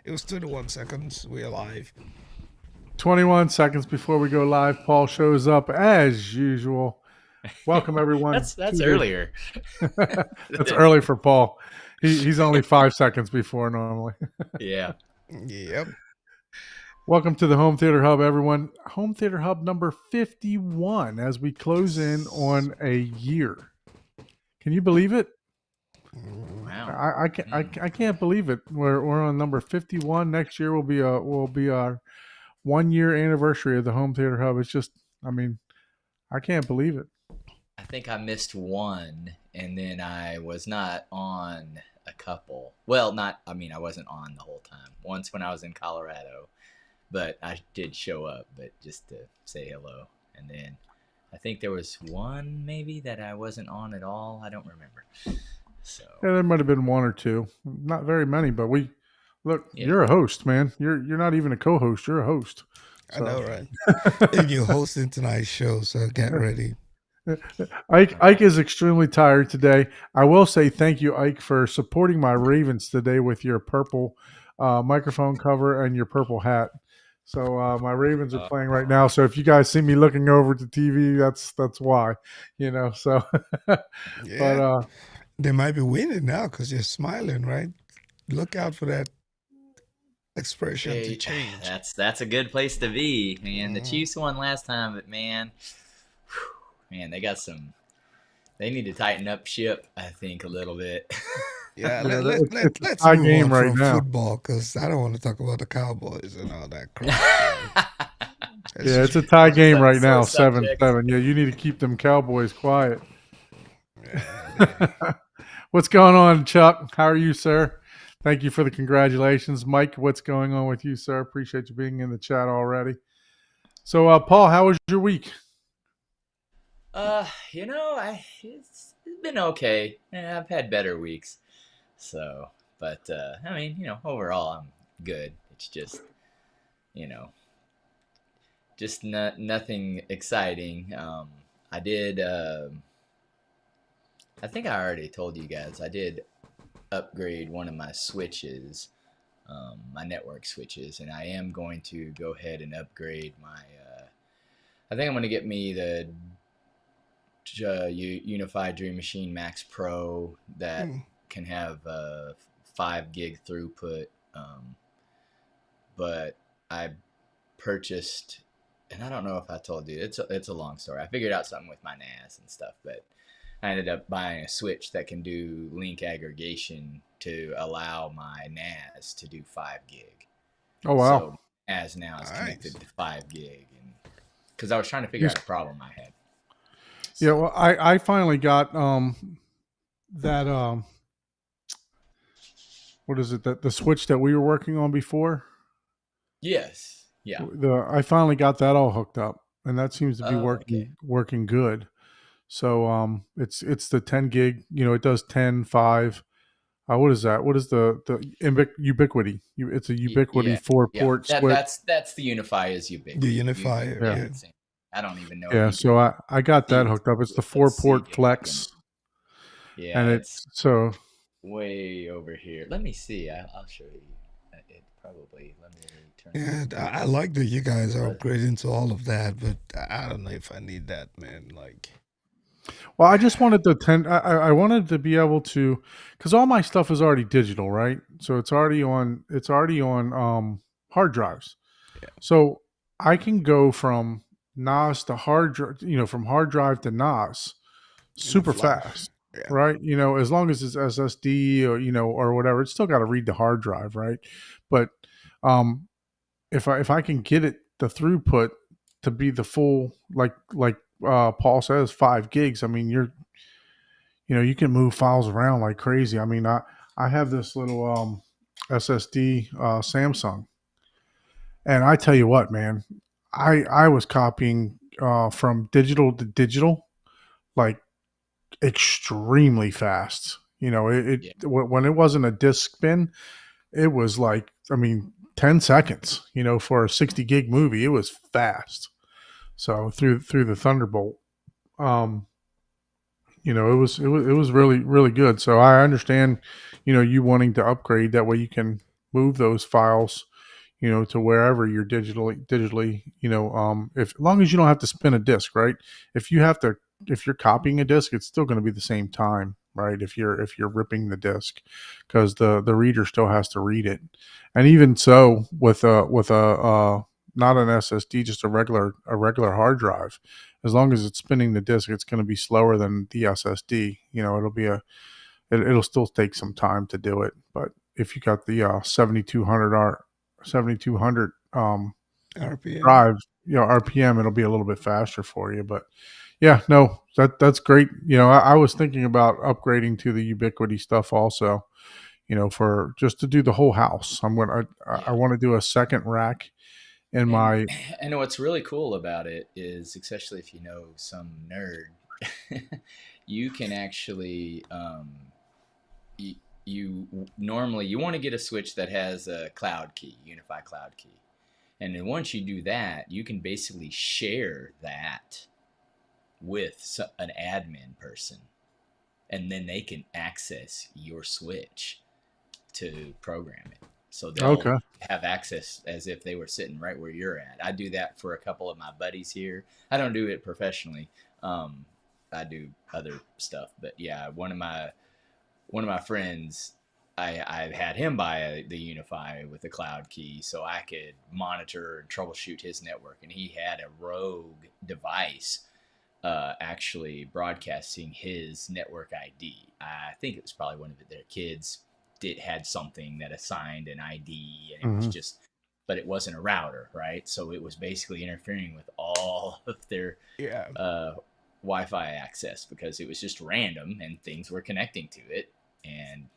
It was 21 seconds. We're live. 21 seconds before we go live, Paul shows up as usual. Welcome everyone That's to earlier. the. That's early for Paul. He's only 5 seconds before normally. Yeah. Yep. Welcome to the Home Theater Hub, everyone. Home Theater Hub number 51 as we close in on a year. Can you believe it? Wow. I can't believe it. We're on number 51. Next year will be our 1 year anniversary of the Home Theater Hub. It's just, I mean, I can't believe it. I think I missed one, and then I was not on a couple. Well, not, I mean, I wasn't on the whole time. Once when I was in Colorado, but I did show up, but just to say hello. And then I think there was one maybe that I wasn't on at all. I don't remember. So, Yeah, there might have been one or two. Not very many, but we look. yeah. You're a host, man. You're not even a co-host. You're a host. I know, right? And you're hosting tonight's show, so get ready. Ike is extremely tired today. I will say thank you, Ike, for supporting my Ravens today with your purple microphone cover and your purple hat. So my Ravens are playing right now. So if you guys see me looking over to TV, that's why. So Yeah. but They might be winning now because you're smiling, right? Look out for that expression to Hey, change. that's a good place to be, man. The Mhm. Chiefs won last time, but man, they got some. They need to tighten up ship, I think, a little bit. Yeah, Yeah, it's a let's tie move game on right from now. football because I don't want to talk about the Cowboys and all that crap. Yeah, it's a tie game right now, Sore subject. 7-7. Yeah, you need to keep them Cowboys quiet. Yeah, What's going on, Chuck? How are you, sir? Thank you for the congratulations. Mike, what's going on with you, sir? Appreciate you being in the chat already. So, Paul, how was your week? It's been okay. Yeah, I've had better weeks. So, but I mean, overall I'm good. It's just, you know, just nothing exciting. I did. I think I already told you guys. I did upgrade one of my switches, my network switches, and I am going to go ahead and upgrade my. I think I'm going to get me the Unified Dream Machine Max Pro that can have 5 gig throughput. But I purchased, and I don't know if I told you. It's a long story. I figured out something with my NAS and stuff, but I ended up buying a switch that can do link aggregation to allow my NAS to do 5 gig. Oh, wow. So NAS now is Nice. connected to 5 gig, and because I was trying to figure You- out a problem I had. Yeah, well, I finally got that what is it, that the switch that we were working on before? Yes. Yeah. I finally got that all hooked up, and that seems to be Oh, okay. working good. So it's the 10 gig. It does 10, 5. What is that? What is the Ubiquity? It's a Ubiquity Yeah. 4-port That switch. that's the Unify is Ubiquity. The Unifier, Yeah. I don't even know. Yeah, if so I got that see hooked up. It's the it. Let's see 4-port if I flex, Yeah, and it's so way over here. Let me see. I'll show you. It probably. Let me turn. yeah. I like that you guys are upgrading to all of that, but I don't know if I need that, man. Like, well, I just wanted to I wanted to be able to, because all my stuff is already digital, right? So it's already on hard drives. Yeah. So I can go from NAS to hard drive, from hard drive to NAS super flash. fast. Yeah. Right, as long as it's SSD or whatever, it's still got to read the hard drive, right? But if I can get it the throughput to be the full, like Paul says, 5 gigs. I mean, you can move files around like crazy. I mean, I have this little SSD Samsung, and I tell you what, man, I was copying from digital to digital like extremely fast. When it wasn't a disk spin, it was like, I mean, 10 seconds, for a 60 gig movie. It was fast. So through the Thunderbolt, it was really, really good. So I understand, you wanting to upgrade that way you can move those files, to wherever you're digitally, if as long as you don't have to spin a disk, right? If you're copying a disk, it's still going to be the same time, right? If you're ripping the disk, because the reader still has to read it. And even so, with a not an SSD, just a regular hard drive, as long as it's spinning the disk, it's going to be slower than the SSD. It'll still take some time to do it. But if you got the 7200 RPM. drive, RPM, it'll be a little bit faster for you. But yeah, no, that's great. I was thinking about upgrading to the Ubiquity stuff also, for just to do the whole house. I want to do a second rack in And my. and what's really cool about it is, especially if you know some nerd, you can actually you normally you want to get a switch that has a cloud key, unify cloud key. And then once you do that, you can basically share that with an admin person, and then they can access your switch to program it. So they'll Okay. have access as if they were sitting right where you're at. I do that for a couple of my buddies here. I don't do it professionally. I do other stuff, but yeah, one of my friends, I had him buy the Unify with the cloud key so I could monitor and troubleshoot his network. And he had a rogue device actually broadcasting his network ID. I think it was probably one of their kids had something that assigned an ID, and it was Hmm. just, but it wasn't a router, right? So it was basically interfering with all of their Yeah. Wi-Fi access because it was just random and things were connecting to it, and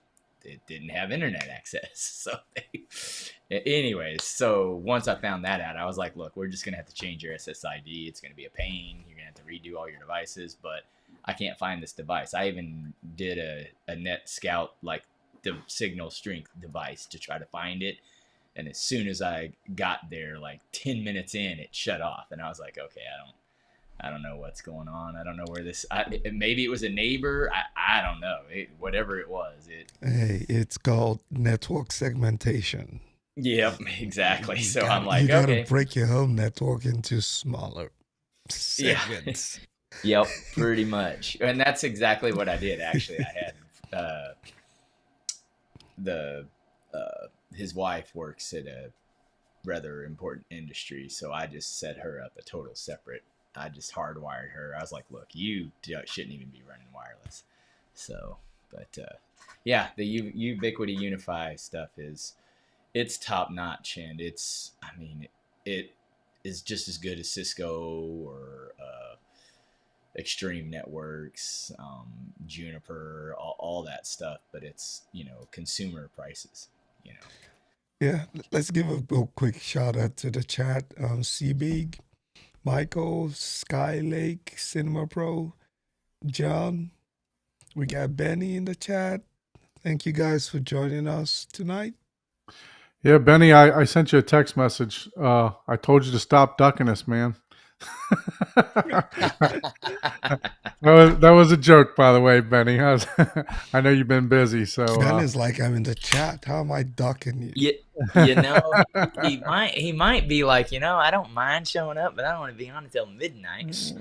it didn't have internet access. So anyways, so once I found that out, I was like, look, we're just gonna have to change your SSID. It's gonna be a pain. You're gonna have to redo all your devices, but I can't find this device. I even did a net scout, like the signal strength device, to try to find it. And as soon as I got there, like 10 minutes in, it shut off. And I was like, okay, I don't know what's going on. I don't know where this. Maybe it was a neighbor. I don't know. Whatever it was. Hey, it's called network segmentation. Yep, exactly. So I'm You like, gotta okay, break your home network into smaller yeah, segments. yep, pretty much. And that's exactly what I did. Actually, I had the his wife works at a rather important industry, so I just set her up a total separate. I just hardwired her. I was like, look, you shouldn't even be running wireless. So, but yeah, the Ubiquity Unify stuff it's top notch, and I mean, it is just as good as Cisco or Extreme Networks, Juniper, all that stuff, but it's consumer prices. You know. Yeah, let's give a real quick shout out to the chat. Big, Michael, Sky Lake, Cinema Pro, John. We got Benny in the chat. Thank you guys for joining us tonight. Yeah, Benny, I sent you a text message. I told you to stop ducking us, man. That was a joke, by the way, Benny. I know you've been busy, so Benny's like, I'm in the chat. How am I ducking you? Yeah, he might be like, I don't mind showing up, but I don't want to be on until midnight.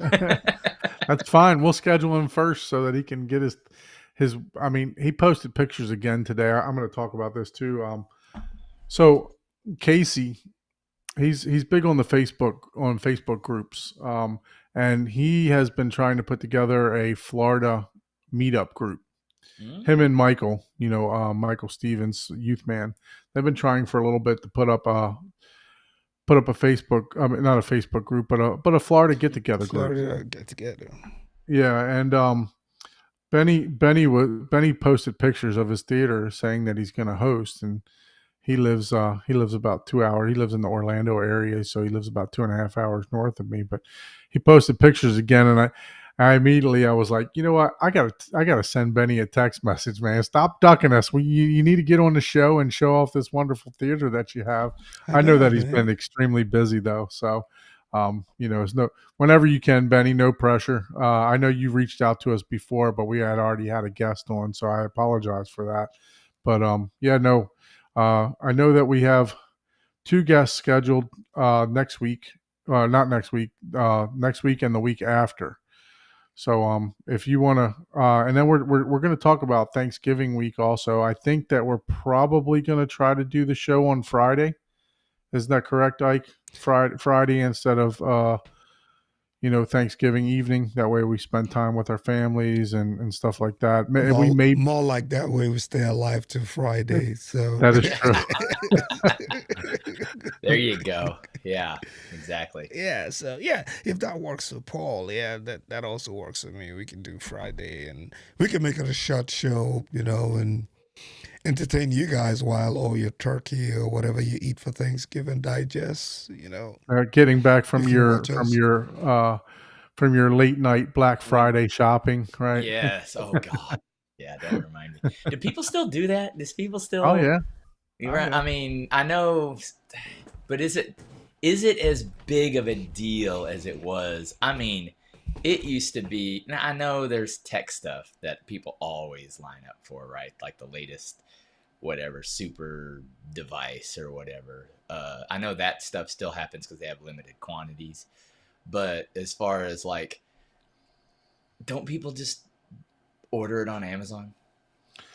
that's fine. We'll schedule him first so that he can get his. I mean, he posted pictures again today. I'm going to talk about this too. So Casey, he's big on Facebook groups, and he has been trying to put together a Florida meetup group. Him and Michael, Michael Stevens, youth man, they've been trying for a little bit to put up a Facebook, I mean, not a Facebook group, but a Florida get together group. Florida get together. Yeah, and Benny posted pictures of his theater saying that he's going to host, and he lives about 2 hours. He lives in the Orlando area, so he lives about 2.5 hours north of me. But he posted pictures again, and I immediately I was like, you know what? I gotta send Benny a text message, man. Stop ducking us. You need to get on the show and show off this wonderful theater that you have. I know that he's been extremely busy though, so it's whenever you can, Benny. No pressure. I know you reached out to us before, but we had already had a guest on, so I apologize for that. But yeah, no. I know that we have 2 guests scheduled next week. Not next week. Next week and the week after. So if you want to, and then we're going to talk about Thanksgiving week also. I think that we're probably going to try to do the show on Friday. Isn't that correct, Ike? Friday instead of Thanksgiving evening. That way we spend time with our families and stuff like that. We may More like that way we stay alive till Friday. So that is true. There you go. Yeah, exactly. yeah, so yeah, if that works for Paul, yeah, that also works for me. We can do Friday, and we can make it a short show, and entertain you guys while all your turkey or whatever you eat for Thanksgiving digests. Getting back from You can your watch from us. your from your late night Black Friday shopping, right? Yes. Oh God. Yeah, don't remind me. Do people still do that? Does people still? Oh yeah. I mean, I know, but is it as big of a deal as it was? I mean, it used to be. Now I know there's tech stuff that people always line up for, right? Like the latest whatever super device or whatever. I know that stuff still happens because they have limited quantities. But as far as like, don't people just order it on Amazon?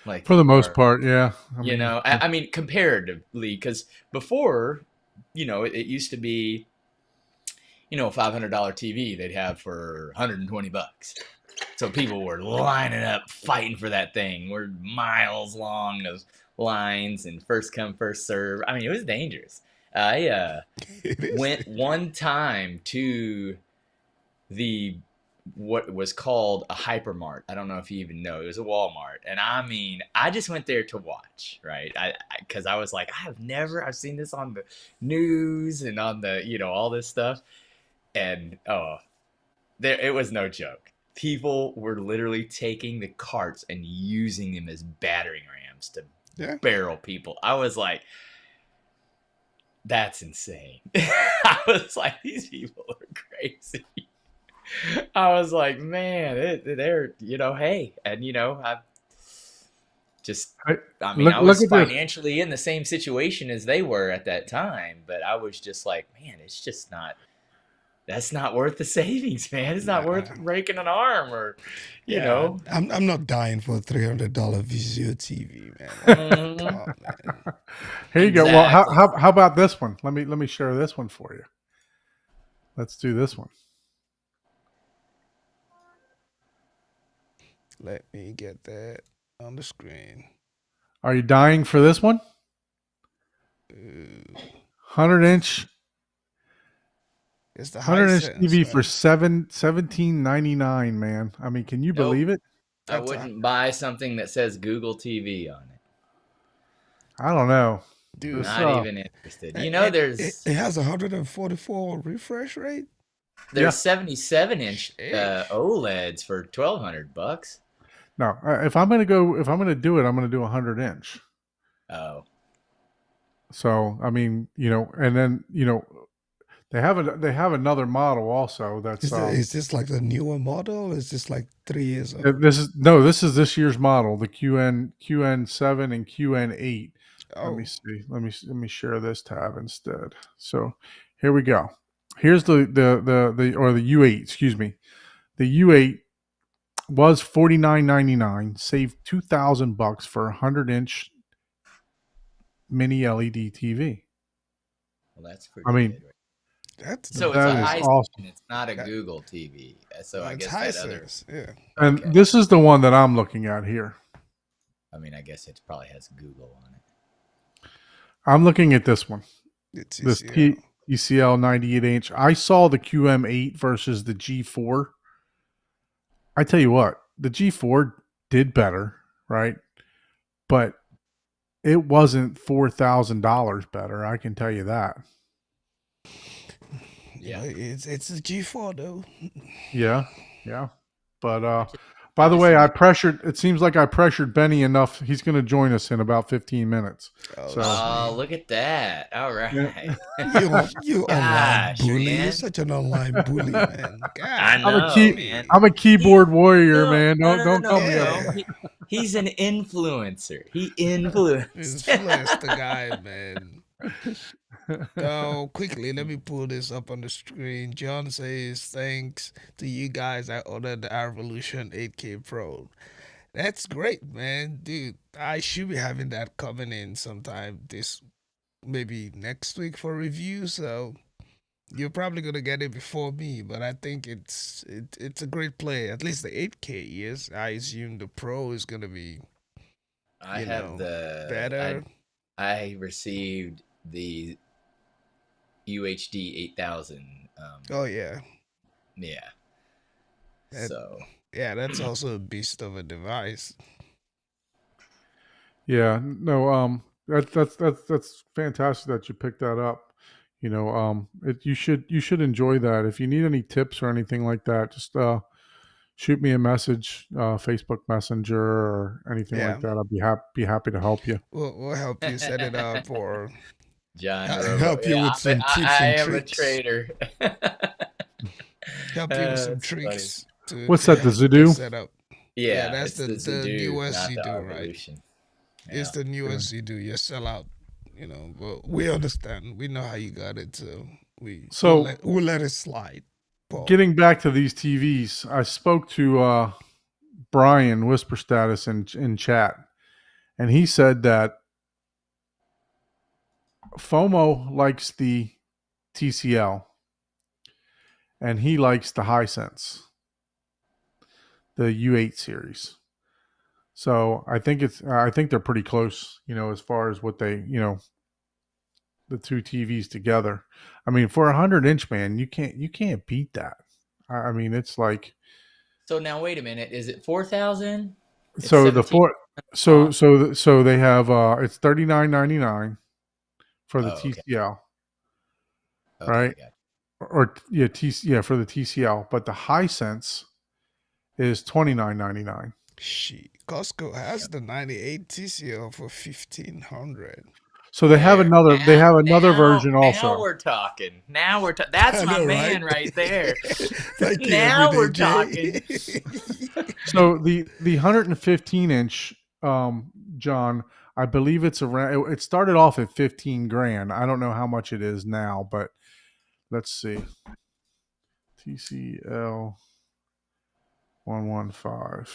Like For the most part, yeah. I mean, comparatively, because before, it used to be, a $500 TV they'd have for $120. So people were lining up, fighting for that thing. We're miles long, those lines, and first come, first serve. I mean, it was dangerous. I went one time to what was called a hypermart. I don't know if you even know. It was a Walmart. And I mean, I just went there to watch, right? Because I was like, I've seen this on the news and on the, all this stuff. And it was no joke. People were literally taking the carts and using them as battering rams to barrel people. I was like, that's insane. I was like, these people are crazy. I was like, man, they're, hey, and I I was financially in the same situation as they were at that time, but I was just like, man, it's just not. That's not worth the savings, man. It's not worth breaking an arm or, you know. I'm not dying for a $300 Vizio TV, man. Come on, man. Here you go. Well, how about this one? Let me share this one for you. Let's do this one. Let me get that on the screen. Are you dying for this one? 100-inch. It's the 100-inch TV man. for $17.99, man. I mean, can you believe it? I wouldn't buy something that says Google TV on it. I don't know. Dude, not even interested. There's it has 144 refresh rate. There's 77-inch OLEDs for $1,200. No, if I'm gonna do it, I'm gonna do a 100-inch. Oh. So I mean, and then they have another model also. That's is this like the newer model? Or is this like 3 years old? This is this year's model, the QN7 and QN8. Oh. Let me see. Let me share this tab instead. So here we go. Here's the U8. Excuse me. The U8 was $49.99. Saved $2,000 for a 100-inch mini LED TV. Well, that's pretty. Good, right? So it's a high awesome. It's not a Google TV. So I guess that other. Yeah. And this is the one that I'm looking at here. I mean, I guess it probably has Google on it. I'm looking at this one. It's this TCL 98-inch. I saw the QM8 versus the G4. I tell you what, the G4 did better, right? But it wasn't $4,000 better. I can tell you that. Yeah, it's a G4 though. Yeah. But by the way, it seems like I pressured Benny enough. He's going to join us in about 15 minutes. Oh, look at that. All right. Yeah. You online bully. Man. You're such an online bully, man. God. I know, man. I'm a keyboard warrior, man. Don't call me up. He's an influencer. He influenced. Influence the guy, man. Oh, quickly, let me pull this up on the screen. John says, thanks to you guys, I ordered the Revolution 8K Pro. That's great, man. Dude, I should be having that coming in sometime maybe next week for review. So you're probably gonna get it before me, but I think it's a great play. At least the 8K is. I assume the Pro is gonna be, I have better. I received the UHD 8000. Oh yeah, Yeah. that, So yeah, that's also a beast of a device. Yeah, no, that's fantastic that you picked that up. You should enjoy that. If you need any tips or anything like that, just shoot me a message, Facebook Messenger or anything like Yeah, that. I'll be happy to help you. we'll help you set it up or John Robo. help you Yeah, with some tips I and am a tricks. trader. Help you with some That's funny. tricks to What's that? The help you get Zudu? set up. Yeah, Yeah, that's it's the the Zedu, newest not the Zedo, right? Revolution. It's Yeah. the Yeah. newest Zedo. You sell out, but we understand. We know how you got it, so So we'll let it slide. Paul. getting back to these TVs, I spoke to Brian Whisper Status in chat, and he said that FOMO likes the TCL and he likes the Hisense, the U8 series. So I think they're pretty close, as far as what they, the two TVs together. I mean, for 100-inch, man, you can't beat that. I mean, it's like, So now wait a minute. Is it 4,000? It's so the 17 four off. so they have it's $39.99 for the Oh, okay. TCL, Okay, right? gotcha. Or yeah, for the TCL, but the Hisense is $29.99. Costco has the 98 TCL for 1,500. So they have another version Now also. we're talking. That's I my know, man right? right there. Thank you, Now Everyday we're Jay. talking. So the 115-inch, John, I believe it's around. It started off at 15 grand. I don't know how much it is now, but let's see. TCL 115.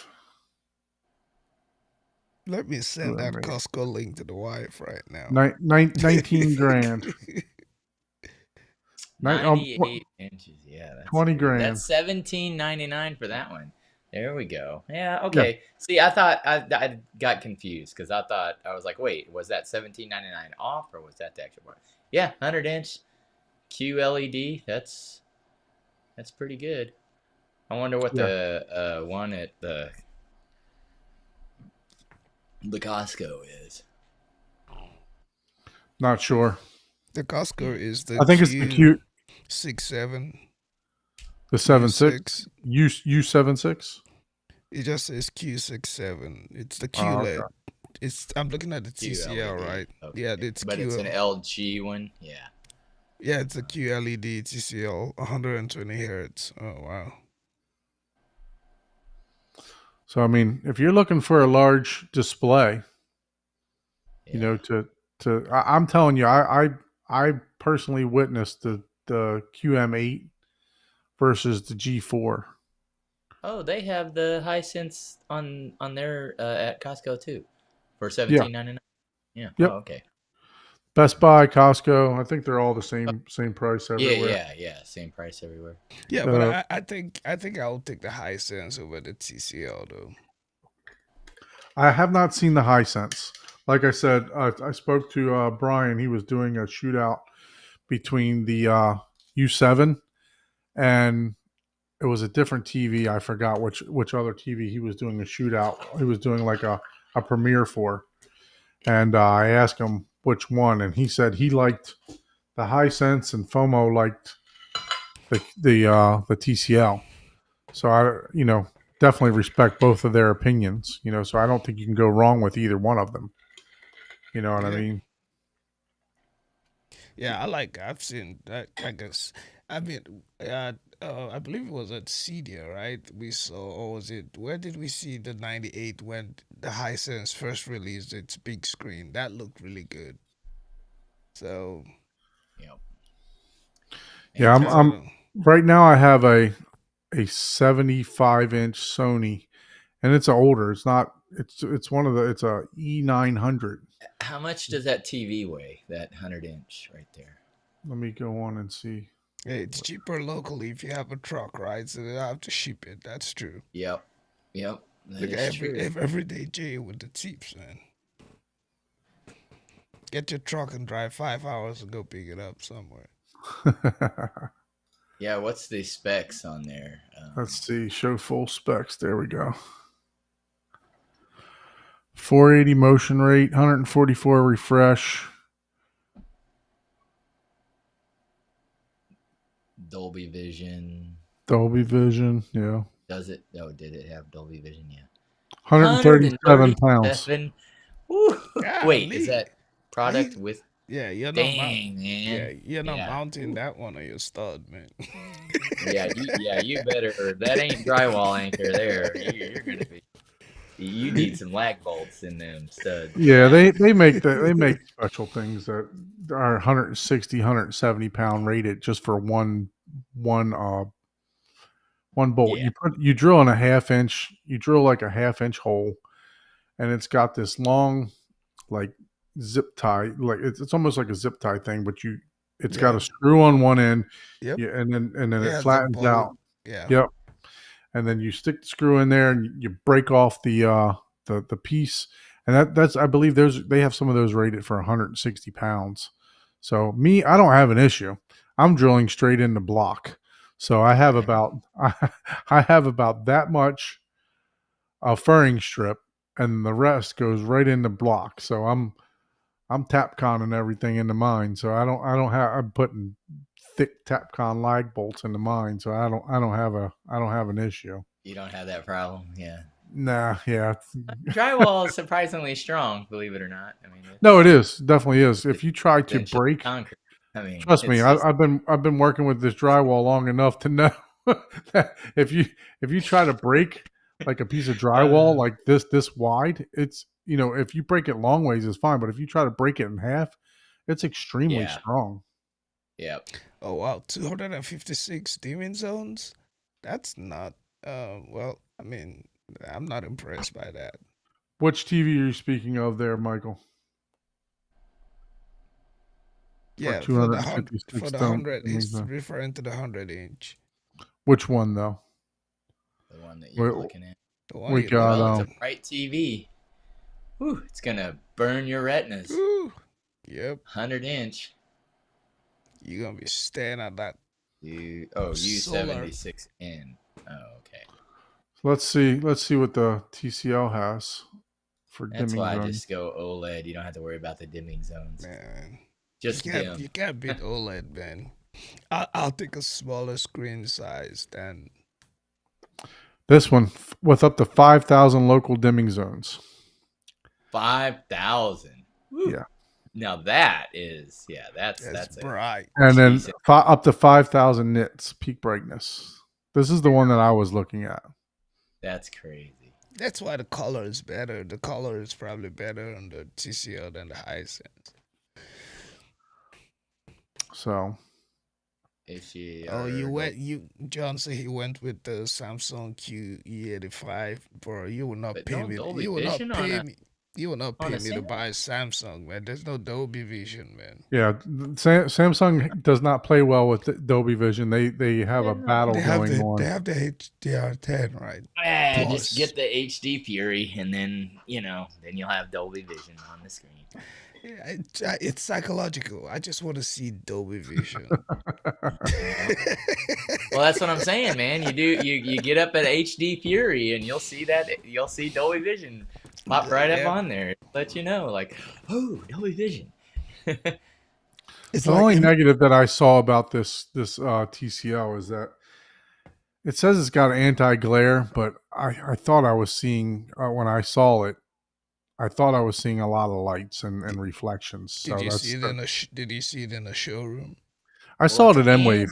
Let me send that QM8. Costco link to the wife right now. 19 grand. 98 inches. Yeah, that's 20 good. grand. That's $17.99 for that one. There we go. Yeah, Yeah. okay. See, I thought I got confused because I was like, wait, was that $17.99 off or was that the actual one? Yeah, 100-inch QLED. That's pretty good. I wonder what Yeah. the one at the Costco is. Not sure. The Costco is the I think it's the Q67, the 7.6 U6. U7.6. It just says Q67. It's the Oh, okay. QLED. I'm looking at the TCL, QLED. right? Okay. Yeah, it's But it's an LG one. Yeah. Yeah, it's a QLED TCL, 120 hertz. Oh wow. So I mean, if you're looking for a large display, Yeah. I'm telling you, I personally witnessed the QM8 versus the G4. Oh, they have the Hisense on their at Costco too, for Yeah. $17.99. Yeah. Yep. Oh, okay. Best Buy, Costco. I think they're all the same price everywhere. Yeah. Same price everywhere. Yeah, but I think I'll take the Hisense over the TCL though. I have not seen the Hisense. Like I said, I spoke to Brian. He was doing a shootout between the U7 and it was a different TV. I forgot which other TV he was doing a shootout. He was doing like a premiere for. And I asked him which one, and he said he liked the Hisense and FOMO liked the TCL. So I definitely respect both of their opinions. So I don't think you can go wrong with either one of them. You know what I mean? Yeah, I've seen that. I guess. I mean, I believe it was at Cedia, right? We saw, or was it? Where did we see the '98 when the Hisense first released its big screen? That looked really good. So Yep. Yeah, And I'm, that's what. I'm right now. I have a 75-inch Sony, and it's older. It's not. It's one of the. It's a E900. how much does that TV weigh? That 100-inch right there. Let me go on and see. It's cheaper locally if you have a truck, right? So they don't have to ship it. That's true. Yep. Yep. That Look at is true. everyday Jay with the tips, man. Get your truck and drive 5 hours and go pick it up somewhere. Yeah. What's the specs on there? Let's see. Show full specs. There we go. 480 motion rate, 144 refresh. Dolby Vision. Dolby Vision. Yeah. Does it? Oh, did it have Dolby Vision? Yeah. 137 pounds. 137. Woo. Wait, is Golly. that product You, with? yeah, you're not Dang, yeah, man. you're not Yeah. mounting that one on your stud, man. Yeah. You better. That ain't drywall anchor there. You're gonna be. You need some lag bolts in them studs. Yeah, they make special things that are 160, 170 pound rated just for one bolt. Yeah. You drill in a half inch. You drill like a half-inch hole, and it's got this long like zip tie, like it's almost like a zip tie thing, but it's got Yeah. a screw on one end, Yep. yeah, and then It it has the flattens bullet. out. Yeah. Yep, and then you stick the screw in there and you break off the piece, and that's I believe they have some of those rated for 160 pounds. So me, I don't have an issue. I'm drilling straight into block, so I have Okay. about I have about that much a furring strip, and the rest goes right into block. So I'm Tapconning everything into mine. So I don't have I'm putting thick Tapcon lag bolts into mine. So I don't have an issue. You don't have that problem. Yeah. Nah, yeah. Drywall is surprisingly strong, believe it or not. I mean, No, it is. Definitely is. If you try to than sheet break, concrete. I mean, trust me, it's just I've been working with this drywall long enough to know that if you try to break like a piece of drywall like this wide, it's if you break it long ways, it's fine. But if you try to break it in half, it's extremely yeah, strong. yeah. Oh wow, 256 demon zones. That's not. Well, I mean, I'm not impressed by that. Which TV are you speaking of there, Michael? For Yeah, for 256 the don't. 100, he's referring to the 100 inch. Which one though? The one that We, you're looking at. The one we you got Well, looking it's at. a bright TV. Whew, it's gonna burn your retinas. Ooh, yep, 100-inch. you're gonna be staring at that solar. U76N. Oh, okay. Let's see what the TCL has for That's dimming why I zone. just go OLED. You don't have to worry about the dimming zones. Man, Just dim. you can't beat OLED, man. I'll take a smaller screen size than. This one with up to 5,000 local dimming zones. 5,000. Yeah. Now that is, that's That's a bright. And then decent. up to 5,000 nits peak brightness. This is the one that I was looking at. That's crazy. That's why the color is better. The color is probably better on the TCL than the Hisense. So Oh, John said he went with the Samsung QE85. Bro, you will not But pay no me. Dolby You will not Vision on pay a me. You will not on pay a me to single? buy a Samsung, man. There's no Dolby Vision, man. yeah, Samsung does not play well with Dolby Vision. They have a battle They have going on. the HDR10, right? Just Plus. get the HD Fury, and then then you'll have Dolby Vision on the screen. Yeah, it's psychological. I just want to see Dolby Vision. Well, that's what I'm saying, man. You get up at HD Fury, and you'll see Dolby Vision pop right up Yeah. on there. Let you know, like, oh, Dolby Vision. It's The like only negative that I saw about this TCL is that it says it's got anti-glare, but I thought I was seeing when I saw it, I thought I was seeing a lot of lights and reflections. So Did you that's see it in a Did you see it in a showroom? I Well, saw it at M-Wave.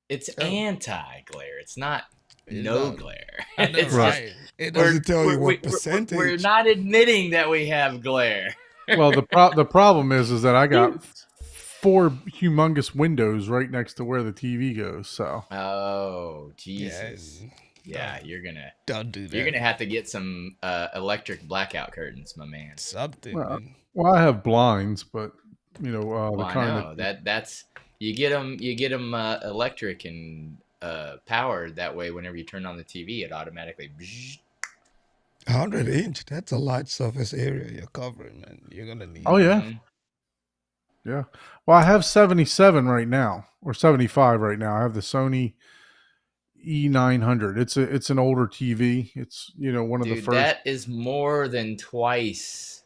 it's Oh, anti-glare. It's not it's no not. glare. I know, It's Right. just right? It doesn't tell you what we're percentage. not admitting that we have glare. Well, the problem is that I got 4 humongous windows right next to where the TV goes. So Oh Yeah, Jesus! Yeah, don't don't do you're that. gonna have to get some electric blackout curtains, my man. Something, well, man. I have blinds, but Well, the I kind know that's you get them electric and powered. That way, whenever you turn on the TV, it automatically. 100 inch. That's a large surface area you're covering, man. You're gonna Oh need. yeah, Mhm. yeah. Well, I have 77 right now or 75 right now. I have the Sony E900. It's an older TV. It's one of the Dude, first. that is more than twice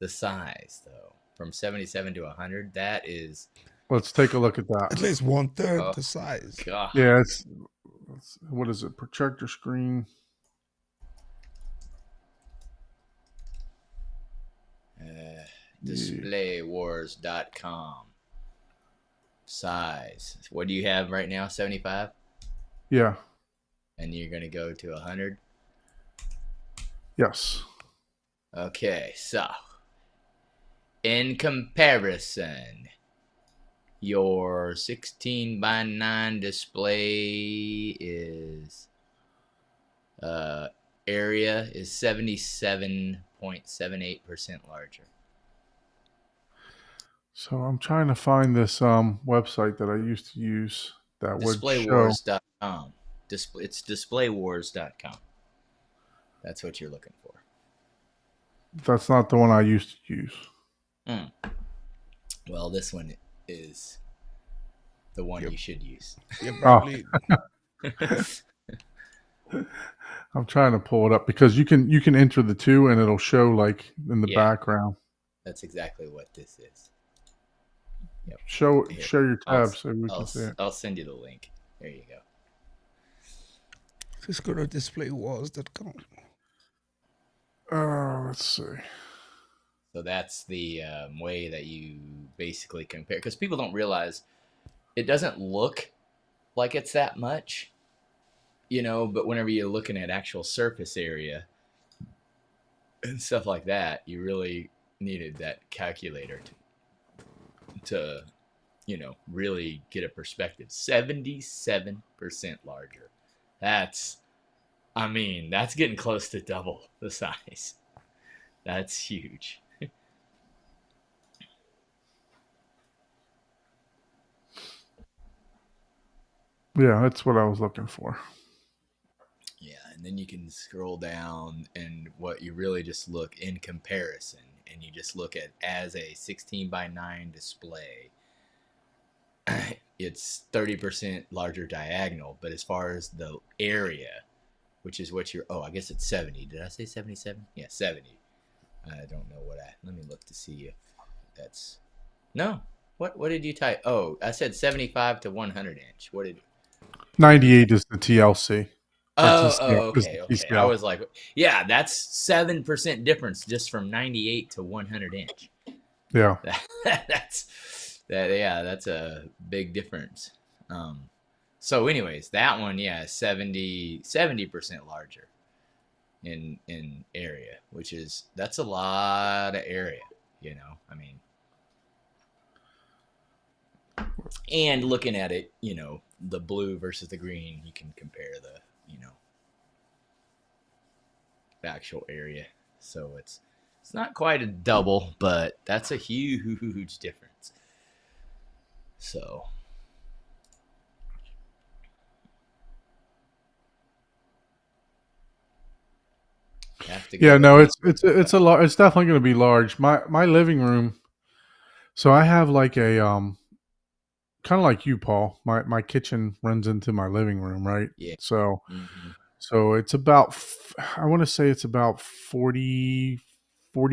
the size, though. From 77 to 100, that is. Let's take a look at that. At least 1/3 Oh the size. god. Yeah, it's what is it? Projector screen. Displaywars.com. Size. What do you have right now? 75? Yeah. And you're going to go to 100? Yes. Okay, so in comparison, your 16 by 9 display is area is 77.78% larger. So I'm trying to find this website that I used to use that would show. Displaywars.com. It's displaywars.com. That's what you're looking for. That's not the one I used to use. Well, this one is the one Yep. you should use. You probably. I'm trying to pull it up because you can enter the two and it'll show like in the Yeah. background. That's exactly what this is. Yep. Share Here, your tab so we can see it. I'll send you the link. There you go. Just go to displaywars.com. Let's see. So that's the way that you basically compare, because people don't realize it doesn't look like it's that much, but whenever you're looking at actual surface area and stuff like that, you really needed that calculator to really get a perspective. 77% larger. That's getting close to double the size. That's huge. Yeah, that's what I was looking for. Yeah, and then you can scroll down, and what you really just look in comparison, and you just look at as a 16 by 9 display. It's 30% larger diagonal, but as far as the area, which is what I guess it's 70. Did I say 77? Yeah, 70. I don't know let me look to see if that's, no. What did you type? Oh, I said 75 to 100 inch. What did 98 is the TLC. Okay. I was like, yeah, that's 7% difference just from 98 to 100 inch. Yeah. That's a big difference. So anyways, that one, 70% larger in area, that's a lot of area, and looking at it, the blue versus the green, you can compare the actual area. So it's not quite a double, but that's a huge difference. So no, it's a lot. It's definitely going to be large. My living room. So I have like a kind of like you, Paul. My kitchen runs into my living room, right? Yeah. So Mm-hmm. so it's about, I want to say it's about 40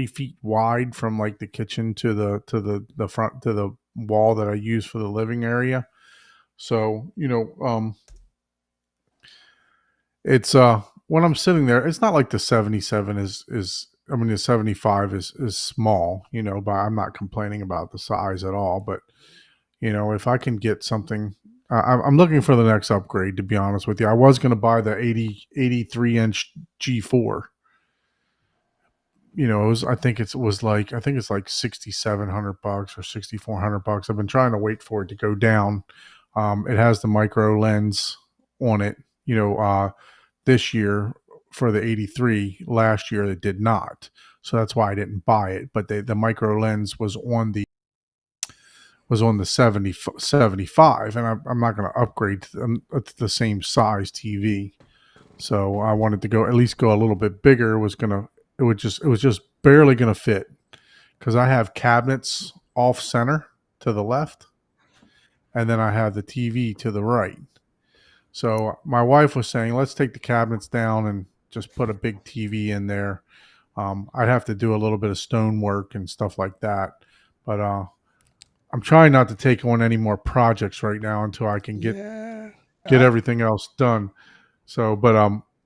feet wide from like the kitchen to the front, to the wall that I use for the living area. So it's when I'm sitting there, it's not like the 77 is I mean, the 75 is small, but I'm not complaining about the size at all. But if I can get something, I'm looking for the next upgrade. To be honest with you, I was going to buy the 83-inch G4. It was. I think it's like $6,700 or $6,400. I've been trying to wait for it to go down. It has the micro lens on it. This year for the 83. Last year it did not, so that's why I didn't buy it. But the micro lens was on the 75, and I'm not going to upgrade to the same size TV. So I wanted to at least go a little bit bigger. It was just barely gonna fit because I have cabinets off center to the left, and then I have the TV to the right. So my wife was saying, let's take the cabinets down and just put a big TV in there. I'd have to do a little bit of stonework and stuff like that, but I'm trying not to take on any more projects right now until I can get everything else done. So, but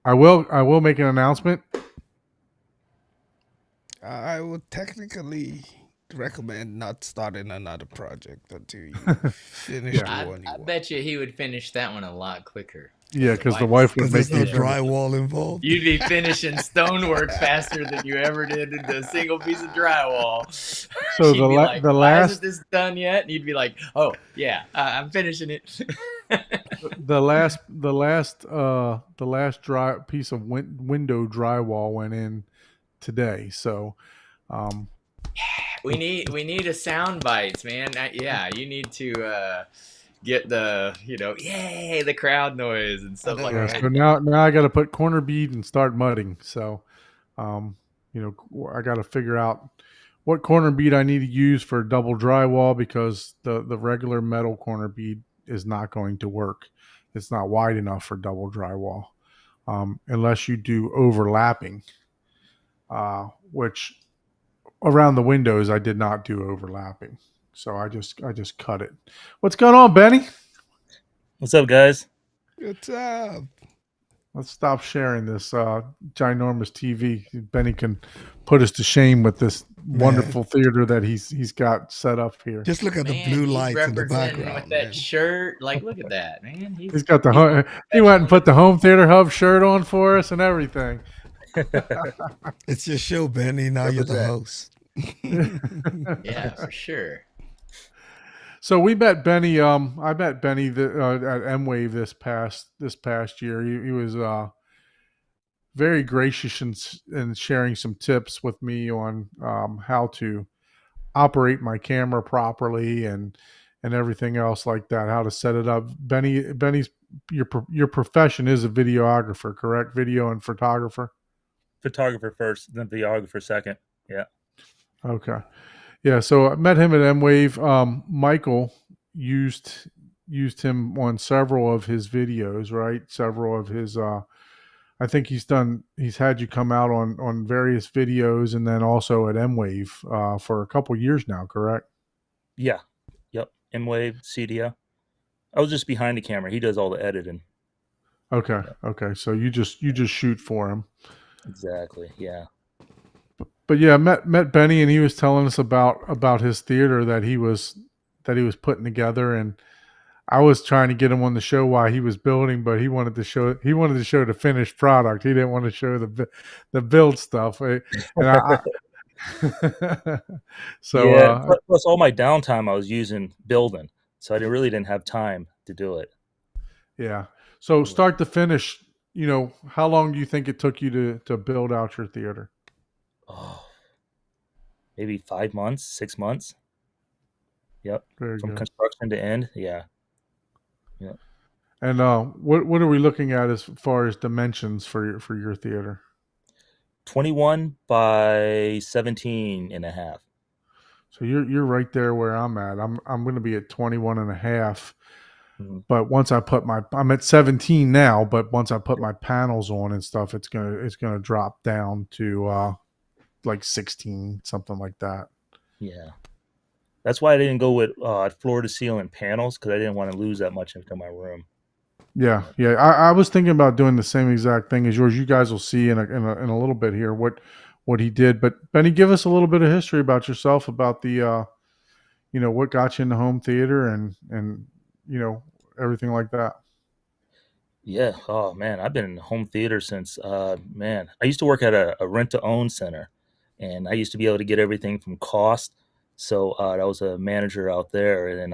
I will make an announcement. I would technically recommend not starting another project until you finish the one you I want. bet you he would finish that one a lot quicker. Yeah, because the wife would Because make there's no drywall involved. You'd be finishing stonework faster than you ever did into a single piece of drywall. So She'd be like, why isn't this done yet? And you'd be like, oh yeah, I'm finishing it. the last piece of window drywall went in today. So we need a sound bites, man. You need to get the yay, the crowd noise and stuff like that. So now I got to put corner bead and start mudding. So I got to figure out what corner bead I need to use for double drywall, because the regular metal corner bead is not going to work. It's not wide enough for double drywall, unless you do overlapping, which around the windows I did not do overlapping. So I just cut it. What's going on, Benny? What's up, guys? What's up? Let's stop sharing this ginormous TV. Benny can put us to shame with this wonderful theater that he's got set up here. Just look at the blue lights in the background with that shirt. Like, look at that, man. He's got he went and put the Home Theater Hub shirt on for us and everything. It's your show, Benny. Now you're the host. Yeah, for sure. So we met Benny. I met Benny at M-Wave this past year. He was very gracious in sharing some tips with me on how to operate my camera properly and everything else like that. How to set it up. Benny's your profession is a videographer, correct? Video and photographer. Photographer first, then videographer second. Yeah. Okay. Yeah, so I met him at M-Wave. Michael used him on several of his videos, right? Several of his I think he's had you come out on various videos, and then also at M-Wave for a couple years now, correct? Yeah. Yep. M-Wave, CDO. I was just behind the camera. He does all the editing. Okay. Yeah. Okay. So you just shoot for him. Exactly. Yeah. But yeah, met Benny, and he was telling us about his theater that he was putting together, and I was trying to get him on the show while he was building, but he wanted to show the finished product. He didn't want to show the build stuff. And so yeah, plus all my downtime I was using building, so I really didn't have time to do it. Yeah. So start to finish, how long do you think it took you to build out your theater? Oh, maybe 5 months, 6 months. Yep. Very From good. construction to end. Yeah. Yep. And what are we looking at as far as dimensions for your theater? 21 by 17 and a half. So you're right there where I'm at. I'm going to be at 21 and a half. Mm-hmm. But once I put I'm at 17 now, but once I put my panels on and stuff, it's gonna drop down to like 16, something like that. Yeah. That's why I didn't go with floor to ceiling panels, because I didn't want to lose that much into my room. Yeah. I was thinking about doing the same exact thing as yours. You guys will see in a little bit here what what he did. But Benny, give us a little bit of history about yourself, about the what got you into home theater and everything like that. Yeah. Oh man, I've been in home theater since man. I used to work at a rent to own center, and I used to be able to get everything from cost. So I was a manager out there, and then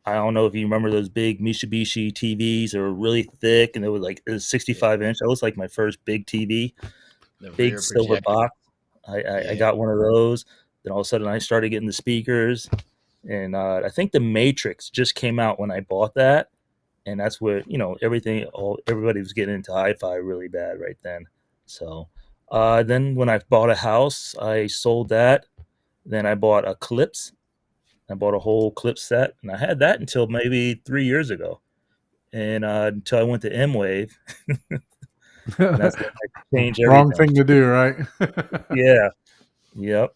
I don't know if you remember those big Mitsubishi TVs. They were really thick, and it was Yeah. 65 inch. That was like my first big TV, The big rear silver projector. box. I Yeah. got one of those. Then all of a sudden, I started getting the speakers, and I think the Matrix just came out when I bought that, and that's where everybody was getting into hi-fi really bad right then. So then when I bought a house, I sold that. Then I bought a clips. I bought a whole clip set, and I had that until maybe 3 years ago, and until I went to M Wave, and that's when I changed Wrong everything. thing to do, right? Yeah. Yep.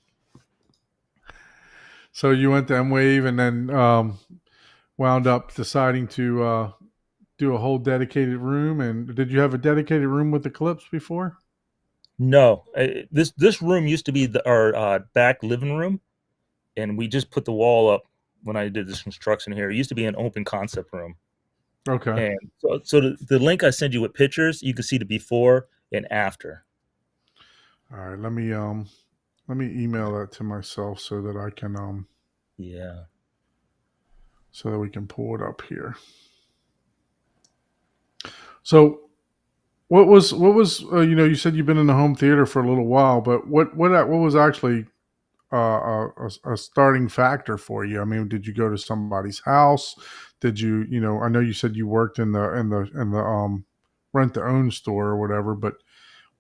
So you went to M Wave and then wound up deciding to do a whole dedicated room. And did you have a dedicated room with the clips before? No, this room used to be our back living room, and we just put the wall up when I did this construction here. It used to be an open concept room, Okay. and so the link I send you with pictures, you can see the before and after. All right. Let me email that to myself so that I can Yeah. so that we can pull it up here. So what was you said you've been in the home theater for a little while, but what was actually a starting factor for you? I mean, did you go to somebody's house? Did you I know you said you worked in the rent to own store or whatever, but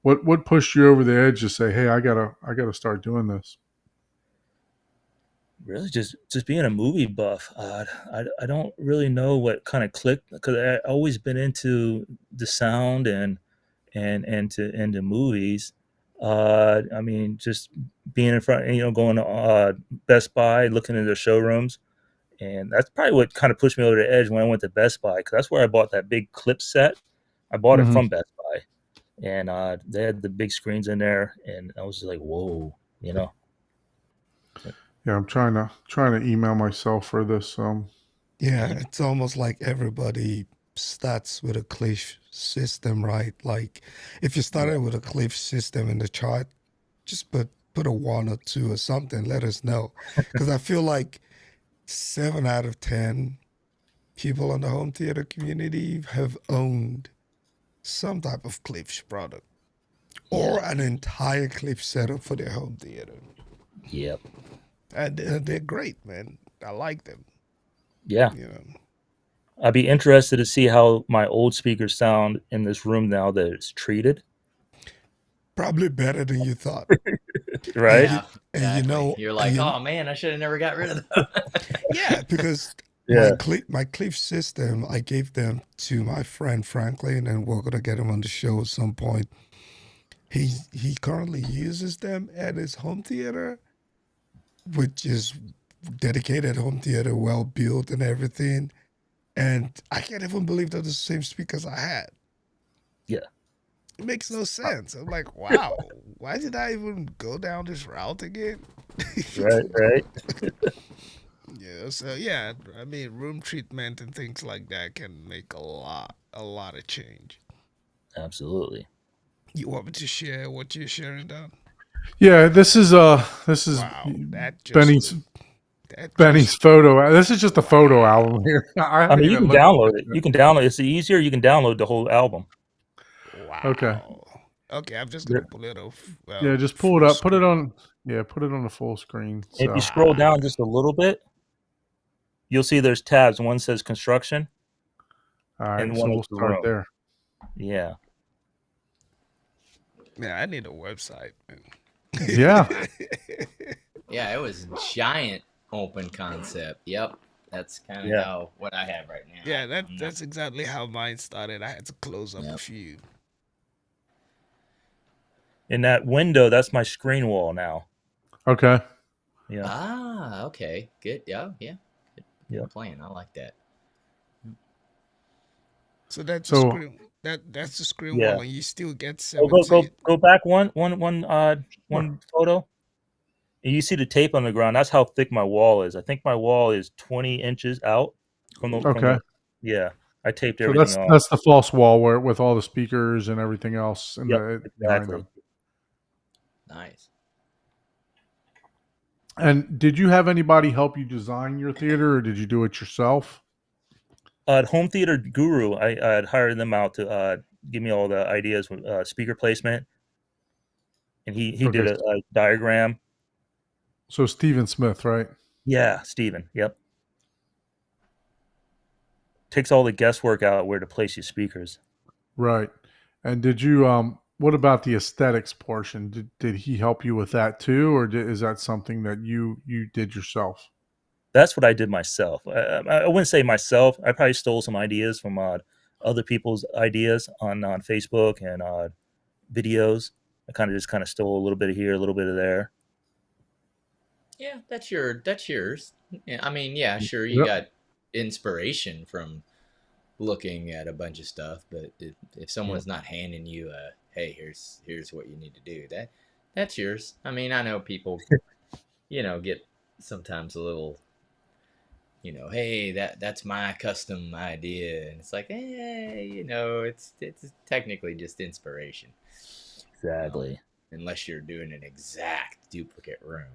what pushed you over the edge to say, hey, I gotta start doing this? Really, just being a movie buff. I don't really know what kind of clicked because I always been into the sound and to movies. I mean, just being in front, going to Best Buy, looking in their showrooms, and that's probably what kind of pushed me over the edge when I went to Best Buy because that's where I bought that big clip set. I bought it Hmm. from Best Buy, and they had the big screens in there, and I was just like, whoa, you know. Yeah, I'm trying to email myself for this. Yeah, it's almost like everybody starts with a cliff system, right? Like if you Yeah. started with a cliff system in the chart, just put a one or two or something. Let us know, because I feel like 7 out of 10 people in the home theater community have owned some type of cliff product Yeah. or an entire cliff setup for their home theater, Yep. and they're great, man. I like them. Yeah. You know, I'd be interested to see how my old speakers sound in this room now that it's treated. probably better than you thought. And Right? you Yeah. and you Exactly. know You're and like, you oh man, I should have never got rid of them. yeah, because Yeah. my cliff system, I gave them to my friend Franklin, and we're gonna get him on the show at some point. He currently uses them at his home theater, which is dedicated home theater, well built and everything. And I can't even believe they're the same speakers I had. Yeah. It makes no sense. I'm like, wow, why did I even go down this route again? Right. Right. Yeah, so yeah, I mean, room treatment and things like that can make a lot of change. Absolutely. You want me to share what you're sharing, Don? Yeah, this is Wow, that just Benny's looked, that Benny's just, photo. This is just a photo wow, album here. I I haven't mean, you even can looked at download it it. yet. You can download. It's easier. You can download the whole album. Okay. wow. Okay, I'm just gonna There- pull it off. Yeah, just pull it Full up. Put it screen. on. Yeah, put it on the full screen. If you So scroll Ah, down just a little bit, you'll see there's tabs. One says construction, all and right. So one is we'll the start room. there. Yeah. man, I need a website, man. Yeah. Yeah, it was giant open concept. Yep. That's kind of Yeah. how what I have right now. Yeah, I'm not. that's exactly how mine started. I had to close up a Yep. few. In that window, that's my screen wall now. Okay. Yeah. Ah, okay. Good. Yeah, yeah. Good Yeah. plan. I like that. So that's the So screen. That's the screen Yeah. wall, and you still get Oh, go 17. back sure. one photo. And you see the tape on the ground. That's how thick my wall is. I think my wall is 20 inches out from Okay. the. Yeah, I taped So everything that's off. that's the false wall where with all the speakers and everything else in Yep, the behind exactly. them. Nice. And did you have anybody help you design your theater, or did you do it yourself? Home Theater Guru, I had hired them out to give me all the ideas with speaker placement, and he Okay. did a diagram. So Stephen Smith, right? Yeah, Steven. Yep. Takes all the guesswork out where to place your speakers. Right. And did you what about the aesthetics portion? Did he help you with that too, or is that something that you did yourself? That's what I did myself. I wouldn't say myself. I probably stole some ideas from other people's ideas on Facebook and videos. I kind of stole a little bit of here, a little bit of there. Yeah, that's yours. Yeah, I mean, yeah, sure, you Yep. got inspiration from looking at a bunch of stuff, but if Yep. someone's not handing you a, hey, here's what you need to do, that's yours. I mean, I know people, get sometimes a little, hey, that's my custom idea, and it's like, hey, it's technically just inspiration, um, Exactly. unless you're doing an exact duplicate room.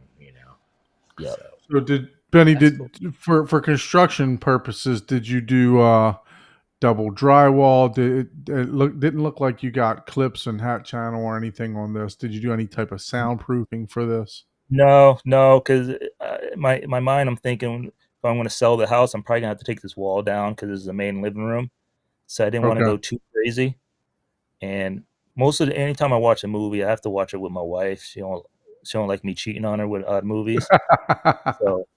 Yep. So So did Benny that's cool. did for construction purposes, did you do double drywall? Didn't look like you got clips and hat channel or anything on this. Did you do any type of soundproofing for this? No, because my mind, I'm thinking if I'm going to sell the house, I'm probably gonna have to take this wall down because this is the main living room. So I didn't want to Okay. go too crazy. And anytime I watch a movie, I have to watch it with my wife. She don't like me cheating on her with odd movies. So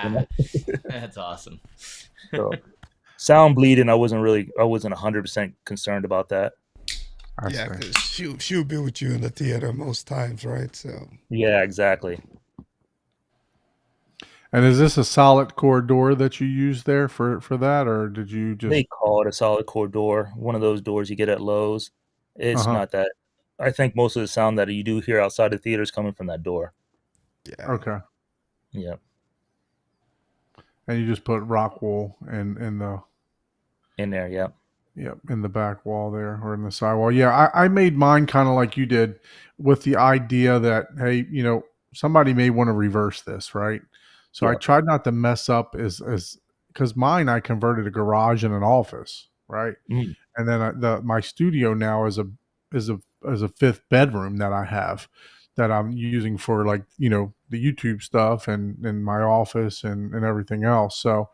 you know, That's awesome. so sound bleeding, I wasn't 100% concerned about that. I Yeah, see. because she'll be with you in the theater most times, right? So Yeah, exactly. And is this a solid core door that you use there for that, or did you They just? call it a solid core door, one of those doors you get at Lowe's. Uh It's huh. not that. I think most of the sound that you do hear outside the theater is coming from that door. yeah, Okay. Yeah, And you just put rock wool in the in there. Yeah. yep in the back wall there or in the sidewall. Yeah, I made mine kind of like you did, with the idea that hey, somebody may want to reverse this, right? So I Yep. tried not to mess up as because mine I converted a garage and an office, right? Mm, And then my studio now is a is a fifth bedroom that I have that I'm using for like the YouTube stuff and my office and everything else. So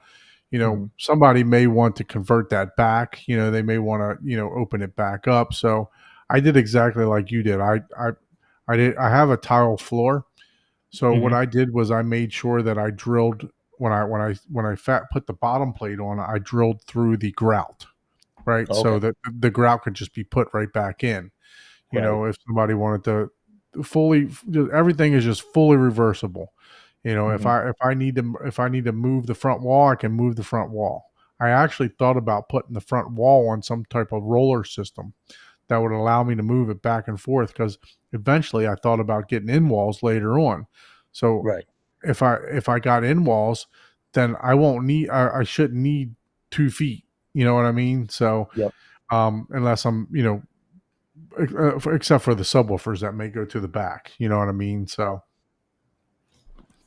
mhm. somebody may want to convert that back. They may want to open it back up. So I did exactly like you did. I have a tile floor. So what Mhm. I did was I made sure that I drilled when I put the bottom plate on. I drilled through the grout, right? Okay. So that the grout could just be put right back in. Right. If somebody wanted to fully, everything is just fully reversible. If Mhm. I need to move the front wall, I can move the front wall. I actually thought about putting the front wall on some type of roller system that would allow me to move it back and forth, because eventually I thought about getting in walls later on. So Right. if I got in walls, then I shouldn't need 2 feet. You know what I mean? So Yep. unless I'm except for the subwoofers that may go to the back, you know what I mean? So,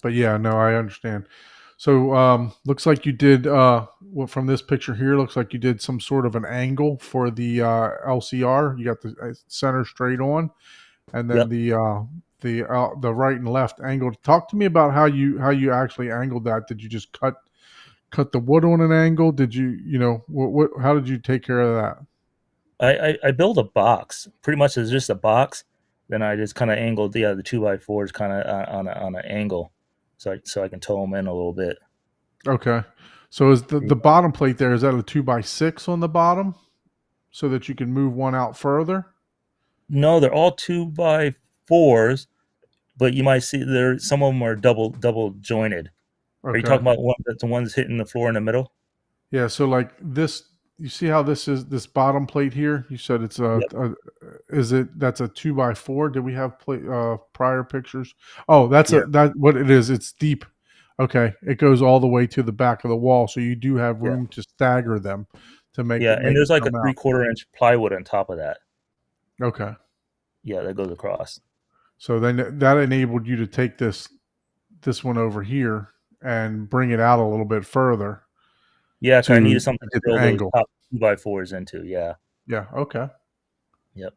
but yeah, no, I understand. So looks like you did well, from this picture here, looks like you did some sort of an angle for the LCR. You got the center straight on, and then Yep. the right and left angled. Talk to me about how you actually angled that. Did you just cut the wood on an angle? Did what how did you take care of that? I built a box. Pretty much it's just a box. Then I just kind of angled the 2x4s kind of on an angle, so I can tow them in a little bit. Okay. So is the Yeah. bottom plate there, is that a 2x6 on the bottom so that you can move one out further? No, they're all 2x4s, but you might see there some of them are double jointed. Are you Okay. talking about the ones hitting the floor in the middle? Yeah. So like this, you see how this is this bottom plate here? You said it's Yep. that's a 2x4? Did we have prior pictures? Oh, that's Yeah. that what it is. It's deep. Okay, it goes all the way to the back of the wall, so you do have Yeah. room to stagger them to make Yeah. it And there's like a come out. 3/4 inch plywood on top of that. Okay, Yeah, that goes across. so then that enabled you to take this one over here and bring it out a little bit further Yeah, 'cause I needed to something to get the build those angle. top 2x4s into. Yeah. Yeah. Okay. Yep.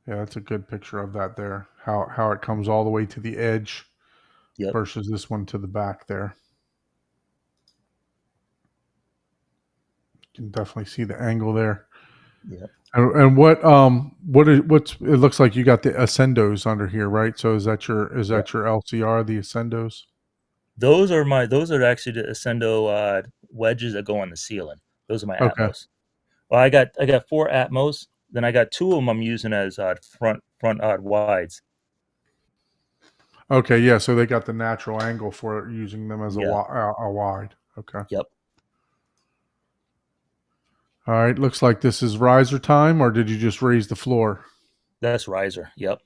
Yeah, that's a good picture of that there. How it comes all the way to the edge Yep. versus this one to the back there. You can definitely see the angle there. Yep. And what's it looks like you got the Ascendos under here, right? So is that your LCR, the Ascendos? Those are actually the Ascendo wedges that go on the ceiling. Those are my Okay. Atmos. Well, I got 4 Atmos. Then I got 2 of them I'm using as front wides. Okay, yeah, so they got the natural angle for using them as a Yeah. wide. Okay. Yep. All right, looks like this is riser time, or did you just raise the floor? That's riser. Yep.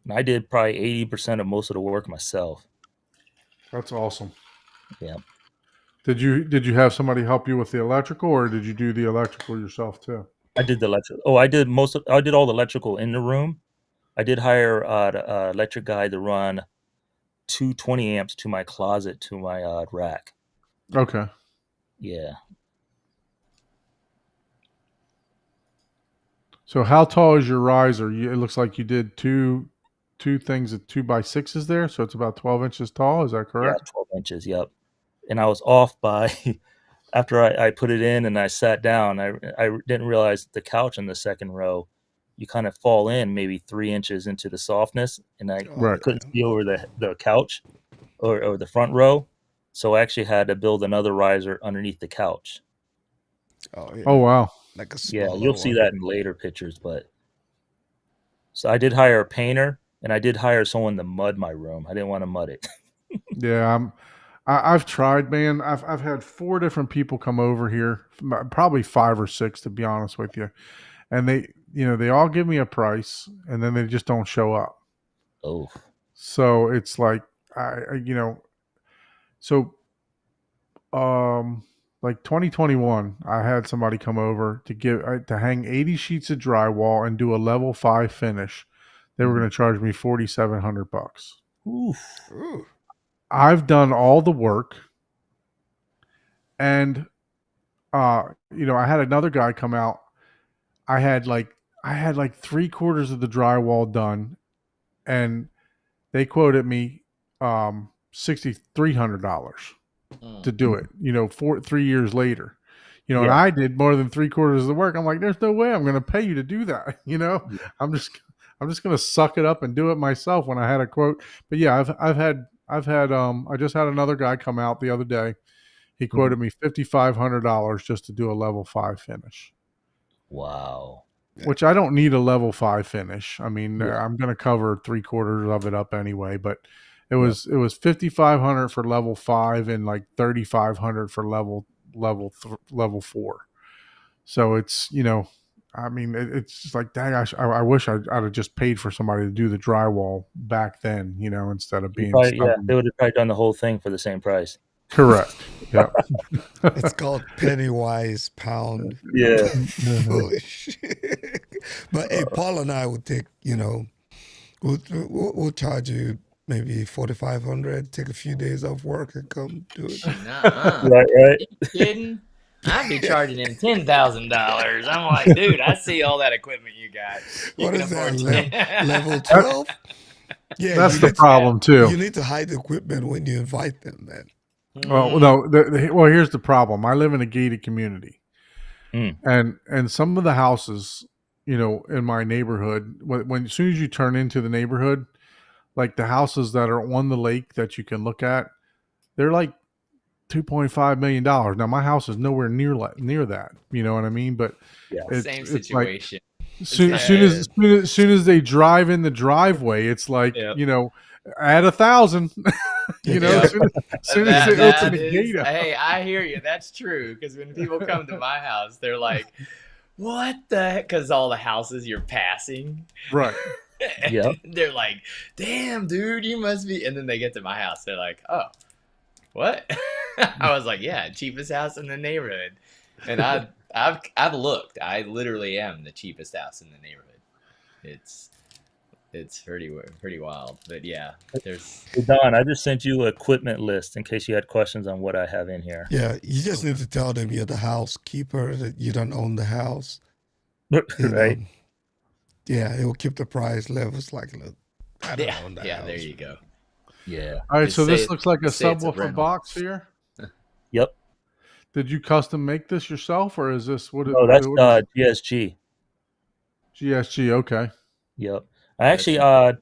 And I did probably 80% of most of the work myself. That's awesome. Yeah. Did you have somebody help you with the electrical, or did you do the electrical yourself too? I did the electrical. Oh, I did all the electrical in the room. I did hire the electric guy to run 220 amps to my closet to my rack. Okay. Yeah. So how tall is your riser? It looks like you did two things at 2x6s there, so it's about 12 inches tall. Is that Yeah, correct? 12 inches. Yep. And I was off by after I put it in and I sat down. I didn't realize the couch in the second row, you kind of fall in maybe 3 inches into the softness, and I Oh, Right. couldn't see over the couch or the front row, so I actually had to build another riser underneath the couch. Oh, yeah. Oh wow. Like a Yeah, smaller you'll see one. that in later pictures, but so I did hire a painter and I did hire someone to mud my room. I didn't want to mud it. Yeah, I've tried, man. I've had 4 different people come over here, probably 5 or 6 to be honest with you, and they all give me a price, and then they just don't show up. Oh, So it's like so like 2021, I had somebody come over to hang 80 sheets of drywall and do a level 5 finish. They were going to charge me $4,700. oof. Ooh. I've done all the work, and I had another guy come out. I had like 3/4 of the drywall done, and they quoted me $6,300 to do it. 3 years later, and Yeah. I did more than 3/4 of the work. I'm like, there's no way I'm going to pay you to do that. Yeah. I'm just going to suck it up and do it myself when I had a quote. But yeah, I just had another guy come out the other day. He quoted me $5,500 just to do a level 5 finish. Wow. Which I don't need a level 5 finish. I mean, Yeah. I'm going to cover 3/4 of it up anyway, but it was $5,500 for level 5 and like $3,500 for level 4. So it's, I mean, it's just like, dang, I wish I'd have just paid for somebody to do the drywall back then, instead of being stuck. They would have probably done the whole thing for the same price. Correct. Yeah. It's called penny wise, pound Yeah. foolish. But hey, Paul and I would take, we'll charge you maybe 4,500. Take a few days off work and come do it. Nuh-uh. Right. You kidding? I'd be charging him $10,000. I'm like, dude, I see all that equipment you got. You What can is that? afford Level 12? Yeah, That's you the need problem too. You need to hide the equipment when you invite them, man. Well, no. Well, here's the problem. I live in a gated community, and some of the houses, in my neighborhood, when as soon as you turn into the neighborhood, like the houses that are on the lake that you can look at, they're like $2.5 million. Now my house is nowhere near that. You know what I mean? But Yeah. Same situation. Soon, Yeah. soon as they drive in the driveway, it's like, Yep. add 1,000. Yep. Soon as they open That the is, gate up. hey, I hear you. That's true. Because when people come to my house, they're like, "What the heck?" Because all the houses you're passing, Right. Yep. they're like, "Damn, dude, you must be." And then they get to my house, they're like, "Oh, what?" I was like, "Yeah, cheapest house in the neighborhood." And I've looked. I literally am the cheapest house in the neighborhood. It's pretty wild. But yeah, there's Hey, Don, I just sent you an equipment list in case you had questions on what I have in here. Yeah, you just need to tell them you're the housekeeper, that you don't own the house. You know, Right? yeah, it will keep the price levels like, look, I don't own the yeah. house. There you go. Yeah. All right. Just So say this looks like a just say it's a subwoofer rental. box here. Yep. Did you custom make this yourself, or is this what? No, that's What is GSG. GSG? Okay. Yep. I actually I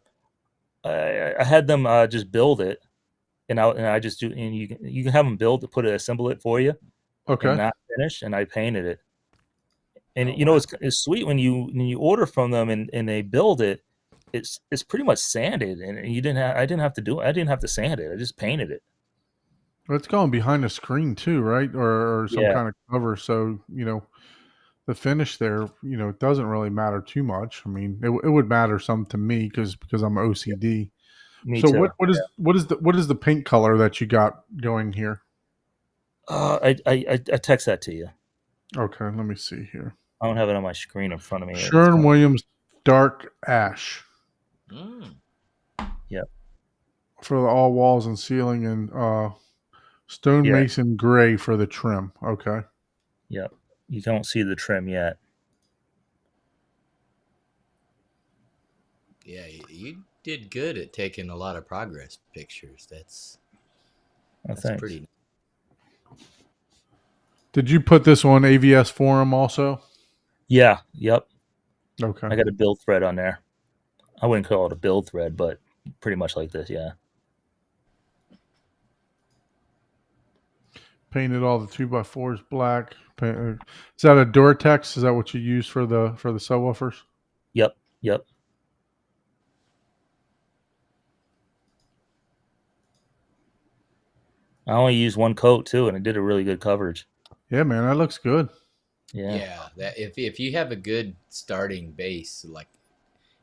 had them just build it, and I just do, and you can have them build to assemble it for you, and Okay. not finish, and I painted it. And Oh, wow. it's sweet when you order from them and they build it. It's pretty much sanded, and I didn't have to do it. I didn't have to sand it. I just painted it. Well, it's going behind the screen too, right? Or some Yeah. kind of cover. So the finish there, it doesn't really matter too much. I mean, it would matter some to me because I'm OCD. Me So too. what is the paint color that you got going here? I text that to you. Okay, let me see here. I don't have it on my screen in front of me. Sherwin Williams dark ash Mm. Yep. for the all walls and ceiling, and stonemason gray for the trim. Okay. Yep. You don't see the trim yet. Yeah, you did good at taking a lot of progress pictures. That's Thanks. pretty. Did you put this on AVS forum also? Yeah. Yep. Okay. I got a build thread on there. I wouldn't call it a build thread, but pretty much like this. Yeah. Painted all the 2x4s black. Is that a Duretex? Is that what you use for the subwoofers? Yep. Yep. I only used one coat too, and it did a really good coverage. Yeah, man, that looks good. Yeah. Yeah, that if you have a good starting base, like,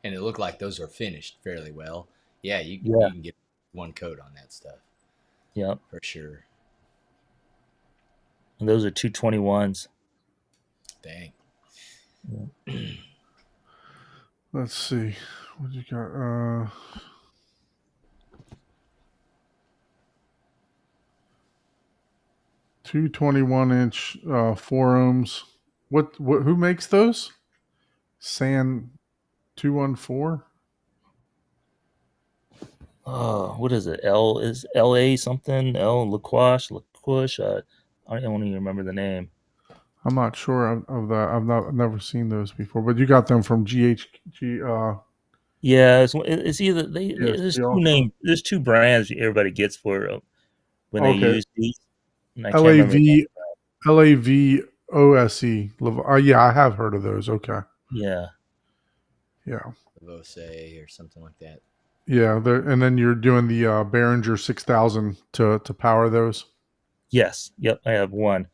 and it looked like those are finished fairly well. Yeah, you can get one coat on that stuff. Yep. For sure. And those are 221s. Dang. Yeah. Let's see. What you got? 221-inch 4 ohms. What? Who makes those? San 214. Oh, what is it? Is LA something? LaQuash. I don't even remember the name. I'm not sure of that. I've never seen those before, but you got them from GHG. Yeah, it's either GSG there's two also. there's two brands everybody gets for when they Okay. use these, and I can't remember. LAVOSE. Yeah, I have heard of those. Okay. Yeah. Yeah. Vose or something like that. Yeah. And then you're doing the Behringer 6000 to power those. Yes. Yep. I have one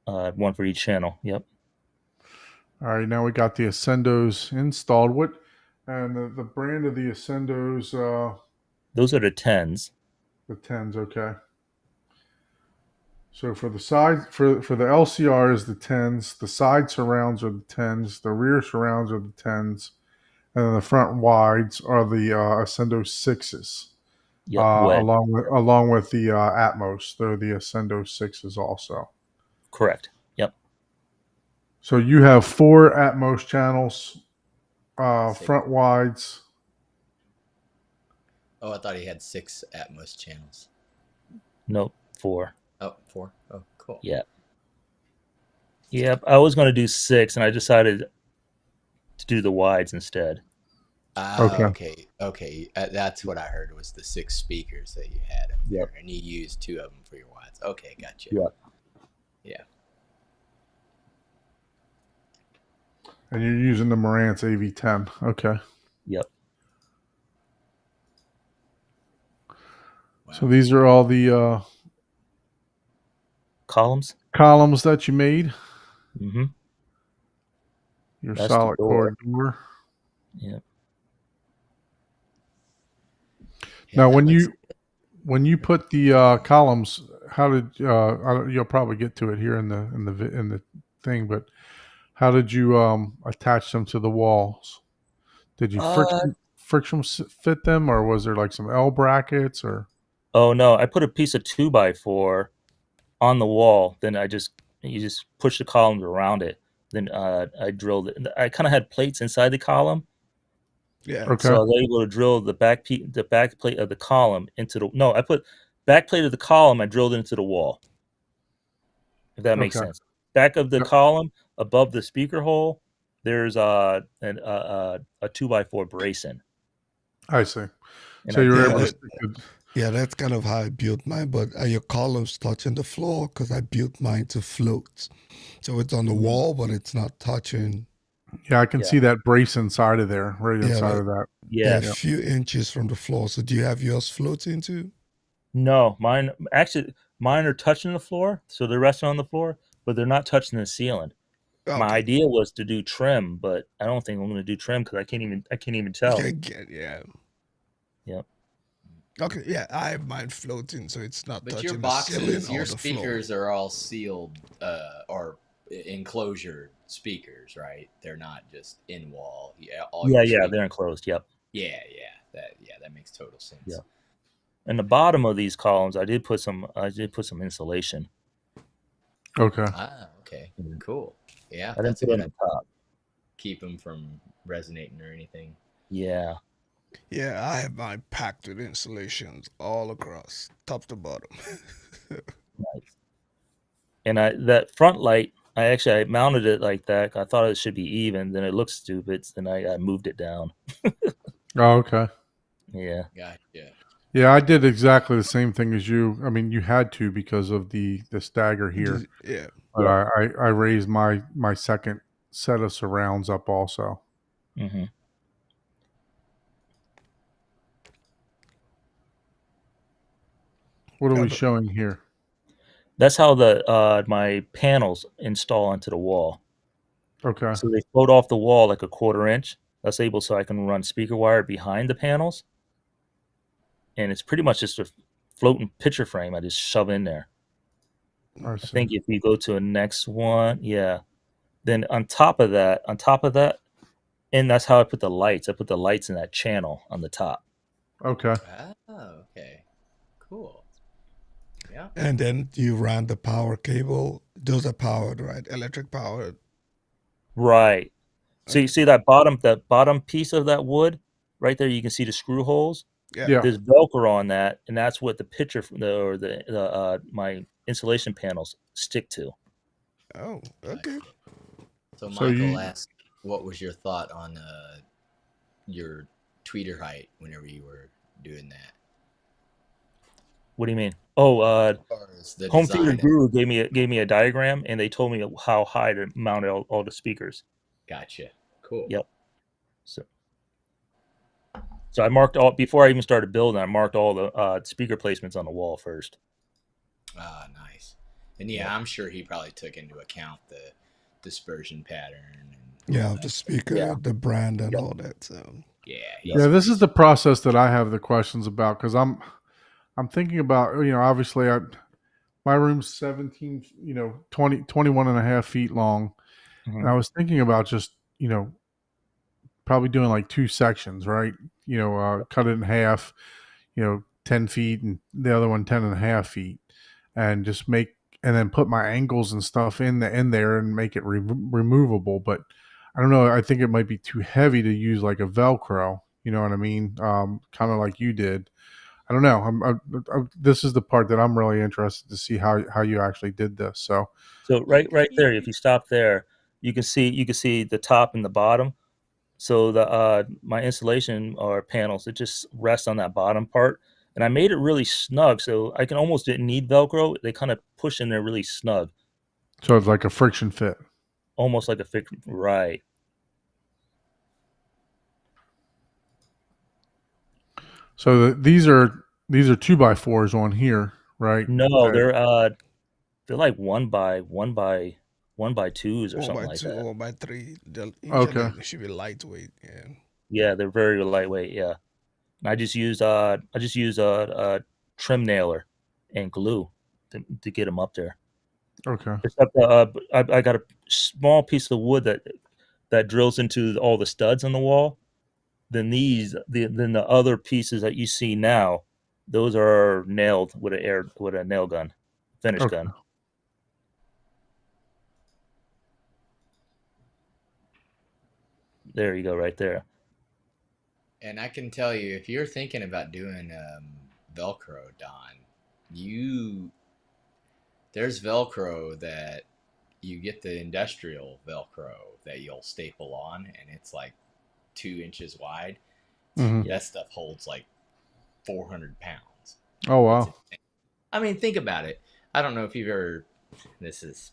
for each channel. Yep. All right. Now we got the Ascendos installed. And the brand of the Ascendos? Those are the 10s. The 10s. Okay. So for the side for the LCR is the 10s, the side surrounds are the 10s, the rear surrounds are the 10s, and then the front wides are the Ascendo 6s. Yep. Wed. Along with the Atmos, they're the Ascendo 6s also. Correct. Yep. So you have 4 Atmos channels, front wides. Oh, I thought he had 6 Atmos channels. Nope. 4. Oh, 4. Oh, cool. Yeah. Yep. I was going to do 6, and I decided to do the wides instead. Okay. Okay. That's what I heard was the 6 speakers that you had up there, and you used 2 of them for your wides. Okay, gotcha. Yep. Yeah. And you're using the Marantz AV10. Okay. Yep. Wow. So these are all the Columns. columns that you made. Mm-hmm. Your That's the solid door. core door. Yep. Yeah, Now, that looks when you put the columns, how did you'll probably get to it here in the thing, but how did you attach them to the walls? Did you Uh friction fit them, or was there like some L brackets, or? oh no, I put a piece of 2x4 on the wall. Then you just push the columns around it. Then I drilled it. I kind of had plates inside the column, Yeah. Okay. so I was able to drill the back plate of the column into the. No, I put back plate of the column. I drilled into the wall. If that makes Okay. sense. Back of the Yep. column above the speaker hole, there's a 2x4 bracing, I see. and So I you were did Yeah, able to that. that, stick it. yeah, that's kind of how I built mine. But are your columns touching the floor? Because I built mine to float, so it's on the Mhm. wall, but it's not touching. Yeah, I can Yeah. see that brace inside of there, right Yeah, inside like of that. yeah, Yeah. a Yep. few inches from the floor. So do you have yours floating too? No, mine are touching the floor, so they're resting on the floor, but they're not touching the ceiling. My Okay. idea was to do trim, but I don't think I'm going to do trim because I can't even tell. Yeah. Yep. Okay. Yeah, I have mine floating, so it's not But your touching the ceiling boxes, or your the floor. speakers are all sealed or enclosure speakers, right? They're not just in wall. Yeah, all Yeah, your yeah, speakers. they're enclosed. Yep. Yeah, that makes total sense. Yeah. And the bottom of these columns, I did put some insulation. Okay. Ah, okay, Mhm. cool. Yeah, I didn't that's a put it good on idea. the top. Keep them from resonating or anything. Yeah. Yeah, I have mine packed with insulations all across, top to bottom. Nice. And that front light, I mounted it like that. I thought it should be even. Then it looked stupid. So then I moved it down. Oh, okay. Yeah. Gotcha. Yeah, I did exactly the same thing as you. I mean, you had to because of the stagger here, Yeah. but Yeah. I raised my second set of surrounds up also. Hmm. What are Yeah, we but showing here? That's how my panels install onto the wall. Okay. So they float off the wall like a 1/4 inch. That's able so I can run speaker wire behind the panels, and it's pretty much just a floating picture frame I just shove in there. I I see. think if you go to a next one, yeah. Then on top of that, and that's how I put the lights. I put the lights in that channel on the top. Okay. Oh, okay. Cool. Yeah. and then you ran the power cable. Those are powered, right? Electric powered. Right. So you Okay. see that bottom piece of that wood right there. You can see the screw holes. Yeah. Yeah. There's Velcro on that, and that's what the picture the my insulation panels stick to. Oh, Nice. okay. So So Michael you asked, "What was your thought on your tweeter height whenever you were doing that?" What do you mean? Oh, As far as the Home Theater design. Guru gave me a diagram, and they told me how high to mount all the speakers. Gotcha. Cool. Yep. So I marked all before I even started building. I marked all the speaker placements on the wall first. Ah, nice. And yeah, Yep. I'm sure he probably took into account the dispersion pattern and all Yeah, that. the speaker, Yeah. the brand, and Yep. all that. So Yeah, Yep. yeah, this is the process that I have the questions about because I'm thinking about, obviously my room's 17, 21 and a half feet long. And I Mhm. was thinking about just, probably doing like 2 sections, right? Cut it in half, 10 feet and the other one 10 and a half feet and just and then put my angles and stuff in there and make it removable. But I don't know. I think it might be too heavy to use like a Velcro. You know what I mean? Kind of like you did. I don't know. This is the part that I'm really interested to see how you actually did this. So So yeah. right there, if you stop there, you can see the top and the bottom. So the my insulation or panels, it just rests on that bottom part, and I made it really snug, so I can almost didn't need Velcro. They kind of push in there really snug, it's like a friction fit. almost like a fix. Right. So these are 2x4s on here, right? No, they're like one by twos or One something by like two, that. one by three. Usually Okay. they should be lightweight. Yeah. Yeah, they're very lightweight. Yeah, and I just use a trim nailer and glue to get them up there. Okay. Except I got a small piece of wood that drills into all the studs on the wall. Then the other pieces that you see now, those are nailed with a nail gun, finish Okay. gun. There you go, right there. And I can tell you, if you're thinking about doing Velcro, Don, you there's Velcro that you get the industrial Velcro that you'll staple on, and it's like 2 inches wide. Hmm. Yeah, That stuff holds like 400 pounds. Oh It's wow. insane. I mean, think about it. I don't know if you've ever. This is.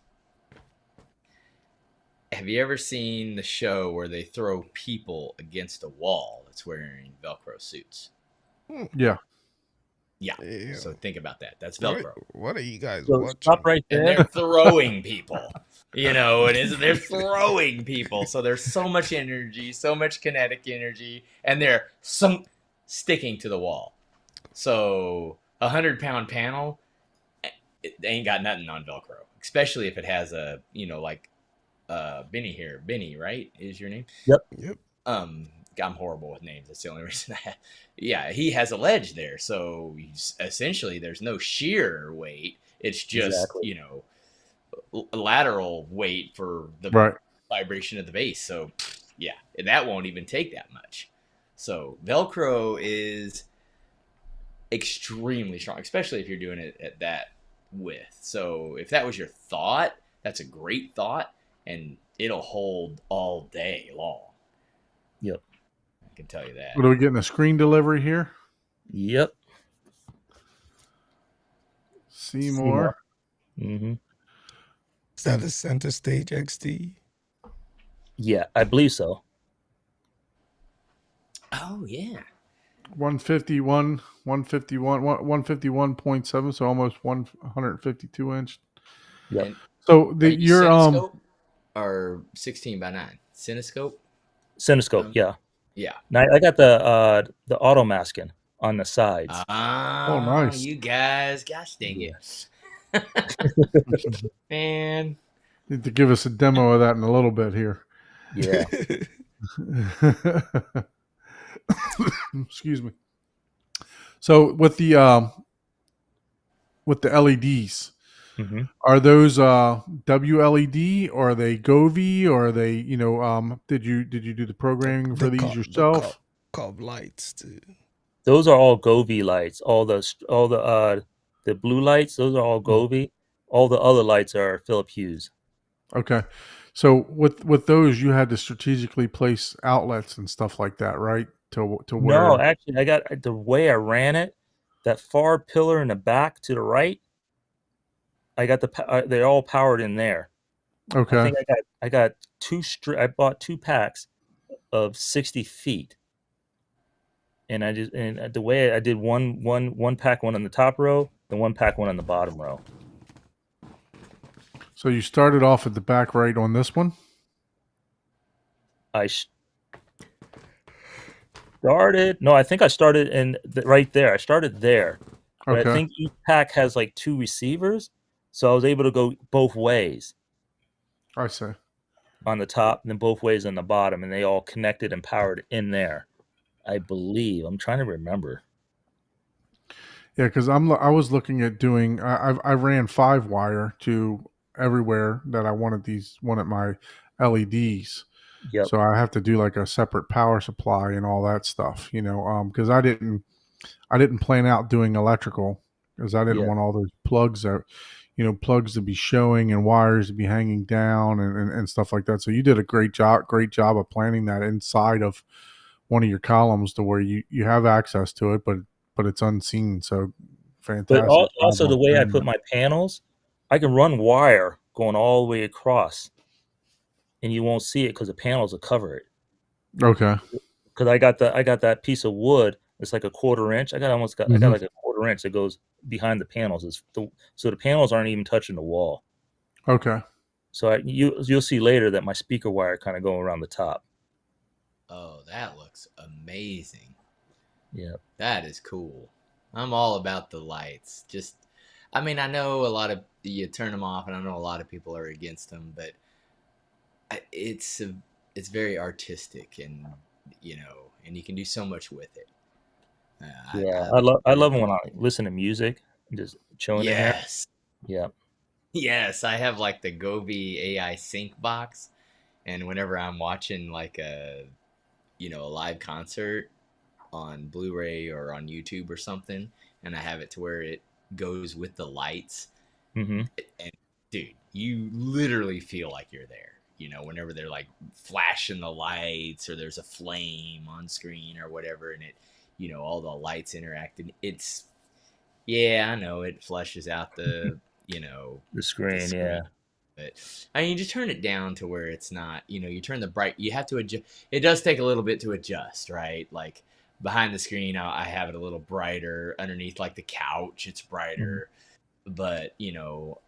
Have you ever seen the show where they throw people against a wall that's wearing Velcro suits? Yeah. Yeah. Yeah. So think about that. That's What are, Velcro. what are you guys so stop watching? right And there. they're throwing people. They're throwing people. So there's so much energy, so much kinetic energy, and they're sticking to the wall. So 100-pound panel, it ain't got nothing on Velcro, especially if it has a like Benny here. Benny, right? Is your name? Yep. Yep. I'm horrible with names. That's the only reason I have. Yeah, he has a ledge there, so essentially there's no shear weight. It's just Exactly. lateral weight for the Right. vibration of the base. So yeah, that won't even take that much. So Velcro is extremely strong, especially if you're doing it at that width. So if that was your thought, that's a great thought, and it'll hold all day long. Yep. I can tell you that. What are we getting a screen delivery here? Yep. Seymour. Mm-hmm. Is that a Center Stage XT? Yeah, I believe so. Oh yeah. 151, 151.7, so almost 152 inch. Yep. And So are the you your cinescope or 16:9? Cinescope? Cinescope. Yeah. Yeah. Now I got the auto masking on the sides. Oh, nice. You guys, gosh dang it. Man. need to give us a demo of that in a little bit here. Yeah. Excuse me. So with the LEDs, Mm-hmm. are those WLED or are they Govee or are they did you do the programming for these yourself? Cob lights too. Those are all Govee lights. All the blue lights, those are all Mhm. Govee. All the other lights are Philip Hughes. Okay. So with those you had to strategically place outlets and stuff like that, right? To where No, actually, I got the way I ran it. That far pillar in the back to the right, I got they're all powered in there. I Okay. think I got I bought 2 packs of 60 feet, and the way I did one pack one on the top row, and one pack one on the bottom row. So you started off at the back right on this one? I think I started right there. I started there, but I Okay. think each pack has like 2 receivers, so I was able to go both ways I see. on the top and then both ways on the bottom, and they all connected and powered in there. I believe. I'm trying to remember. Yeah, because I was looking at doing. I ran 5-wire to everywhere that I wanted my LEDs. Yep. So I have to do like a separate power supply and all that stuff, because I didn't plan out doing electrical because I didn't Yeah. want all those plugs plugs to be showing and wires to be hanging down and stuff like that. So you did a great job of planning that inside of one of your columns to where you have access to it, but it's unseen. So But fantastic job also on the way I planning put my panels, I can run wire going all the way across, and you won't see it because the panels will cover it. that. Okay. Because I got that piece of wood It's like a 1/4 inch. I got like a 1/4 inch that goes behind the panels. So the panels aren't even touching the wall. Okay. So you'll see later that my speaker wire kind of going around the top. Oh, that looks amazing. Yeah. That is cool. I'm all about the lights. I mean, I know a lot of you turn them off, and I know a lot of people are against them, but it's very artistic, and and you can do so much with it. Yeah. I I love really, when I listen to music and just chilling in here. yes, Yeah. yes. I have like the Gobi AI sync box, and whenever I'm watching like a live concert on Blu-ray or on YouTube or something, and I have it to where it goes with the lights. Mm-hmm. And dude, you literally feel like you're there. Whenever they're like flashing the lights or there's a flame on screen or whatever, and all the lights interacting. Yeah, I know it flushes out The the screen. screen. Yeah. But I mean, you just turn it down to where it's not, you turn the bright, you have to adjust. It does take a little bit to adjust, right? Like behind the screen, I have it a little brighter. Underneath, like the couch, it's Mm-hmm. brighter, but,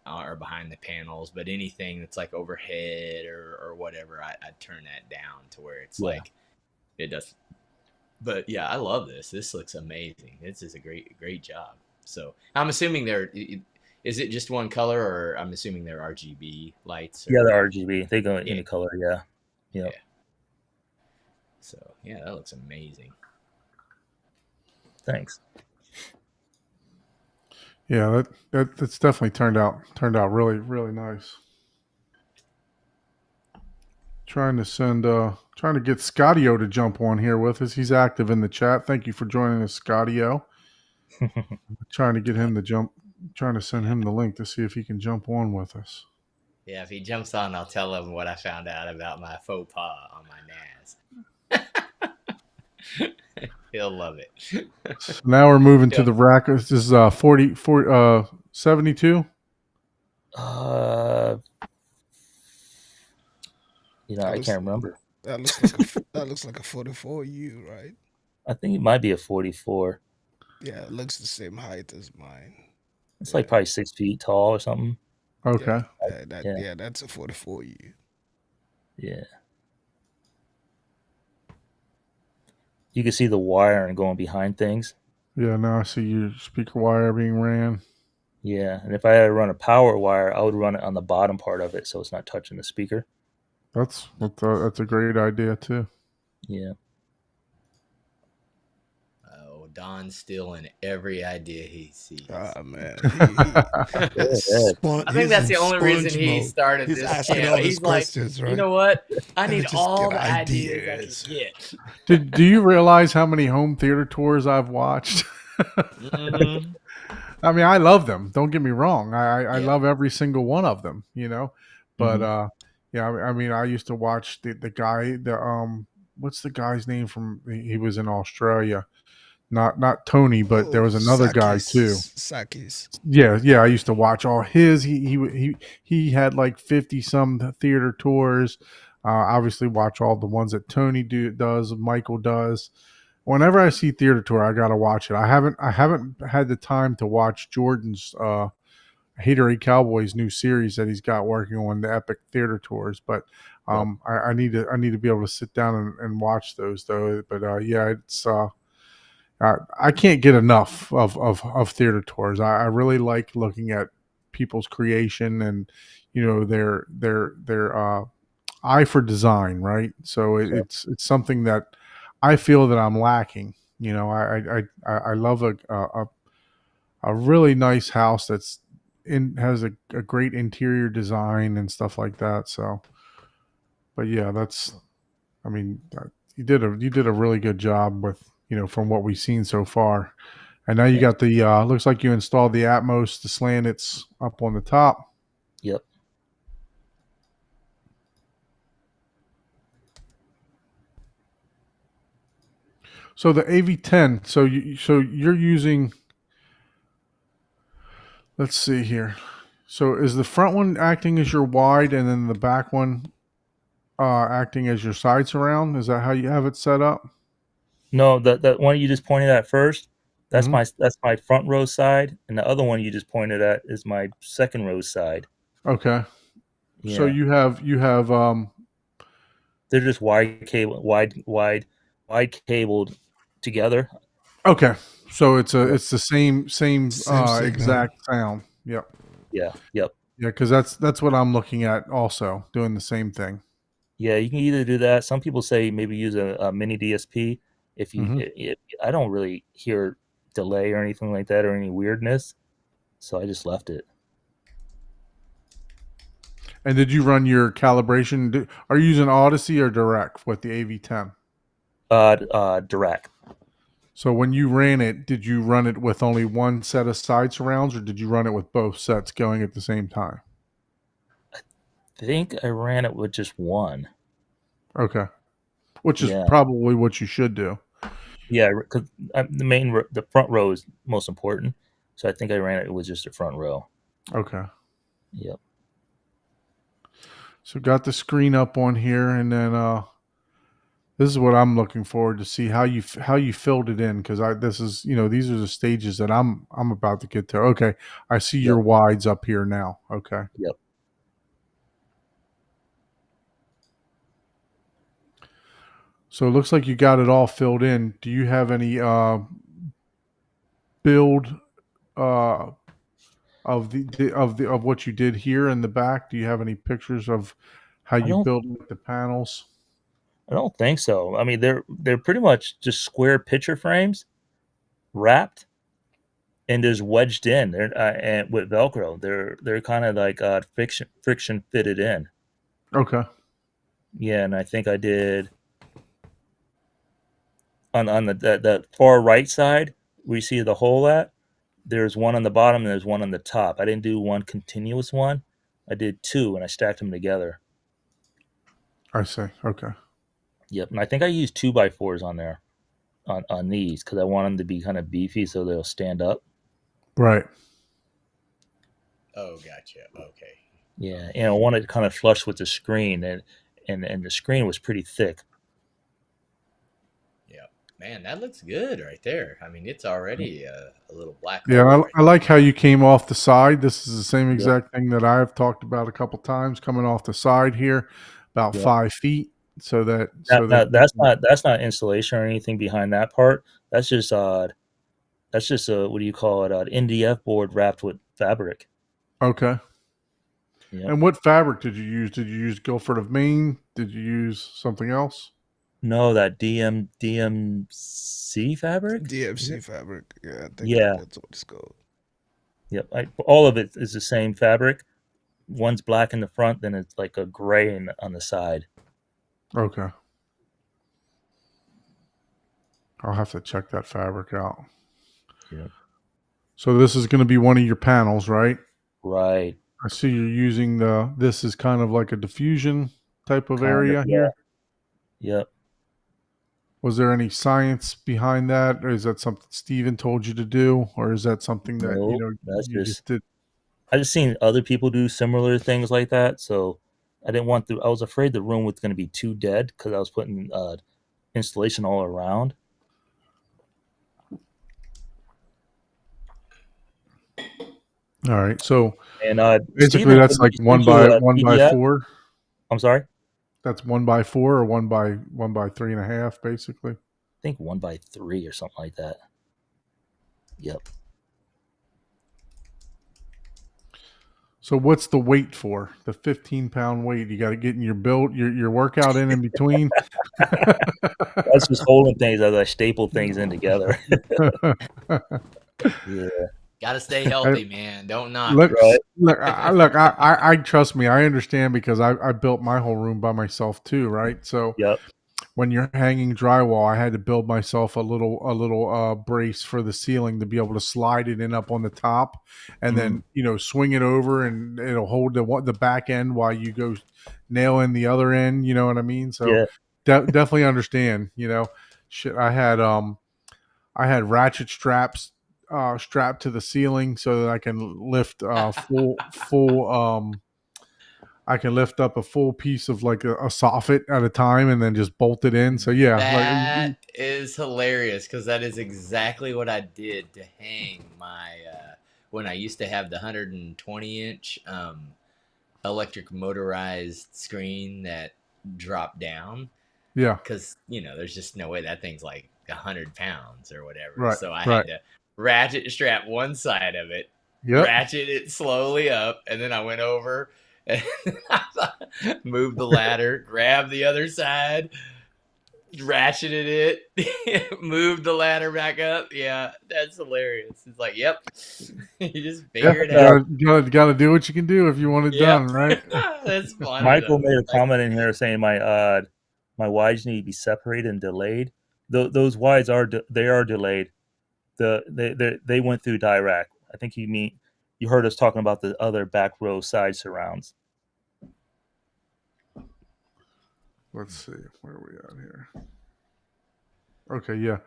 or behind the panels. But anything that's like overhead or whatever, I turn that down to where it's Yeah. like, it does. But yeah, I love this. This looks amazing. This is a great job. So I'm assuming is it just one color, or I'm assuming they're RGB lights, Yeah. The or RGB. They go yeah, any color. Yeah. Yep. yeah. So yeah, that looks amazing. Thanks. Yeah, that's definitely turned out really really nice. Trying to get Scottio to jump on here with us. He's active in the chat. Thank you for joining us, Scottio. Trying to get him to jump. Trying to send him the link to see if he can jump on with us. Yeah, if he jumps on, I'll tell him what I found out about my faux pas on my NAS. He'll love it. So now we're moving to Yep. the rack. This is 72. Uh, That I looks can't remember. that looks like a 44U, right? I think it might be a 44. Yeah, it looks the same height as mine. It's like Yeah, probably 6 feet tall or something. Okay. Yeah. that's a 44U. Yeah. You can see the wiring going behind things. Yeah. Now I see your speaker wire being ran. Yeah. And if I had to run a power wire, I would run it on the bottom part of it so it's not touching the speaker. That's a great idea too. Yeah. Oh, Don's stealing every idea he sees. Ah man, Yeah. I think that's the only reason sponge he mode. started He's this asking channel. all these He's like, questions, right? you know what? I Let me need just all get the ideas I ideas. can get. Do you realize how many home theater tours I've watched? Mhm. I mean, I love them. Don't get me wrong. I Yeah. love every single one of them, But Mhm. yeah, I mean, I used to watch the guy, what's the guy's name from? He was in Australia. Not Tony, but there Oh, was another guy too. Sakis. Yeah. I used to watch all his. He had like 50 some theater tours. Obviously, watch all the ones that Tony does. Michael does. Whenever I see theater tour, I gotta watch it. I haven't had the time to watch Jordan's Haterade Cowboys new series that he's got working on, the epic theater tours. But Yep. I need to be able to sit down and watch those though. But yeah, it's I can't get enough of theater tours. I really like looking at people's creation and their eye for design, right? So Yep. it's something that I feel that I'm lacking. I love a really nice house that's has a great interior design and stuff like that. So, but yeah, I mean, you did a really good job with from what we've seen so far. And now you Thanks. got the looks like you installed the Atmos, the slant. It's up on the top. Yep. So the AV10. So you're using. Let's see here. So is the front one acting as your wide, and then the back one acting as your side surround? Is that how you have it set up? No, the one you just pointed at first, Mhm. that's my front row side, and the other one you just pointed at is my second row side. Okay. So Yeah, you have they're just wide cabled together. okay. So Yep. it's the same Same signal. exact sound. Yep. Yeah. Yep. Yeah, because that's what I'm looking at also, doing the same thing. Yeah. You can either do that. Some people say maybe use a mini DSP. Hmm. I don't really hear delay or anything like that or any weirdness, so I just left it. And did you run your calibration? Are you using Odyssey or Direct with the AV10? Direct. So when you ran it, did you run it with only one set of side surrounds, or did you run it with both sets going at the same time? I think I ran it with just one. Okay, which is Yeah. probably what you should do. Yeah, because the front row is most important. So I think I ran it with just the front row. Okay. Yep. So got the screen up on here, and then this is what I'm looking forward to see how you filled it in, because I this is these are the stages that I'm about to get to. Okay, I see Yep. your wides up here now. Okay, Yep. so it looks like you got it all filled in. Do you have any build uh, of what you did here in the back? Do you have any pictures of how I you don't built the panels? I don't think so. I mean, they're pretty much just square picture frames wrapped and just wedged in. They're and with Velcro. They're kind of like friction fitted in. Okay, Yeah, and I think I did on the far right side where you see the hole at. There's one on the bottom and there's one on the top. I didn't do one continuous one. I did two and I stacked them together. I see. Okay, Yep. And I think I used 2x4s on there on these because I want them to be kind of beefy so they'll stand up. right. Oh, gotcha. Okay. Yeah. And I wanted it kind of flush with the screen and the screen was pretty thick. Yeah. Man, that looks good right there. I mean, it's already a little black Yeah, hole right I like how you came off the side. This is the same Yep. exact thing that I've talked about a couple times, coming off the side here, about Yep. 5 feet, so that Now, you can, that's not installation or anything behind that part. That's just a what do you call it? An NDF board wrapped with fabric. okay. Yep. And what fabric did you use? Did you use Guilford of Maine? Did you use something else? No, that DMC fabric. DFC fabric. Yeah, I think Yeah. that's what it's called. Yep. All of it is the same fabric. One's black in the front, then it's like a gray on the side. Okay, I'll have to check that fabric out. Yep. So this is going to be one of your panels, right? Right. I see you're using this is kind of like a diffusion type of Kind of. area Yeah. here. Yep. Was there any science behind that, or is that something Steven told you to do, or is that something that No, that's you just just did? I just seen other people do similar things like that, so I didn't want to. I was afraid the room was going to be too dead because I was putting installation all around. All right, so And basically Steven that's like sent you a one by PDF. four. I'm sorry. That's 1 by 4 or one by 3.5, basically. I think 1x3 or something like that. Yep. So what's the weight for the 15-pound weight? You got to get in your build your workout in between. That's just holding things as I staple things in together. Yeah. Got to stay healthy, man. Don't knock Look, it. Right. I trust me. I understand because I built my whole room by myself too, right? So Yep. when you're hanging drywall, I had to build myself a little brace for the ceiling to be able to slide it in up on the top, and then swing it over, and it'll hold the back end while you go nail in the other end. You know what I mean? So Yeah. definitely understand. Shit. I had ratchet straps strapped to the ceiling so that I can lift full I can lift up a full piece of like a soffit at a time and then just bolt it in. So yeah, like That is hilarious because that is exactly what I did to hang my when I used to have the 120-inch electric motorized screen that dropped down yeah, because there's just no way that thing's like 100 pounds or whatever. right, So I right. had to ratchet strap one side of it, Yep. ratchet it slowly up, and then I went over and moved the ladder, grabbed the other side, ratcheted it, moved the ladder back up. Yeah, that's hilarious. It's like, yep, you just Yeah, figure it you out. gotta do what you can do if you want it Yep, done, right? that's funny Michael though. made a Like, comment in here saying my wides need to be separated and delayed. Those wides they are delayed. They went through Dirac. I think you heard us talking about the other back row side surrounds. Let's see, where are we at here? Okay, yeah.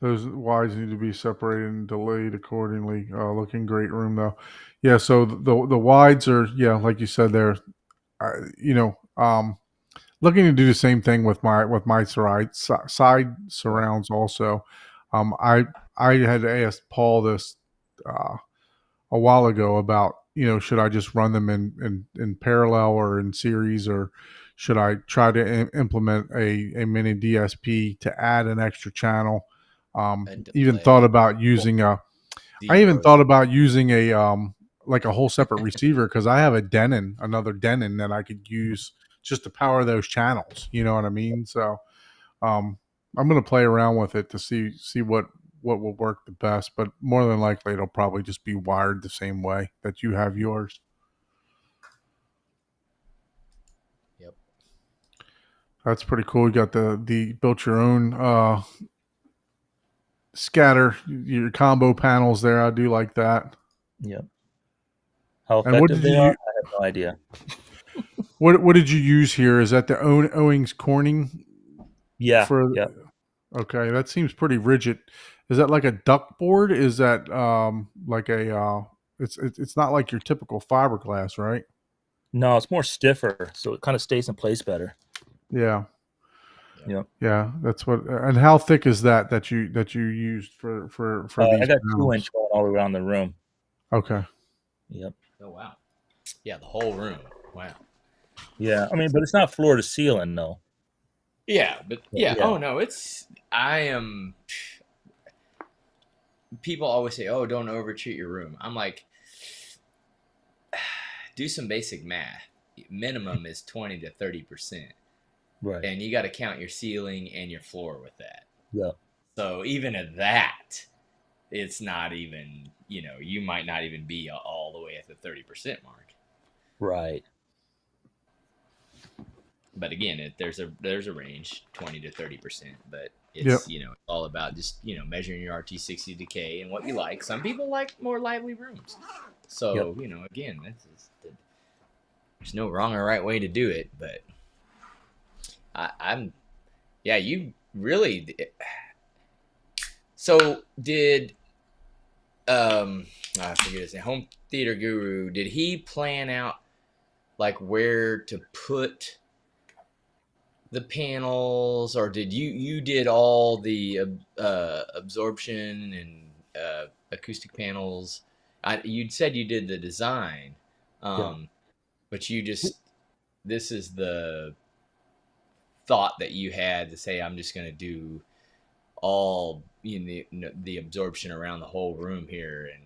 Those wides need to be separated and delayed accordingly. Looking great room though. Yeah, so the wides are, yeah, like you said, they're you know, looking to do the same thing with my side surrounds also. I had asked Paul this uh, a while ago about, should I just run them in parallel or in series, or should I try to implement a mini DSP to add an extra channel? a Even thought delay, about using I even zero. thought about using like a whole separate receiver, because I have another Denon that I could use just to power those channels. You know what I mean? So um, I'm gonna play around with it to see what will work the best. But more than likely, it'll probably just be wired the same way that you have yours. Yep. That's pretty cool. You got the built your own scatter, your combo panels there. I do like that. Yep. How And what effective did they are, you I have no idea. what did you use here? Is that the Owings Corning Yeah. for? Yeah. Okay, that seems pretty rigid. Is that like a duck board? Is that like a it's not like your typical fiberglass, right? No, it's more stiffer, so it kind of stays in place better. Yeah. Yep. Yep. Yeah, that's what. And how thick is that you used for I these got panels? 2-inch going all around the room. Okay. Yep. Oh wow. Yeah, the whole room. Wow. Yeah. I mean, but it's not floor to ceiling, though. Yeah, but yeah. Yeah. Oh no, I am. People always say, "Oh, don't overtreat your room." I'm like, do some basic math. Minimum is 20 to 30%, Right. and you got to count your ceiling and your floor with that. Yeah. So even at that, it's not even. You might not even be all the way at the 30% mark. Right. But again, there's a range, 20 to 30%. But Yep. it's all about just measuring your RT60 decay and what you like. Some people like more lively rooms, so again, there's no wrong or right way to do it. But I'm yeah, you really. So did I forget his name, Home Theater Guru? Did he plan out like where to put the panels, or did you did all the absorption and acoustic panels? You said you did the design, Yeah. but this is the thought that you had to say, I'm just going to do all the absorption around the whole room here and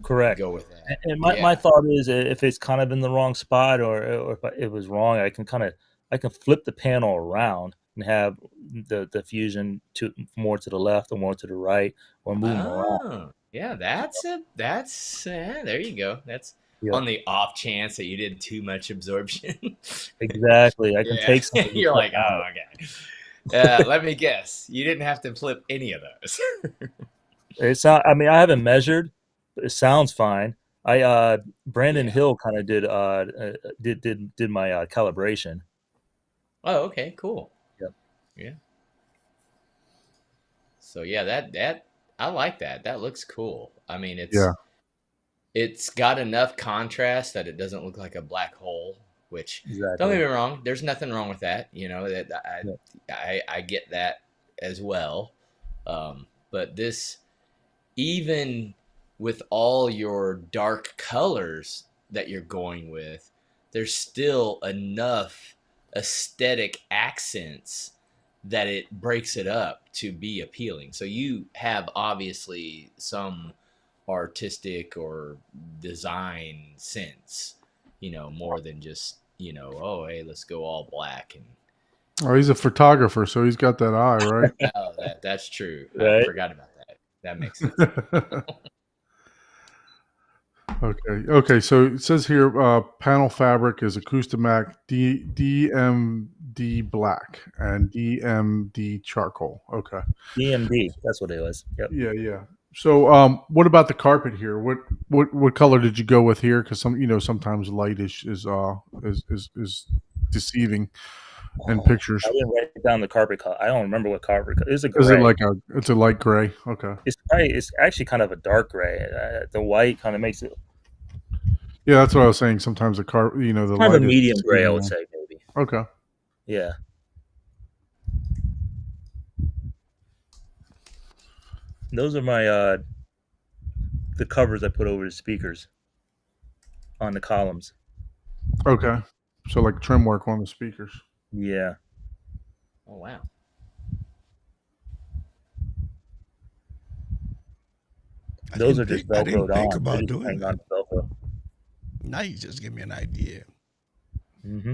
Correct. go with that. And my thought is, if it's kind of in the wrong spot, or if it was wrong, I can flip the panel around and have the fusion to more to the left or more to the right, or move them around. Oh, yeah, that's there you go. That's Yep. on the off chance that you did too much absorption. Exactly. I can Yeah, take something. you're like, oh, okay. Let me guess. You didn't have to flip any of those. It's not. I mean, I haven't measured, but it sounds fine. Brandon Yeah. Hill kind of did my calibration. Oh, okay, cool. Yep. Yeah. So yeah, that I like that. That looks cool. I mean, it's Yeah. it's got enough contrast that it doesn't look like a black hole. Which, don't Exactly. get me wrong, there's nothing wrong with that. That Yeah. I get that as well. But this, even with all your dark colors that you're going with, there's still enough aesthetic accents that it breaks it up to be appealing. So you have obviously some artistic or design sense, more than just, oh, hey, let's go all black. And Oh, he's a photographer, so he's got that eye, right? oh, that's true. I Right. forgot about that. That makes sense. Okay. So it says here, panel fabric is Acoustimac DMD black and DMD charcoal. Okay. DMD. That's what it was. Yep. Yeah. So, what about the carpet here? What color did you go with here? Because sometimes light is deceiving in pictures. I didn't write down the carpet color. I don't remember what carpet. It was a Is it gray. it's a light gray? Okay. It's actually kind of a dark gray. The white kind of makes it Yeah, that's what I was saying. Sometimes the the kind of light a is medium gray. I deceiving. would say maybe. Okay. Yeah. Those are my the covers I put over the speakers on the columns. Okay. So like trim work on the speakers. Yeah. Oh, wow. Those are just I didn't velcroed think on. They're about just doing hanging on that. to Velcro. Now you just give me an idea. Mm-hmm.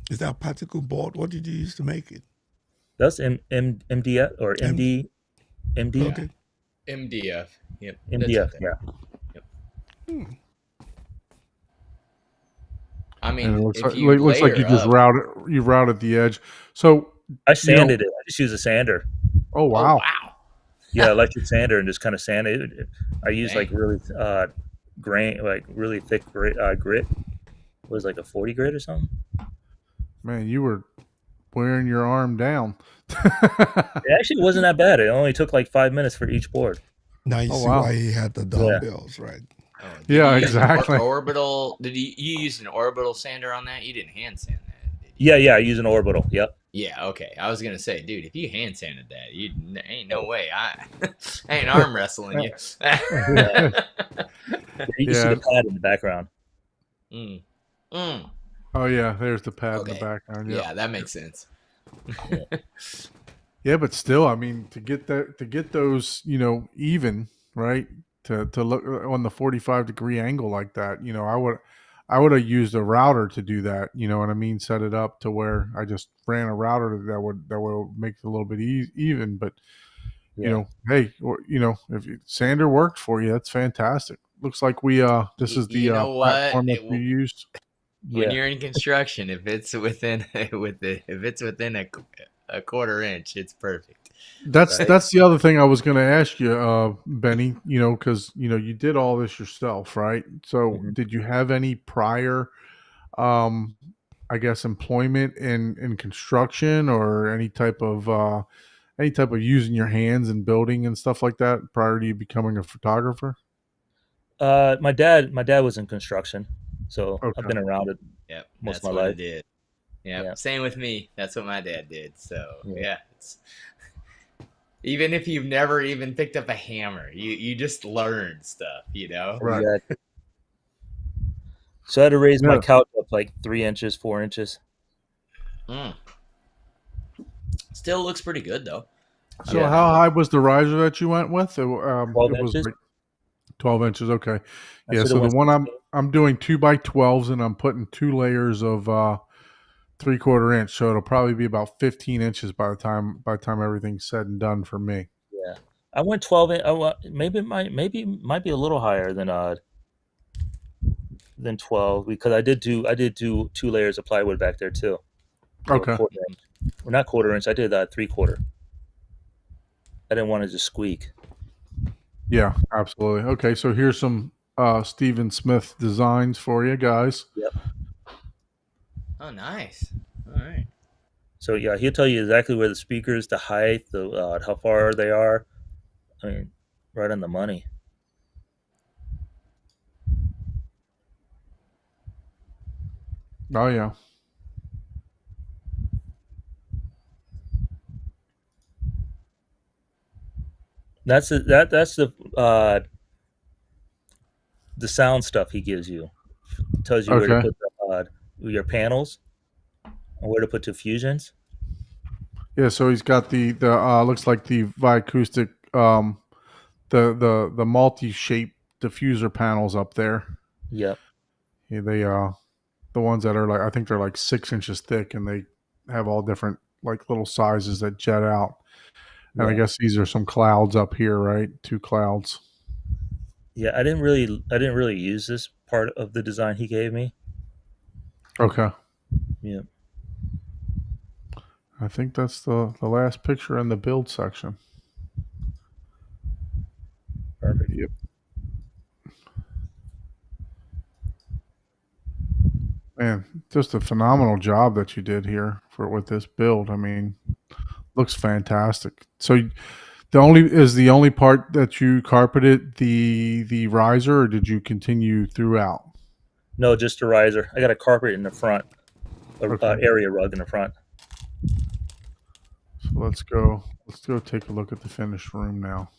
Is that particle board? What did you use to make it? That's MDF or M- MD. Okay. MDF. Yep. That's MDF. it there. Yeah. Hmm. I And mean, it looks if like you it looks like you layer just up. routed the edge. So I sanded it. I just use a sander. oh Oh, wow. wow. Yeah, electric sander, and just kind of sand it. I use like Dang. really grain, like really thick grit. It was like a 40 grit or something. Man, you were wearing your arm down. It actually wasn't that bad. It only took like 5 minutes for each board. Now you Oh see wow. why he had the Yeah. dumbbells, right? Oh, did Yeah, you use an exactly. orbital? You use an orbital sander on that? You didn't hand sand that, did you? Yeah. I use an orbital. Yep. Yeah, okay. I was gonna say, dude, if you hand sanded that, you ain't no way. I ain't arm wrestling you. Yeah. You can see Yeah. the pad in the background. Mm. Mm. Oh yeah, there's the pad in the Okay. background. Yeah, that makes sense. Yeah, but still, I mean, to get those, even, right? To look on the 45-degree angle like that, I would have used a router to do that. You know what I mean? Set it up to where I just ran a router that would make it a little bit even. But Yeah. hey, if sander worked for you, that's fantastic. Looks like this is the You know what? platform that you used. When Yeah. you're in construction, if it's within a quarter inch, it's perfect. That's Right? that's the other thing I was going to ask you, Benny. Because you did all this yourself, right? So, Mhm. did you have any prior, um, I guess, employment in construction or any type of using your hands and building and stuff like that prior to you becoming a photographer? My dad was in construction, so I've Okay. been around it Yep, most of that's my what life. it did. Yep, Yeah. same with me. That's what my dad did. So Yeah. yeah, even if you've never even picked up a hammer, you just learn stuff. Right. Exactly. So I had to raise my Yeah. couch up like 3 inches, 4 inches. Mm. Still looks pretty good though. So, Yeah. how high was the riser that you went with? 12 It was inches. like 12 inches. Okay. I Yeah. should So have the went one 16. I'm doing 2x12s and I'm putting 2 layers of 3/4 inch. So it'll probably be about 15 inches by the time everything's said and done for me. Yeah. I went 12 maybe it might be a little higher than 12 because I did do 2 layers of plywood back there too. Or Okay. quarter inch. Well, not quarter inch. I did 3/4. I didn't want to just squeak. Yeah, absolutely. Okay. So here's some Stephen Smith designs for you guys. Yep. Oh, nice. All right. So yeah, he'll tell you exactly where the speakers, the height, the how far they are. I mean, right on the money. Oh yeah. That's the sound stuff he gives you. Tells you where to Okay. put your panels and where to put the fusions. Yeah. So he's got the looks like the Viacoustic the multi shape diffuser panels up there. Yep. Yeah, they the ones that are like I think they're like 6 inches thick and they have all different like little sizes that jet out. And I Yeah. guess these are some clouds up here, right? 2 clouds. Yeah. I didn't really use this part of the design he gave me. Okay. Yeah. I think that's the last picture in the build section. Perfect. Yep. Man, just a phenomenal job that you did here for with this build. I mean, looks fantastic. So the only part that you carpeted the riser, or did you continue throughout? No, just a riser. I got a carpet in the front, a Okay. area rug in the front. So let's go. Let's go take a look at the finished room now.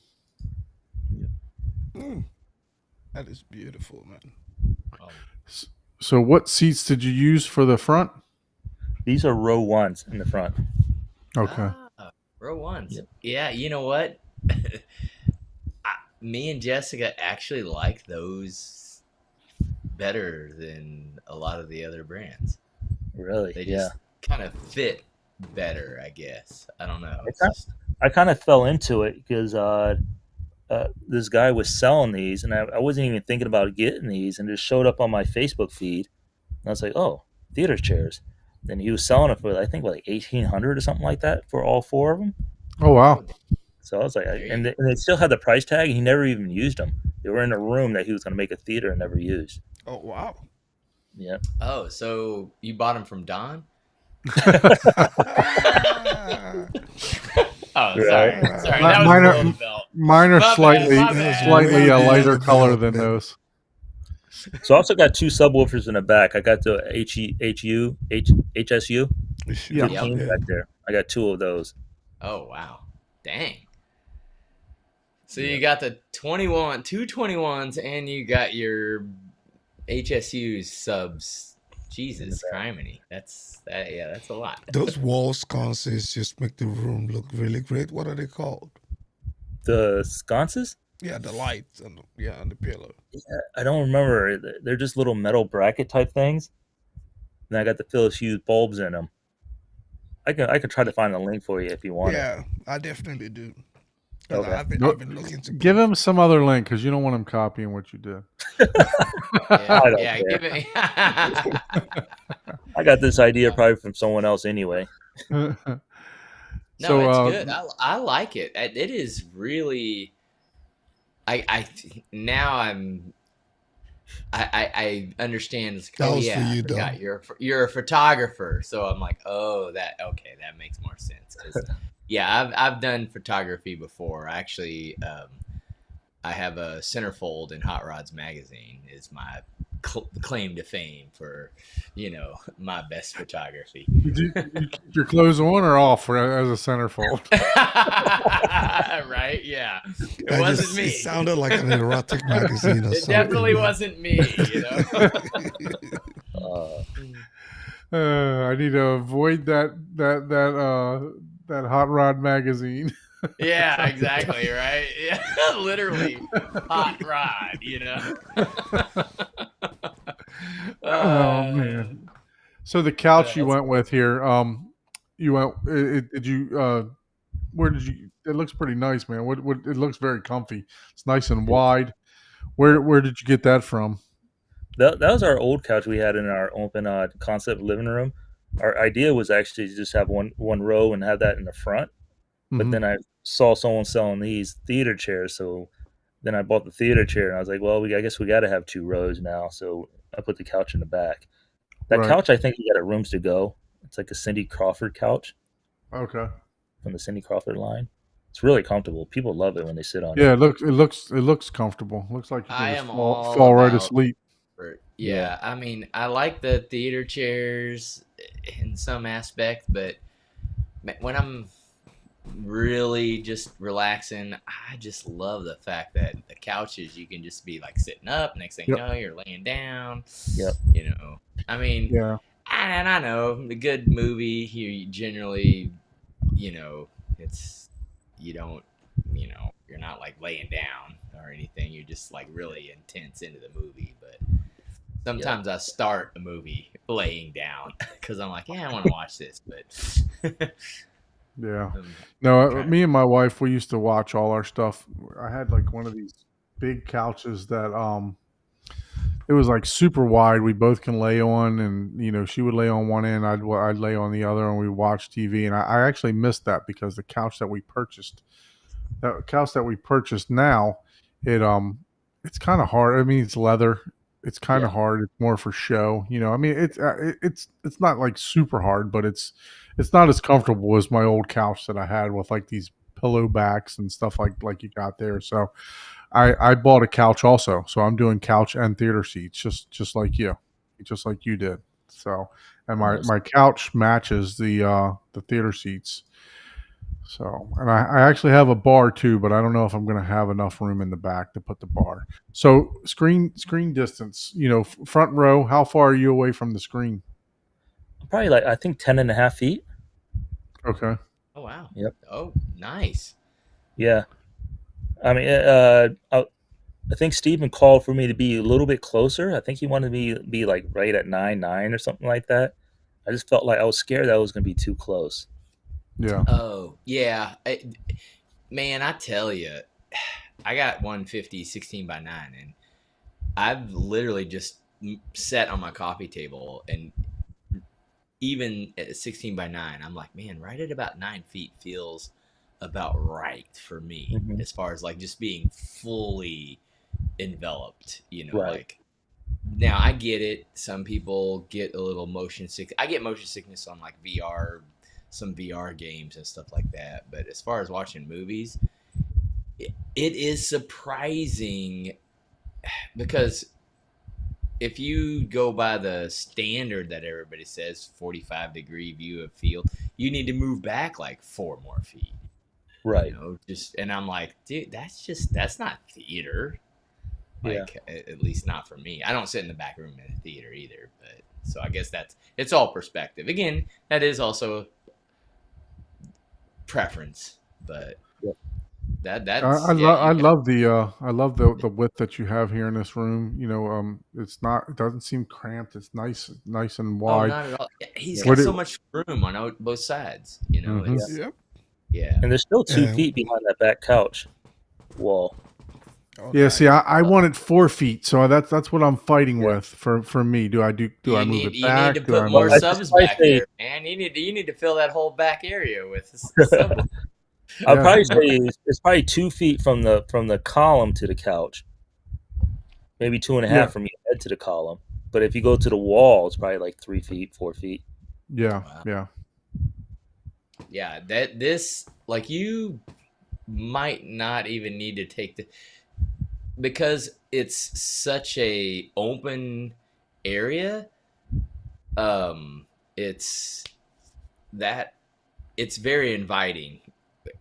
That is beautiful, man. So what seats did you use for the front? These are row ones in the front. Okay. Row ones. Yep. Yeah, you know what? Me and Jessica actually like those better than a lot of the other brands. Really? They Yeah. just kind of fit better, I guess. I don't know. It's Okay. just, I kind of fell into it because this guy was selling these, and I wasn't even thinking about getting these, and it just showed up on my Facebook feed. And I was like, "Oh, theater chairs." And he was selling it for I think like 1,800 or something like that for all four of them. Oh wow. So I was like, There you and they still had the price tag. And he never even used them. They were in a room that he was going to make a theater and never used. Oh wow. Yeah. oh, so you bought them from Don? Oh, sorry. Right. Sorry, Mi- that was minor- below the belt. Mine are My bad, slightly my bad. slightly Way below lighter the color belt, than man. those. So I also got two subwoofers in the back. I got the HSU Yeah. 15 Yep. back there. I got two of those. Oh, wow. Dang. So Yeah. you got the 221s, and you got your HSU subs. Jesus criminy. That's a lot. Those wall sconces just make the room look really great. What are they called? The sconces? Yeah, the lights on the pillar. I don't remember. They're just little metal bracket type things. And I got the Philips Hue bulbs in them. I could try to find a link for you if you want it. Yeah, I definitely do. 'Cause Okay. I've been looking to Give him some other link because you don't want him copying what you did. Yeah, don't yeah. care. Give it. I got this idea probably from someone else anyway. No, So, it's good. I like it. It is really. I understand. It's, That oh was for yeah, you, I forgot. Dom. You're a photographer, so I'm like, oh, that makes more sense. 'Cause, yeah, I've done photography before. Actually, I have a centerfold in Hot Rods magazine. Is my claim to fame for, my best photography. did you keep your clothes on or off as a centerfold? Right? Yeah, it That wasn't just, me. It sounded like an erotic magazine or It something. definitely wasn't me. I need to avoid that hot rod magazine. Yeah, exactly, right? Yeah, literally hot rod, Oh man! So the couch you went with here, you went. Did you? Where did you? It looks pretty nice, man. What? It looks very comfy. It's nice and wide. Where did you get that from? That was our old couch we had in our open concept living room. Our idea was actually to just have one row and have that in the front. But Mhm. then I saw someone selling these theater chairs, so then I bought the theater chair, and I was like, well, I guess we got to have two rows now. So I put the couch in the back. That Right. couch, I think, you got at Rooms to Go. It's like a Cindy Crawford couch Okay. from the Cindy Crawford line. It's really comfortable. People love it when they sit on it. Yeah, it looks comfortable. Looks like you I can just am fall all right about asleep. Yeah. Yeah, I mean, I like the theater chairs in some aspect, but when I'm really just relaxing, I just love the fact that the couches you can just be like sitting up. Next thing you Yep. know, you're laying down. Yep. You know, I mean, Yeah. and I know the good movie you generally, you know, it's you don't, you're not like laying down or anything. You're just like really intense into the movie, but Yep. sometimes I start a movie laying down because I'm like, yeah, I want to watch this, but Yeah. I'm No, trying to. me and my wife, we used to watch all our stuff. I had like one of these big couches that it was like super wide. We both can lay on, and she would lay on one end, I'd lay on the other, and we watch TV. And I actually missed that because the couch that we purchased, now, it it's kind of hard. I mean, it's leather. It's kind Yeah. of hard. It's more for show. I mean, it's not like super hard, but it's not as comfortable as my old couch that I had with like these pillow backs and stuff like you got there. So I bought a couch also. So I'm doing couch and theater seats, just like you did. So, and my Nice. my couch matches the theater seats. So, and I actually have a bar too, but I don't know if I'm going to have enough room in the back to put the bar. So, screen distance, front row. How far are you away from the screen? Probably like I think 10.5 feet. Okay. Oh wow. Yep. Oh, nice. Yeah. I mean, I think Steven called for me to be a little bit closer. I think he wanted me to be like right at 9.9 or something like that. I just felt like I was scared that I was going to be too close. Yeah. Oh yeah, man. I tell you, I got 150 16 by 9, and I've literally just sat on my coffee table, and even at 16 by 9, I'm like, man, right at about 9 feet feels about right for me Hmm. as far as like just being fully enveloped, Right. like now I get it. Some people get a little motion sick. I get motion sickness on like VR, some VR games and stuff like that. But as far as watching movies, it is surprising because if you go by the standard that everybody says, 45-degree view of field, you need to move back like 4 more feet. Right. Just and I'm like, dude, that's not theater. Yeah. Like at least not for me. I don't sit in the back room in a theater either, but so I guess it's all perspective. Again, that is also preference, but Yep. that's yeah, I you got love the width that you have here in this room. It doesn't seem cramped. It's nice and oh, wide. not at all. Yeah, he's Yeah. What got so it? much room on both sides, Hmm. Yeah. it's Yep. yeah. And there's still two And feet behind that back couch wall. oh, Yeah. See, nice. I wanted 4 feet, so that's what I'm fighting Yeah. with for me. Do I move it You need to back? Do I put Well, more move? it's subs probably back say there, man. You need to fill that whole back area with sub. I'll Yeah. probably say it's probably 2 feet from the column to the couch. Maybe two and a Yeah. half from your head to the column. But if you go to the wall, it's probably like 3 feet, 4 feet. Yeah. Wow. Yeah. Yeah, that this like you might not even need to take the because it's such a open area. Um, it's that it's very inviting.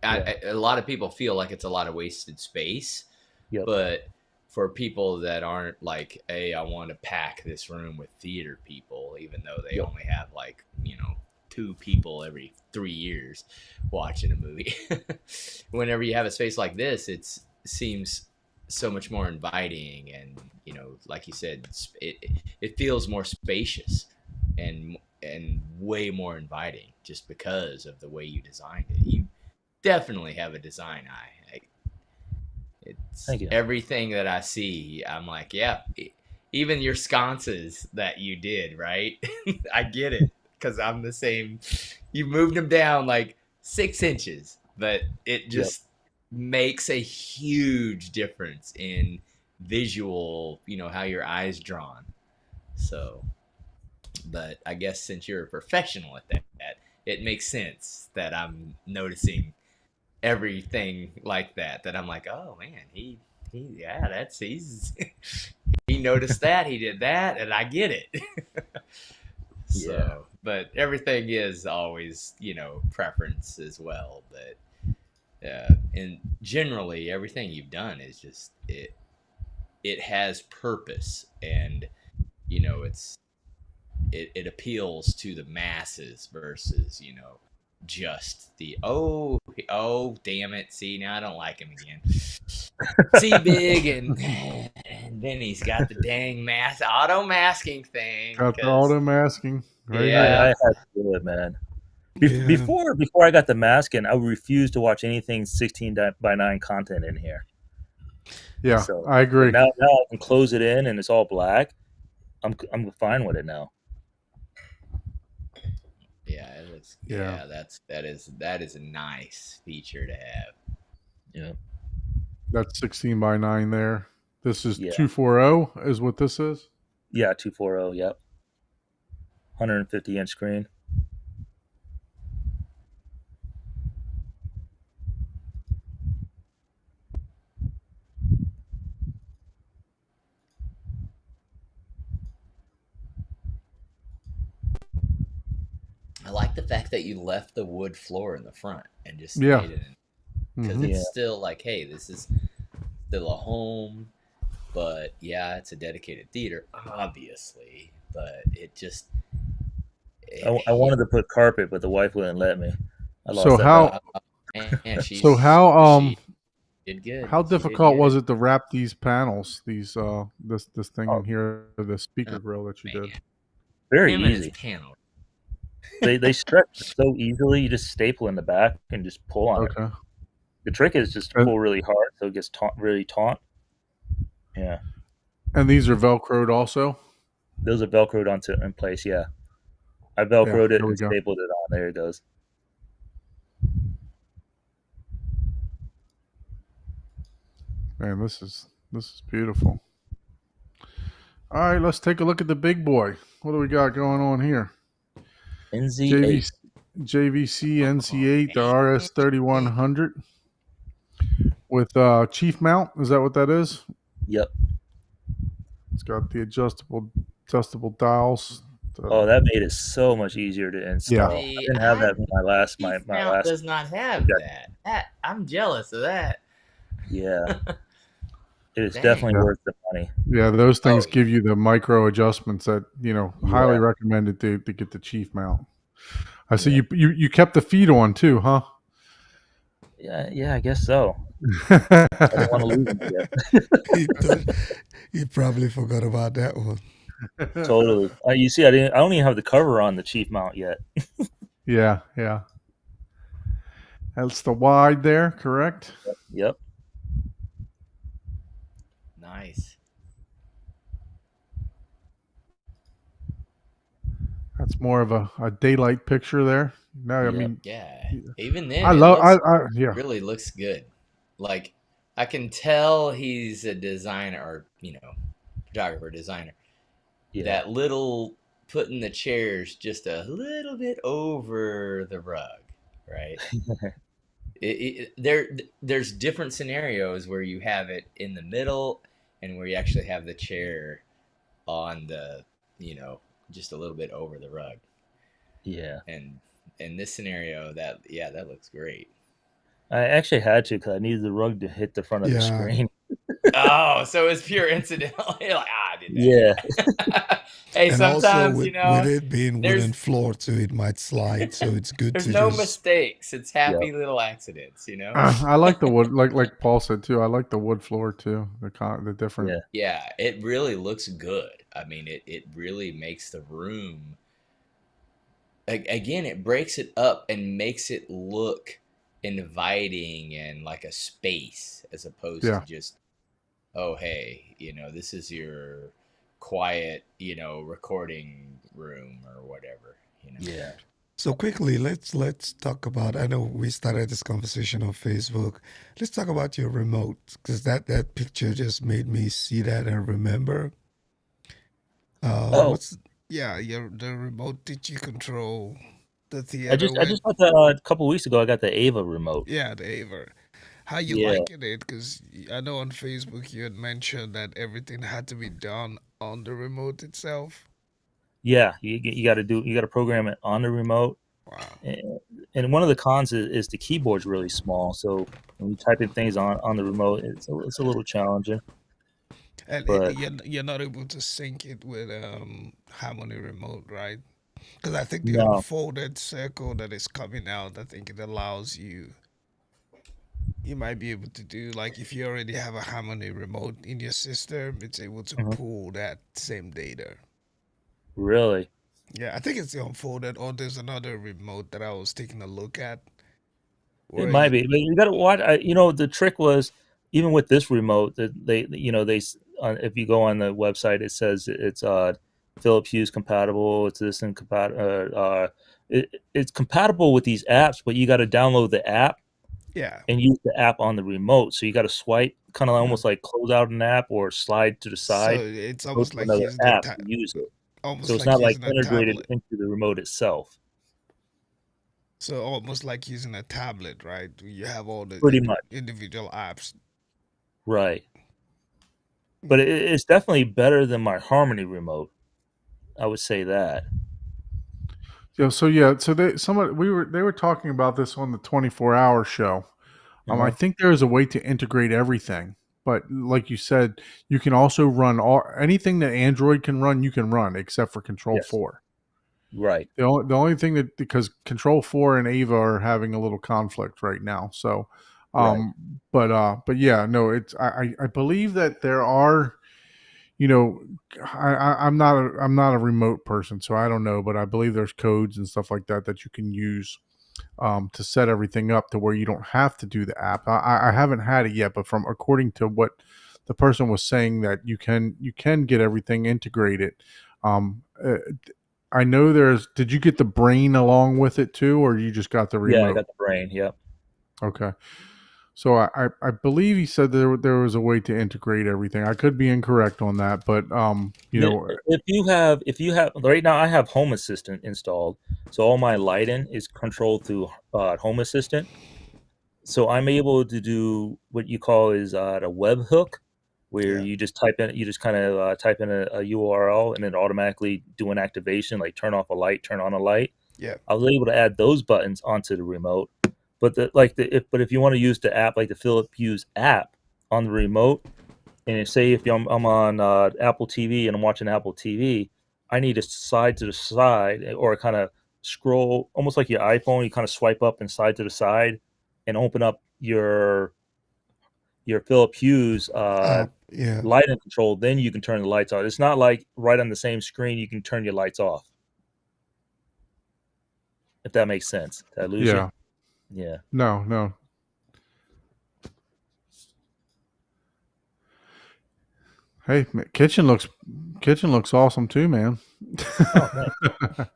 Yeah. A lot of people feel like it's a lot of wasted space, Yep. but for people that aren't like, hey, I want to pack this room with theater people, even though they Yep. only have like, 2 people every 3 years watching a movie. Whenever you have a space like this, it seems so much more inviting, and like you said, it feels more spacious and way more inviting just because of the way you designed it. You definitely have a design eye. Like, it's Thank you. everything that I see. I'm like, yeah, even your sconces that you did, right? I get it because I'm the same. You moved them down like 6 inches, but it Yep. just makes a huge difference in visual, how your eyes drawn. So, but I guess since you're a professional at that, it makes sense that I'm noticing everything like that. That I'm like, oh man, yeah, he's he noticed that, he did that, and I get it. So, Yeah. but everything is always, preference as well. But and generally, everything you've done is just it has purpose, and it's it appeals to the masses versus just the damn it, see, now I don't like him again. See big, and then he's got the dang auto masking thing. Got the 'Cause, auto masking right Yeah. here. I had to do it, man. Yeah. Before I got the mask in, I refused to watch anything 16:9 content in here. Yeah, So I agree. now I can close it in and it's all black. I'm fine with it now. Yeah, it looks. Yeah. Yeah, that is a nice feature to have. Yeah. That's 16:9 there. This is Yeah. 240 is what this is. Yeah, 240. Yep. 150-inch screen. I like the fact that you left the wood floor in the front and just Yeah. made it because Mhm. it's still like, hey, this is still a home, but yeah, it's a dedicated theater, obviously, but it just. I wanted to put carpet, but the wife wouldn't let me. I lost So that how battle. Man, she did good. how She did difficult good. was it to wrap these panels, these this thing Oh. in here, the speaker Oh, grill that you man. did? Very Him and his easy. panel. They stretch so easily. You just staple in the back and just pull on it. Okay. The trick is just to pull really hard so it gets really taut. Yeah. And these are Velcroed also? Those are Velcroed onto in place, yeah. I Velcroed it there we and go. stapled it on. There it goes. Man, this is beautiful. All right, let's take a look at the big boy. What do we got going on here? NZ8. JVC NC8, the RS3100 with chief mount. Is that what that is? Yep. It's got the adjustable dials. Oh, that made it so much easier to install. Yeah. I didn't have that in my last Mount does not have that. I'm jealous of that. Yeah. It is Dang. definitely worth the money. Yeah, those things Oh, give you the micro adjustments that highly Yeah. recommended to get the chief mount. I see you kept the feet on too, huh? Yeah, I guess so. I don't want to lose them yet. He probably forgot about that one. Totally. You see, I don't even have the cover on the chief mount yet. Yeah. That's the wide there, correct? Yep. nice. That's more of a daylight picture there. No, I Yep. mean, Yeah. Even then, yeah. really looks good. Like, I can tell he's a designer or, photographer, designer. Yeah. That little putting the chairs just a little bit over the rug, right? There's different scenarios where you have it in the middle and where you actually have the chair on the, just a little bit over the rug. Yeah. And in this scenario, that looks great. I actually had to because I needed the rug to hit the front of the screen. Oh, so it's pure incidental. You're like, I did that. Yeah. Hey, And sometimes, also with it being wooden floor too, it might slide. So it's good there's to no just mistakes. It's happy little accidents, I like the wood, like Paul said too. I like the wood floor too. The different. Yeah. Yeah, it really looks good. I mean, it really makes the room. Again, it breaks it up and makes it look inviting and like a space as opposed to just, oh, hey, this is your quiet, recording room or whatever. Yeah. So quickly, let's talk about. I know we started this conversation on Facebook. Let's talk about your remote because that picture just made me see that and remember. The remote that you control the theater. I just got that a couple weeks ago. I got the Ava remote. Yeah, the Ava. How you Yeah, liking it? Because I know on Facebook you had mentioned that everything had to be done on the remote itself. yeah. You got to program it on the remote. Wow. And, and one of the cons is the keyboard's really small, so when you type in things on the remote, it's a little challenging. And But you're not able to sync it with Harmony Remote, right? Because I think the no, unfolded circle that is coming out, I think it allows you. You might be able to do like if you already have a Harmony Remote in your system, it's able to mhm, pull that same data. really, Yeah, I think it's the unfolded, or there's another remote that I was taking a look at it where might you, be. But you got to watch. The trick was even with this remote that if you go on the website, it says it's Philips Hue compatible. It's this and it's compatible with these apps, but you got to download the app yeah. and use the app on the remote. So you got to swipe, kind of almost like close out an app or slide to the So side, it's go almost to like another using app to use it. So almost it's like not like using a integrated tablet. into the remote itself. So almost like using a tablet, right? You have all the Pretty much, individual apps. right? But Mm. it's definitely better than my Harmony remote. I would say that. Yeah. So yeah. So they were talking about this on the 24-hour show. I Uh-huh. think there is a way to integrate everything, but like you said, you can also run anything that Android can run. You can run except for Control Yes. 4. Right. The only thing that because Control 4 and Ava are having a little conflict right now. So, Right. but yeah, no, I believe that there are, you know, I'm not a remote person, so I don't know, but I believe there's codes and stuff like that that you can use to set everything up to where you don't have to do the app. I haven't had it yet, but from according to what the person was saying, that you can get everything integrated. Um, uh, I know there's. Did you get the brain along with it too, or you just got the Yeah, I remote? got the brain. Yep. Okay. So I believe he said there was a way to integrate everything. I could be incorrect on that, but If you have right now, I have Home Assistant installed, so all my lighting is controlled through Home Assistant. So I'm able to do what you call is a webhook, where Yeah, you just kind of type in a URL and it automatically do an activation, like turn off a light, turn on a light. yeah. I was able to add those buttons onto the remote. But if you want to use the app like the Philips Hue app on the remote, and say if I'm on Apple TV and I'm watching Apple TV, I need to slide to the side or kind of scroll almost like your iPhone. You kind of swipe up and slide to the side and open up your Philips Hue Yeah. lighting control. Then you can turn the lights on. It's not like right on the same screen you can turn your lights off. If that makes sense. Did I lose you? yeah, Yeah. no, no. Hey, kitchen looks awesome too, man. Oh, nice.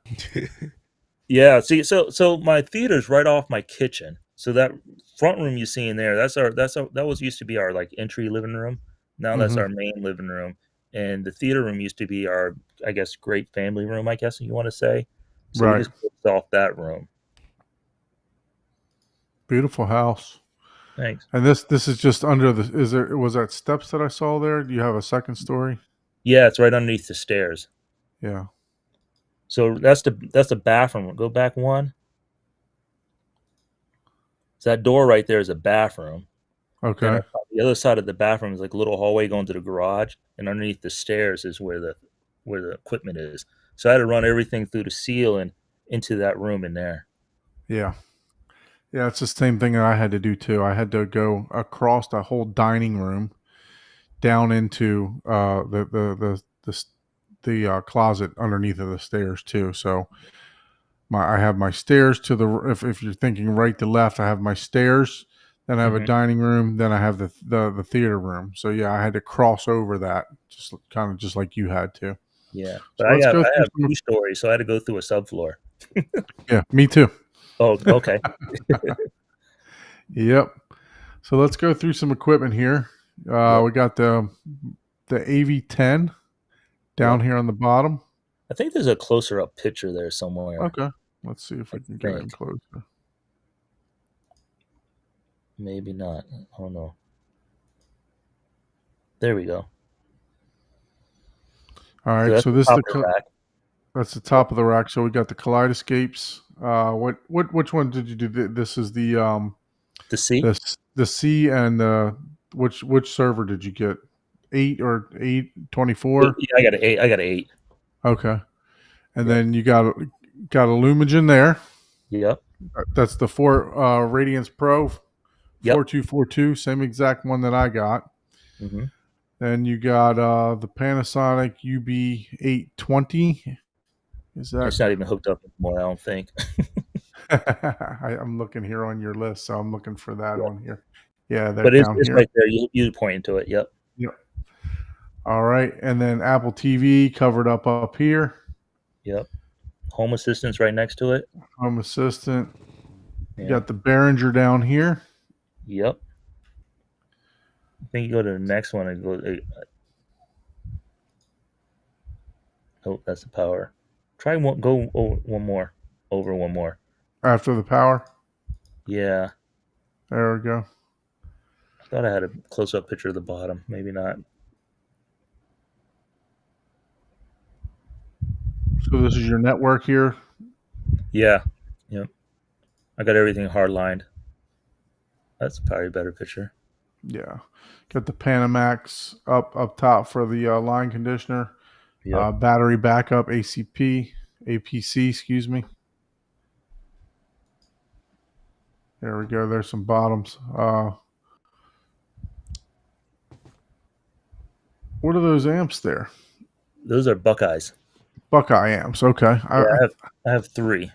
Yeah, see, so my theater's right off my kitchen. So that front room you see in there, that was used to be our like entry living room. Now that's Hmm. our main living room, and the theater room used to be our, I guess, great family room. I guess you want to say. So we Right. just closed off that room. Beautiful house. Thanks. And this is just under the. Is there was that steps that I saw there? Do you have a second story? Yeah, it's right underneath the stairs. Yeah. So that's the bathroom. Go back one. So that door right there is a bathroom. Then Okay. on the other side of the bathroom is like a little hallway going to the garage, and underneath the stairs is where the equipment is. So I had to run everything through the seal and into that room in there. Yeah. Yeah. It's the same thing that I had to do too. I had to go across the whole dining room down into the closet underneath of the stairs too. So I have my stairs to the if you're thinking right to left, I have my stairs, then I have a Hmm. dining room, then I have the theater room. So yeah, I had to cross over that just kind of just like you had to. Yeah, but So let's go I through have some. 2 stories, so I had to go through a subfloor. Yeah, me too. Oh, okay. Yep. So let's go through some equipment here. Yep. We got the AV10 down Yep. here on the bottom. I think there's a closer up picture there somewhere. Okay. Let's see if I we can get in think closer. Maybe not. I don't know. There we go. All So right, that's so the this is top the of the rack. that's the top of the rack. So we got the kaleidoscapes. Which one did you do? This is The C? the C, and which server did you get? 8 or 824? Yeah, I got an 8. I got an 8. Okay, and Yep. then you got a Lumigen there. Yep. That's the 4 Radiance Pro Yep. 4242, same exact one that I got. Mm-hmm. Then you got the Panasonic UB820. Is that? It's not even hooked up anymore, I don't think. I'm looking here on your list, so I'm looking for that Yep. on here. Yeah, they're But it's down here. right there. You pointing to it. Yep. Yep. All right, and then Apple TV covered up here. Yep. Home Assistant's right next to it. Home Assistant. You Yeah. got the Behringer down here. Yep. I think you go to the next one and go. Oh, that's the power. Try one. Go over one more. Over one more. After the power. Yeah. There we go. I thought I had a close-up picture of the bottom. Maybe not. So this is your network here. Yeah. Yep. I got everything hard lined. That's probably a better picture. Yeah. Got the Panamax up top for the line conditioner. Yep. Battery backup, APC, excuse me. There we go. There's some bottoms. What are those amps there? Those are Buckeyes. Buckeye amps. Okay. Yeah, I have 3.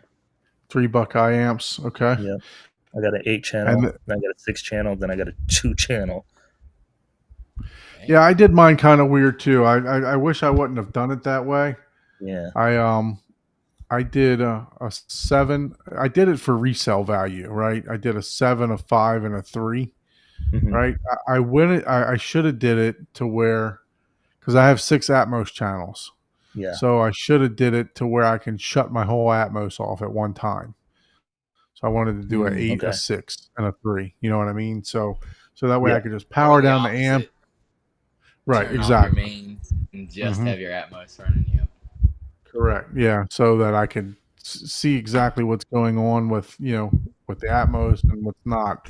3 Buckeye amps. Okay. Yeah. I got an 8 channel, then I got a 6 channel, then I got a 2 channel. Yeah, I did mine kind of weird too. I wish I wouldn't have done it that way. Yeah. I did a 7. I did it for resale value, right? I did a 7, a 5, and a 3, Mhm. right? I should have did it to where, because I have 6 Atmos channels. Yeah. So I should have did it to where I can shut my whole Atmos off at one time. So I wanted to do an 8, okay. a 6, and a 3. You know what I mean? So that way Yeah. I could just power down the amp. opposite. Right, Turn exactly. off your mains and just Mhm. have your Atmos running. Yep. Correct. Yeah, so that I can see exactly what's going on with with the Atmos and what's not.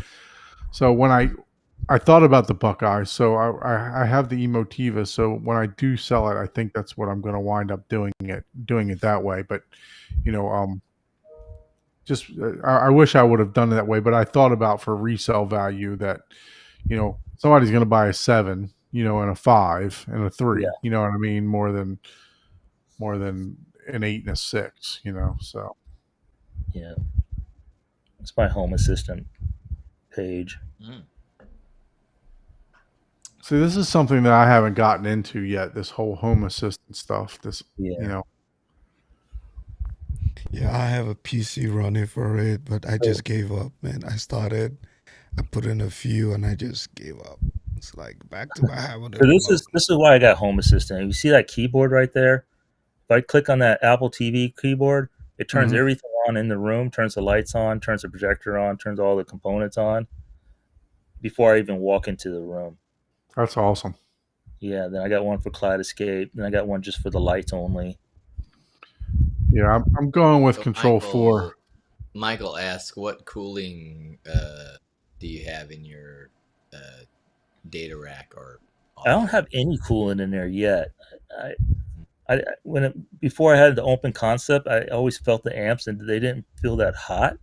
So when I thought about the Buckeye, so I have the Emotiva. So when I do sell it, I think that's what I'm going to wind up doing it that way. But just I wish I would have done it that way. But I thought about for resale value that somebody's going to buy a 7, and a 5 and a 3. Yeah. You know what I mean? More than an 8 and a 6. So. Yeah. It's my Home Assistant page. See, this is something that I haven't gotten into yet. This whole Home Assistant stuff. Yeah. Yeah, I have a PC running for it, but I just gave up, man. I put in a few, and I just gave up. It's like back to my having a So remote. this is why I got Home Assistant. You see that keyboard right there? If I click on that Apple TV keyboard, it turns Mhm. everything on in the room, turns the lights on, turns the projector on, turns all the components on before I even walk into the room. That's awesome. Yeah, then I got one for Kaleidoscape, then I got one just for the lights only. Yeah, I'm going with So Control 4. Michael asks, what cooling do you have in your data rack? Or I don't have any coolant in there yet. Before I had the open concept, I always felt the amps and they didn't feel that hot.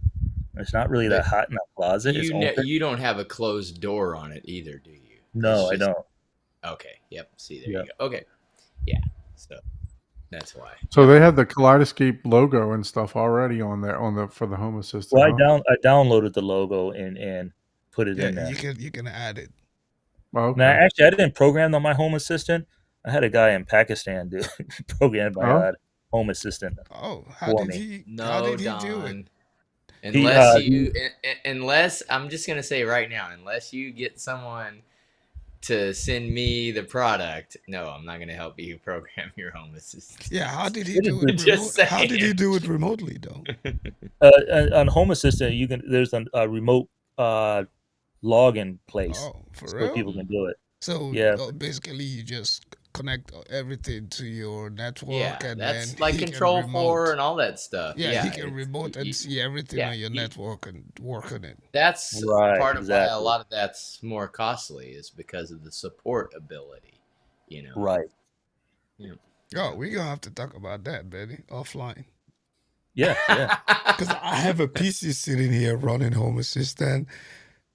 It's not really that hot in that closet. It's open. You don't have a closed door on it either, do you? No, I don't. Okay. Yep. See, there Yep. you go. Okay. Yeah. So that's why. So they have the Kaleidoscape logo and stuff already on there for the Home Assistant. Well, I downloaded the logo and put it in there. You can add it. Oh, okay. Now, actually, I didn't program on my Home Assistant. I had a guy in Pakistan do program my Home Assistant. Oh, how did he do it? Unless I'm just gonna say right now, unless you get someone to send me the product, no, I'm not gonna help you program your Home Assistant. Yeah, how did he do it? How did he do it remotely though? On Home Assistant, there's a remote login place Oh, for so real? people can do it. So Yeah, basically, you just connect everything to your network, Yeah, and then that's like he can Control 4 remote. and all that stuff. Yeah, he Yeah, can it's remote and see everything yeah, on your network and work on it. that's right, part of why a exactly. lot of that's more costly is because of the support ability, you know. Right. Yeah. Oh, we're gonna have to talk about that, Betty, offline. Yeah, yeah. Because I have a PC sitting here running Home Assistant,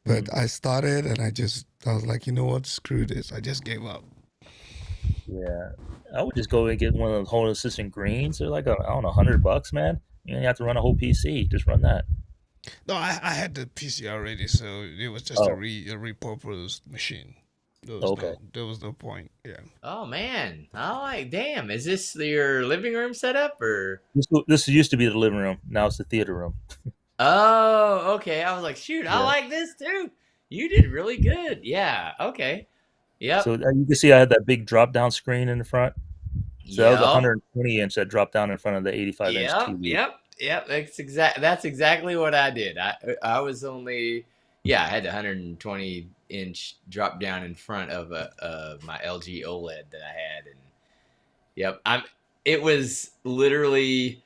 but Mhm. I started and I was like, you know what, screw this. I just gave up. Yeah. I would just go and get one of those Home Assistant greens. They're like, I don't know, $100, man. You don't have to run a whole PC. Just run that. No, I had the PC already, so it was just Oh, a repurposed machine. okay. There was no point. Yeah. Oh man, I like. Damn, is this your living room setup or? This used to be the living room. Now it's the theater room. Oh, okay. I was like, shoot, I Yeah. like this too. You did really good. Yeah. Okay. So Yep. you can see I had that big drop down screen in the front. So that was a Yep. 120 inch that dropped down in front of the 85-inch Yep. TV. Yep. Yep. That's exactly what I did. I was only yeah. I had the 120-inch drop down in front of my LG OLED that I had, and yep. It was literally.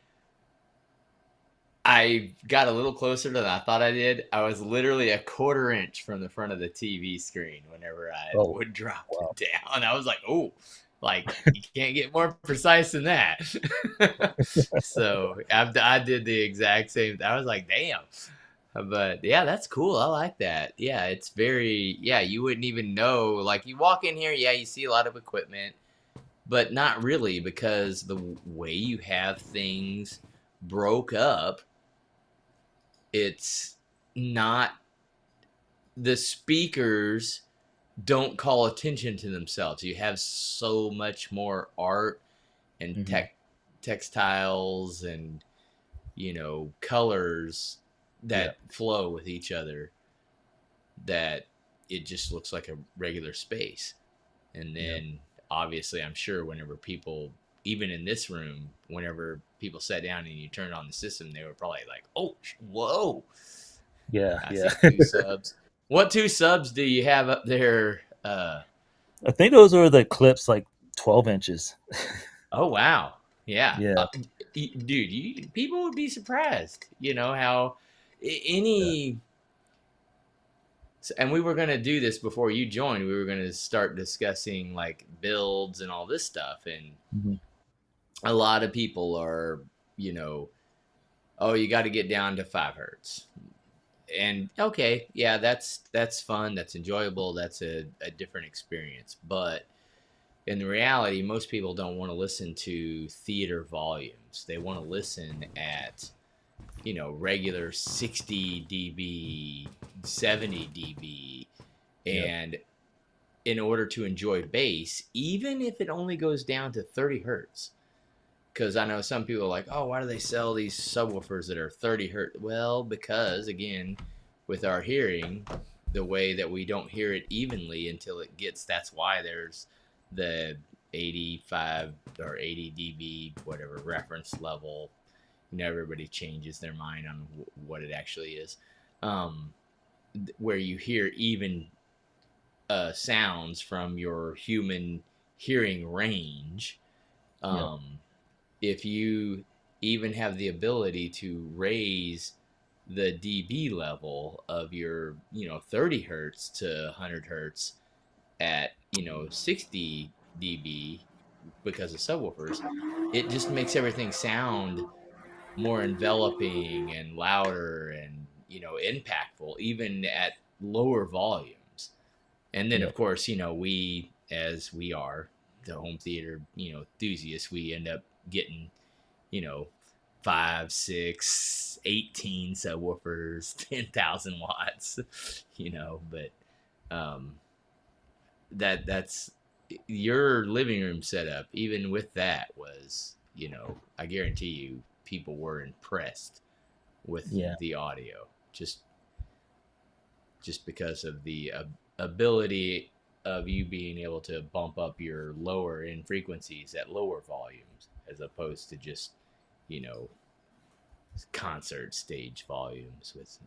I got a little closer than I thought I did. I was literally a quarter inch from the front of the TV screen whenever I Oh, would drop wow. it down. I was like, oh, like you can't get more precise than that. So I did the exact same. I was like, damn. But yeah, that's cool. I like that. Yeah, it's very, yeah, you wouldn't even know. Like you walk in here, yeah, you see a lot of equipment, but not really because the way you have things broke up, it's not the speakers don't call attention to themselves. You have so much more art and Hmm. textiles and colors Yeah. that flow with each other that it just looks like a regular space. And Yeah. then obviously I'm sure whenever people even in this room, whenever people sat down and you turned on the system, they were probably like, "Oh, whoa, Yeah. I Yeah. see two subs." What two subs do you have up there? I think those are the clips like 12 inches. Oh wow, yeah, Yeah. dude, people would be surprised. You know how Yeah. any. And we were gonna do this before you joined. We were gonna start discussing like builds and all this stuff, and Hmm. a lot of people are, you know, oh, you got to get down to 5 hertz. And okay, yeah, that's fun, that's enjoyable, that's a different experience. But in reality, most people don't want to listen to theater volumes. They want to listen at regular 60 dB, 70 dB, Yeah. and in order to enjoy bass, even if it only goes down to 30 hertz. Because I know some people are like, oh, why do they sell these subwoofers that are 30 hertz? Well, because again, with our hearing, the way that we don't hear it evenly until it gets, that's why there's the 85 or 80 dB, whatever reference level. Everybody changes their mind on what it actually is. Um, where you hear even sounds from your human hearing range. Yeah. Um, if you even have the ability to raise the dB level of your 30 hertz to 100 hertz at 60 dB because of subwoofers, it just makes everything sound more enveloping and louder and impactful even at lower volumes. And then Yeah. of course we, as we are the home theater enthusiasts, we end up getting you know, 5, 6, 18 subwoofers, 10,000 watts, but um, that's your living room setup. Even with that was, I guarantee you people were impressed with Yeah. the audio just because of the ability of you being able to bump up your lower end frequencies at lower volumes as opposed to just you know concert stage volumes with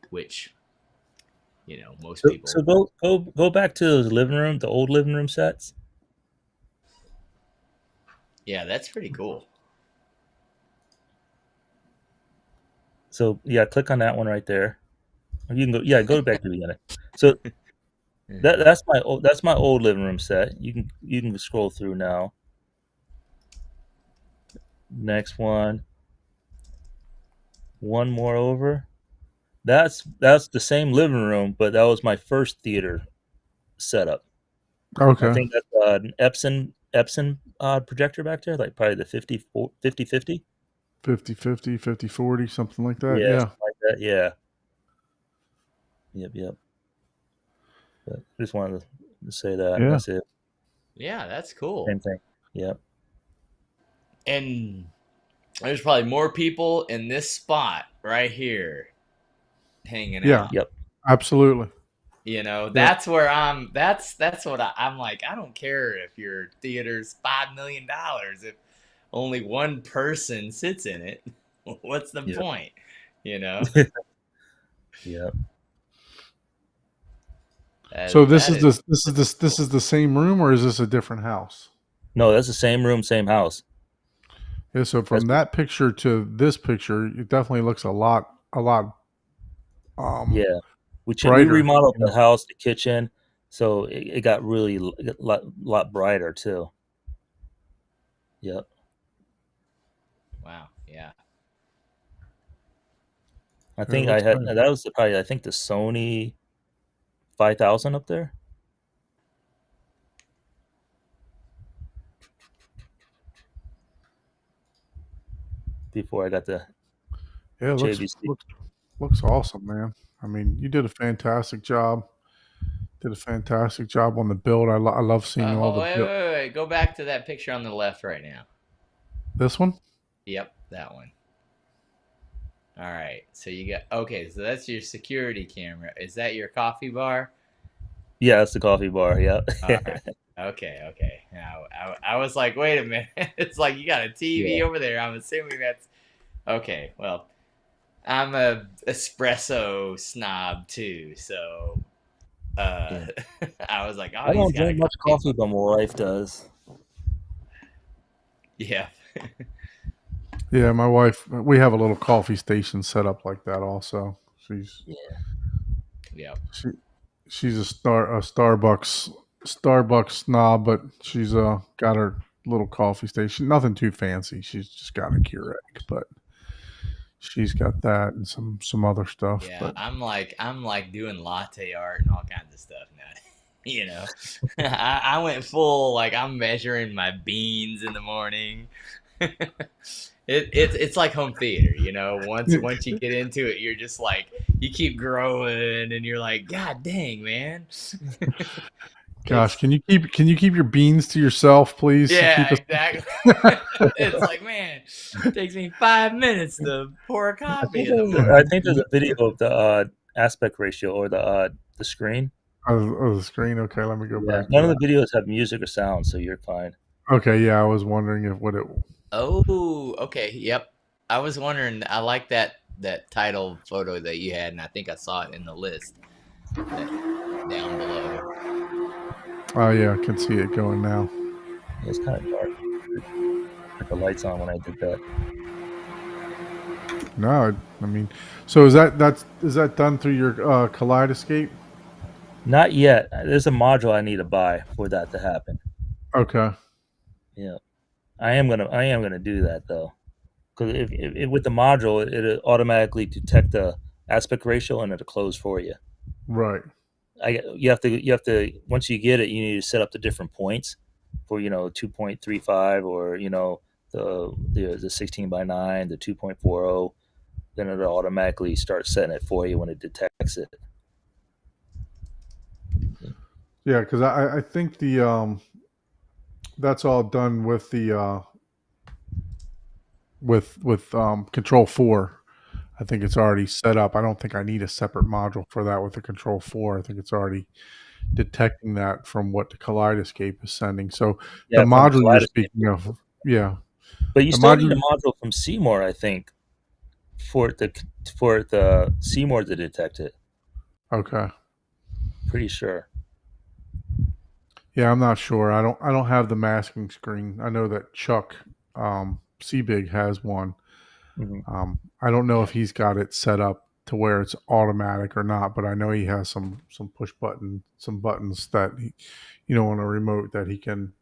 which most So, people. so go back to the living room, the old living room sets. Yeah, that's pretty cool. So yeah, click on that one right there. You can go. Yeah, go back to the beginning. So that's my old living room set. You can scroll through now. Next one. One more over. That's the same living room, but that was my first theater setup. I Okay. think that's an Epson projector back there, like probably the 50-50. 50-50, 50-40, something like that. Yeah, Yeah. something like that. Yeah. Yep. But just wanted to say that. Yeah. That's it. Yeah, that's cool. Same thing. Yep. And there's probably more people in this spot right here hanging Yeah. out. Yep. Absolutely. That's Yep. where that's what I'm like. I don't care if your theater's $5 million. If only one person sits in it, what's the Yep. point? Yep. So this That is the same room, or is this a different house? No, that's the same room, same house. Yeah. So That's from that picture to this picture, it definitely looks a lot yeah. We brighter. remodeled You the know? house, the kitchen, so it got really a lot brighter too. Yep. wow. Yeah. I Yeah, it think I looks had nice. that was probably I think the Sony 5000 up there. Before I got the Yeah, it JVC. looks awesome, man. I mean, you did a fantastic job. Did a fantastic job on the build. I love seeing all the Wait, build. wait, wait. Go back to that picture on the left right now. This one. Yep, that one. All right. So you got okay. So that's your security camera. Is that your coffee bar? Yeah, that's the coffee bar. Yeah. All right. Okay. Now I was like, wait a minute. It's like you got a TV Yeah. over there. I'm assuming that's okay. Well, I'm a espresso snob too, so Yeah. I was like, oh, I he's don't got a drink much coffee coffee, bar. but my wife does. Yeah. Yeah, my wife. We have a little coffee station set up like that. Also, she's Yeah. Yeah. she she's a Starbucks snob, but she's got her little coffee station. Nothing too fancy. She's just got a Keurig, but she's got that and some other stuff. Yeah, But I'm like doing latte art and all kinds of stuff now. I went full like I'm measuring my beans in the morning. It's like home theater, Once you get into it, you're just like you keep growing, and you're like, God dang, man. gosh, It's can you keep your beans to yourself, please? To yeah, keep us. exactly. It's like, man, it takes me 5 minutes to pour a coffee in the I morning. think there's a video of the aspect ratio or the screen. The screen. Okay, let me go Yeah. back to None of that. the videos have music or sound, so you're fine. Okay, yeah, I was wondering if what it. Oh, okay. Yep. I was wondering. I like that title photo that you had, and I think I saw it in the list down below. Oh yeah, I can see it going now. Yeah, it's kind of dark. Put the lights on when I did that. No, I mean, so is that done through your Kaleidoscape? Not yet. There's a module I need to buy for that to happen. Okay. Yeah, I am gonna do that though, because if with the module, it'll automatically detect the aspect ratio and it'll close for you. Right. You have to once you get it, you need to set up the different points for 2.35 or the 16:9, the 2.40. Then it'll automatically start setting it for you when it detects it. Yeah, because I think the that's all done with the with Control 4. I think it's already set up. I don't think I need a separate module for that with the Control 4. I think it's already detecting that from what the Kaleidoscape is sending. So the Yeah, from the module you're Kaleidoscape. speaking of, yeah, But you the still need a module. module from Seymour, I think, for the Seymour to detect it. Okay. pretty sure. Yeah, I'm not sure. I don't have the masking screen. I know that Chuck Seabig has one. Mhm. I don't know if he's got it set up to where it's automatic or not, but I know he has some push button, some buttons that he, on a remote that he can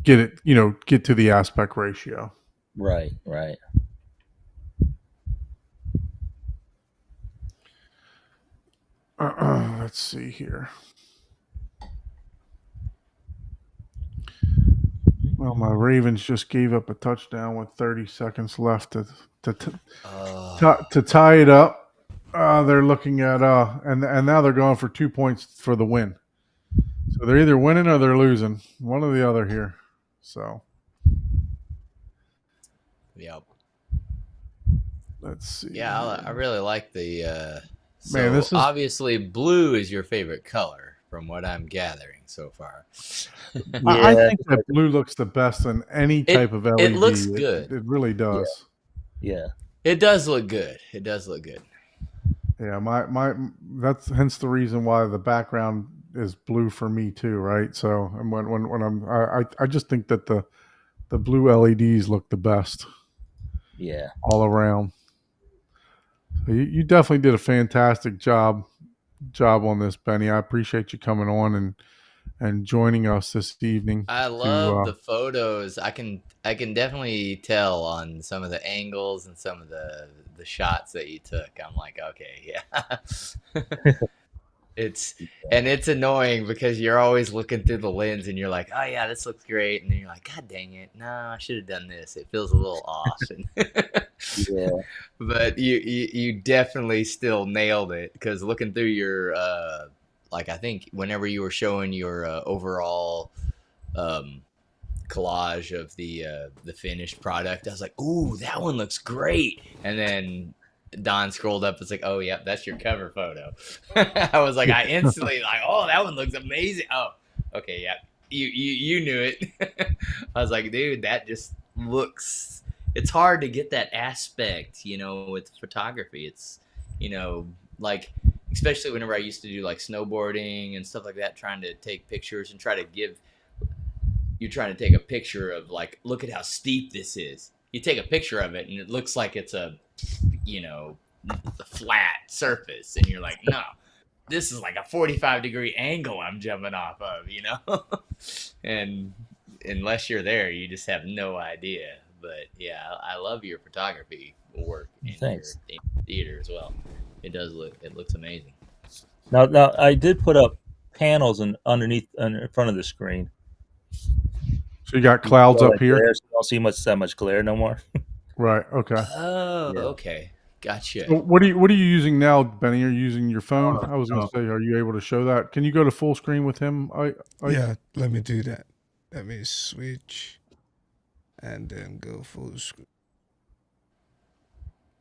get it, get to the aspect ratio. Right, right. Let's see here. Well, my Ravens just gave up a touchdown with 30 seconds left to to tie it up. They're looking at and now they're going for 2 points for the win. So they're either winning or they're losing, one or the other here. So Yep. let's see. Yeah, I really like the. Man, So this is obviously, blue is your favorite color, from what I'm gathering so far. I Yeah, think that blue looks the best in any type of LED. It looks good. It really does. yeah. It does look good. It does look good. Yeah, my that's hence the reason why the background is blue for me too, right? So and when I just think that the blue LEDs look the best Yeah. all around. So you definitely did a fantastic job on this, Benny. I appreciate you coming on and joining us this evening. I love the photos. I can definitely tell on some of the angles and some of the shots that you took. I'm like, okay, yeah. It's annoying because you're always looking through the lens and you're like, oh yeah, this looks great, and then you're like, god dang it, no, I should have done this. It feels a little off. Yeah. But you definitely still nailed it, because looking through your like, I think whenever you were showing your overall collage of the finished product, I was like, ooh, that one looks great. And then Don scrolled up. It's like, oh yeah, that's your cover photo. I was like, I instantly like, oh, that one looks amazing. Oh, okay, yeah, you knew it. I was like, dude, that just looks. It's hard to get that aspect, with photography. It's, like, especially whenever I used to do like snowboarding and stuff like that, trying to take pictures and try to give. You're trying to take a picture of, like, look at how steep this is. You take a picture of it and it looks like it's a flat surface, and you're like, no, this is like a 45-degree angle I'm jumping off of, and unless you're there, you just have no idea. But yeah, I love your photography work in Thanks. your theater as well. It looks amazing. Now I did put up panels underneath in front of the screen. So you got clouds up Like here, glare, so you don't see that much glare no more. right? Okay. Oh, Yeah. okay, gotcha. So what are you using now, Benny? Are you using your phone? I was going to say, are you able to show that? Can you go to full screen with him? Yeah, let me do that. Let me switch and then go full screen.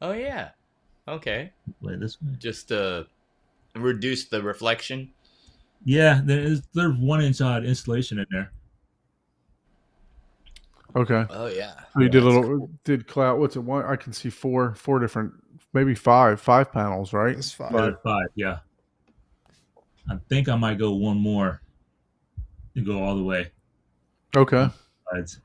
Oh yeah, okay. Wait, this way. Just reduce the reflection. Yeah, there's 1 inch installation in there. Okay. Oh yeah. So you did a That's little cool. did cloud. What's it? One? I can see four different, maybe five panels, right? That's fine. Five, yeah. I think I might go one more and go all the way. Okay. Sides.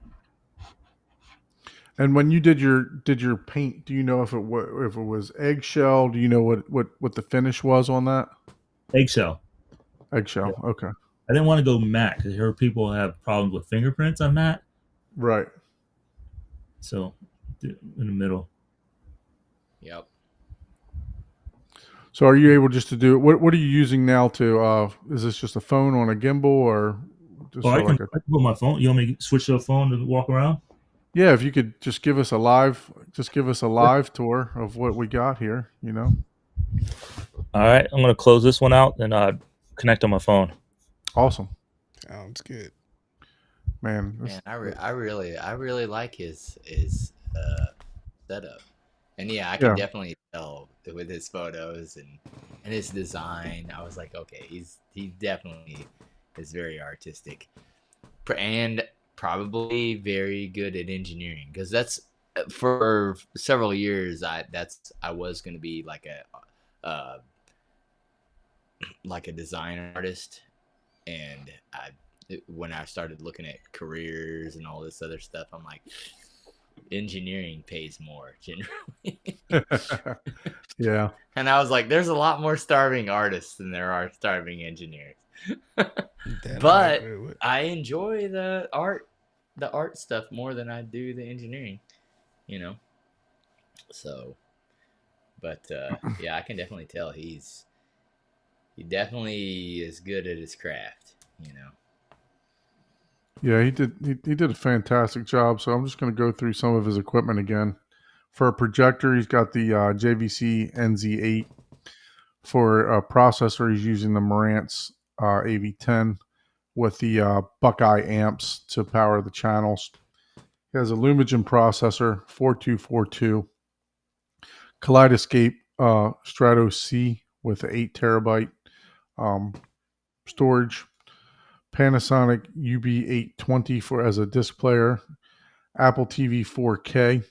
And when you did your paint, do you know if it was eggshell? Do you know what the finish was on that? Eggshell. Eggshell. Yeah. Okay. I didn't want to go matte because I heard people have problems with fingerprints on matte. Right. So in the middle. Yep. So are you able just to do what are you using now to is this just a phone on a gimbal or just I like can put my phone. You want me to switch to a phone to walk around? yeah, if you could just give us a live tour of what we got here, All right, I'm gonna close this one out and connect on my phone. Awesome. Sounds good. Man, Man, I really like his setup, and yeah, I can Yeah. definitely tell with his photos and his design. I was like, okay, he definitely is very artistic, and probably very good at engineering, because that's for several years, I was going to be like a design artist, and when I started looking at careers and all this other stuff, I'm like, engineering pays more generally. Yeah. And I was like, there's a lot more starving artists than there are starving engineers. That I But agree with. I enjoy the art stuff more than I do the engineering, you know. So, but yeah, I can definitely tell he definitely is good at his craft, you know. Yeah, he did. He did a fantastic job. So I'm just going to go through some of his equipment again. For a projector, he's got the JVC NZ8. For a processor, he's using the Marantz AV10 with the Buckeye amps to power the channels. He has a Lumagen processor, 4242. Kaleidoscape Strato C with 8 terabyte storage. Panasonic UB820 as a disc player. Apple TV 4K.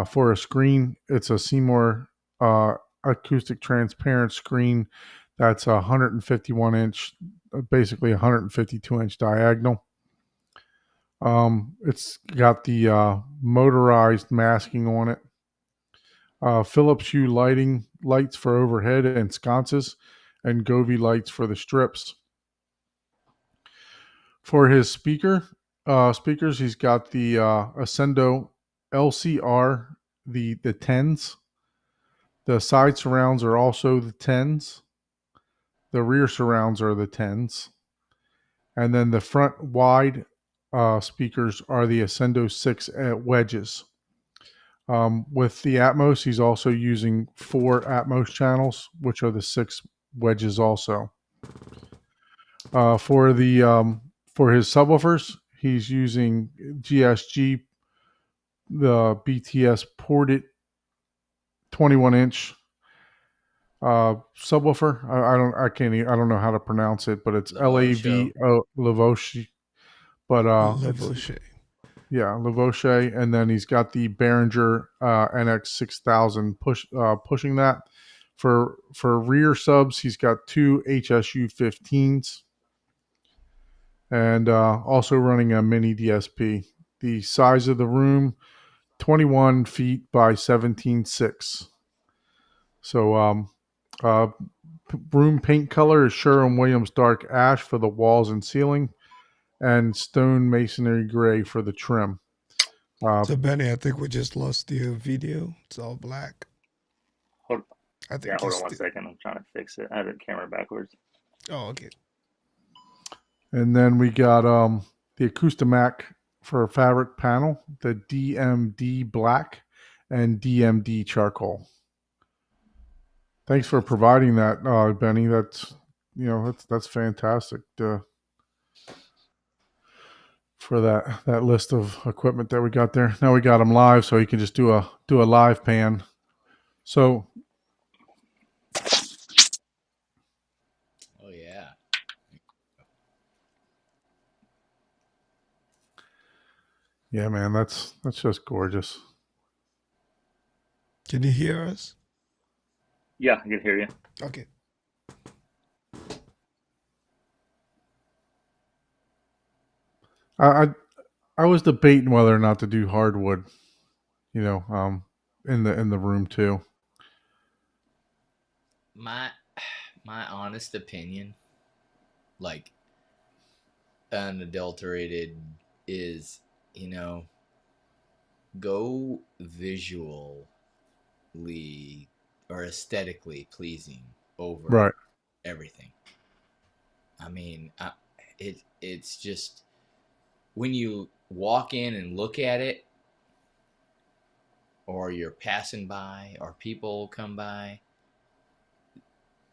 For a screen, it's a Seymour acoustic transparent screen that's 151 inch, basically 152 inch diagonal. It's got the motorized masking on it. Philips Hue lights for overhead and sconces, and Govee lights for the strips. For his speakers, he's got the Ascendo LCR, the 10s. The side surrounds are also the 10s. The rear surrounds are the 10s. And then the front wide speakers are the Ascendo 6 wedges. With the Atmos, he's also using 4 Atmos channels, which are the 6 wedges also. For his subwoofers, he's using GSG, the BTS ported 21 inch subwoofer. I don't know how to pronounce it, but it's Lavoche. But it's Lavoche. Lavoche, and then he's got the Behringer NX 6000 pushing that. For rear subs, he's got 2 HSU 15s, and also running a mini DSP. The size of the room, 21 feet by 17.6. So room paint color is Sherwin-Williams dark ash for the walls and ceiling, and stone masonry gray for the trim. So Benny, I think we just lost your video. It's all black. Hold, I yeah, think hold it's on one second. I'm trying to fix it. I had the camera backwards. Oh, okay. And then we got the Acoustimac for a fabric panel, the DMD black and DMD charcoal. Thanks for providing that, Benny. That's fantastic for that list of equipment that we got there. Now we got them live, so you can just do a live pan. So, Oh yeah. yeah, man, that's just gorgeous. Can you hear us? Yeah, I can hear you. Okay. I was debating whether or not to do hardwood, in the room too. My honest opinion, like unadulterated, is, go visually or aesthetically pleasing over Right. everything. I mean, it's just when you walk in and look at it, or you're passing by, or people come by,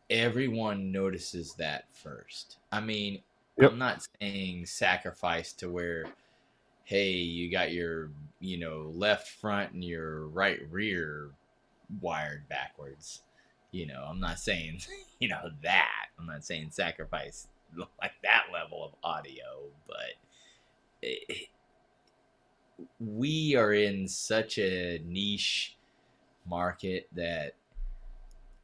everyone notices that first. I mean, Yep. I'm not saying sacrifice to where, hey, you got your, left front and your right rear wired backwards. I'm not saying, that. I'm not saying sacrifice like that level of audio, but we are in such a niche market that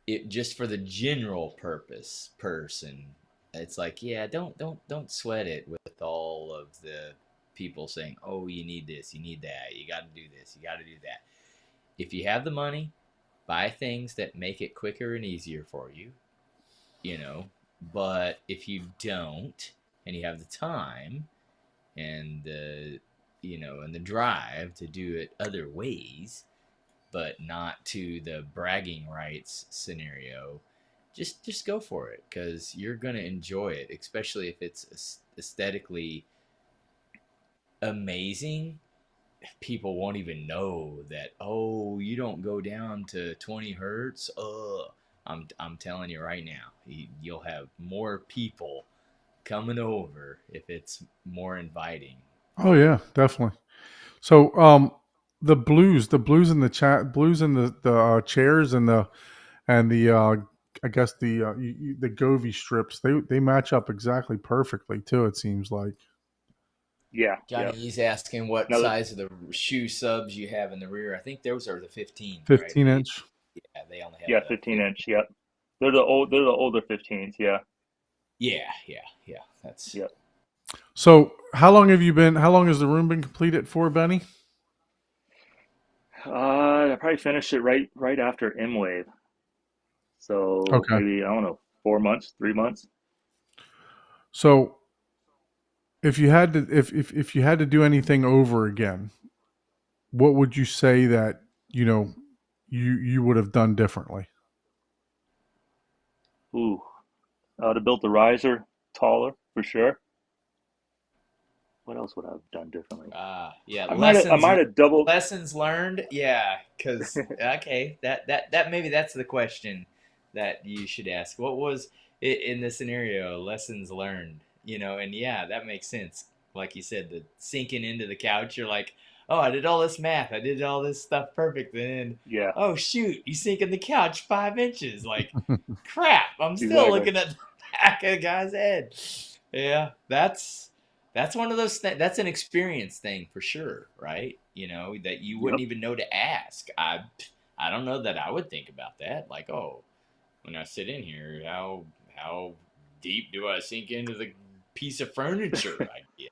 it just for the general purpose person, it's like, yeah, don't sweat it with all of the people saying, oh, you need this, you need that, you got to do this, you got to do that. If you have the money, buy things that make it quicker and easier for you, you know. But if you don't, and you have the time and the, and the drive to do it other ways, but not to the bragging rights scenario, just go for it, because you're gonna enjoy it, especially if it's aesthetically amazing. People won't even know that, oh, you don't go down to 20 hertz. I'm telling you right now, you'll have more people coming over if it's more inviting. Oh yeah, definitely. So the blues in the chat, blues in the chairs and the I guess the Govee strips, they match up exactly perfectly too. It seems like Yeah, Johnny, yeah. he's asking what Now, size of the shoe subs you have in the rear. I think those are the 15s, right? 15 inch. Yeah, they only have yeah, the 15 15. inch. Yeah, they're the older 15s. Yeah, Yeah. That's yeah. So how long have you been? How long has the room been completed for, Benny? I probably finished it right after M-Wave. So Okay. maybe, I don't know, 4 months, 3 months. So if you had to if you had to do anything over again, what would you say that you would have done differently? Ooh, I would have built the riser taller for sure. What else would I have done differently? yeah. I might have doubled. Lessons learned. Yeah, because okay, that maybe that's the question that you should ask. What was it in the scenario? Lessons learned. And yeah, that makes sense. Like you said, the sinking into the couch. You're like, oh, I did all this math. I did all this stuff perfect. And then, Yeah, oh shoot, you sink in the couch 5 inches. Like, crap. I'm still exactly. looking at the back of the guy's head. Yeah, that's one of those things. That's an experience thing for sure, right? That you wouldn't Yep. even know to ask. I don't know that I would think about that. Like, oh, when I sit in here, how deep do I sink into the piece of furniture I get?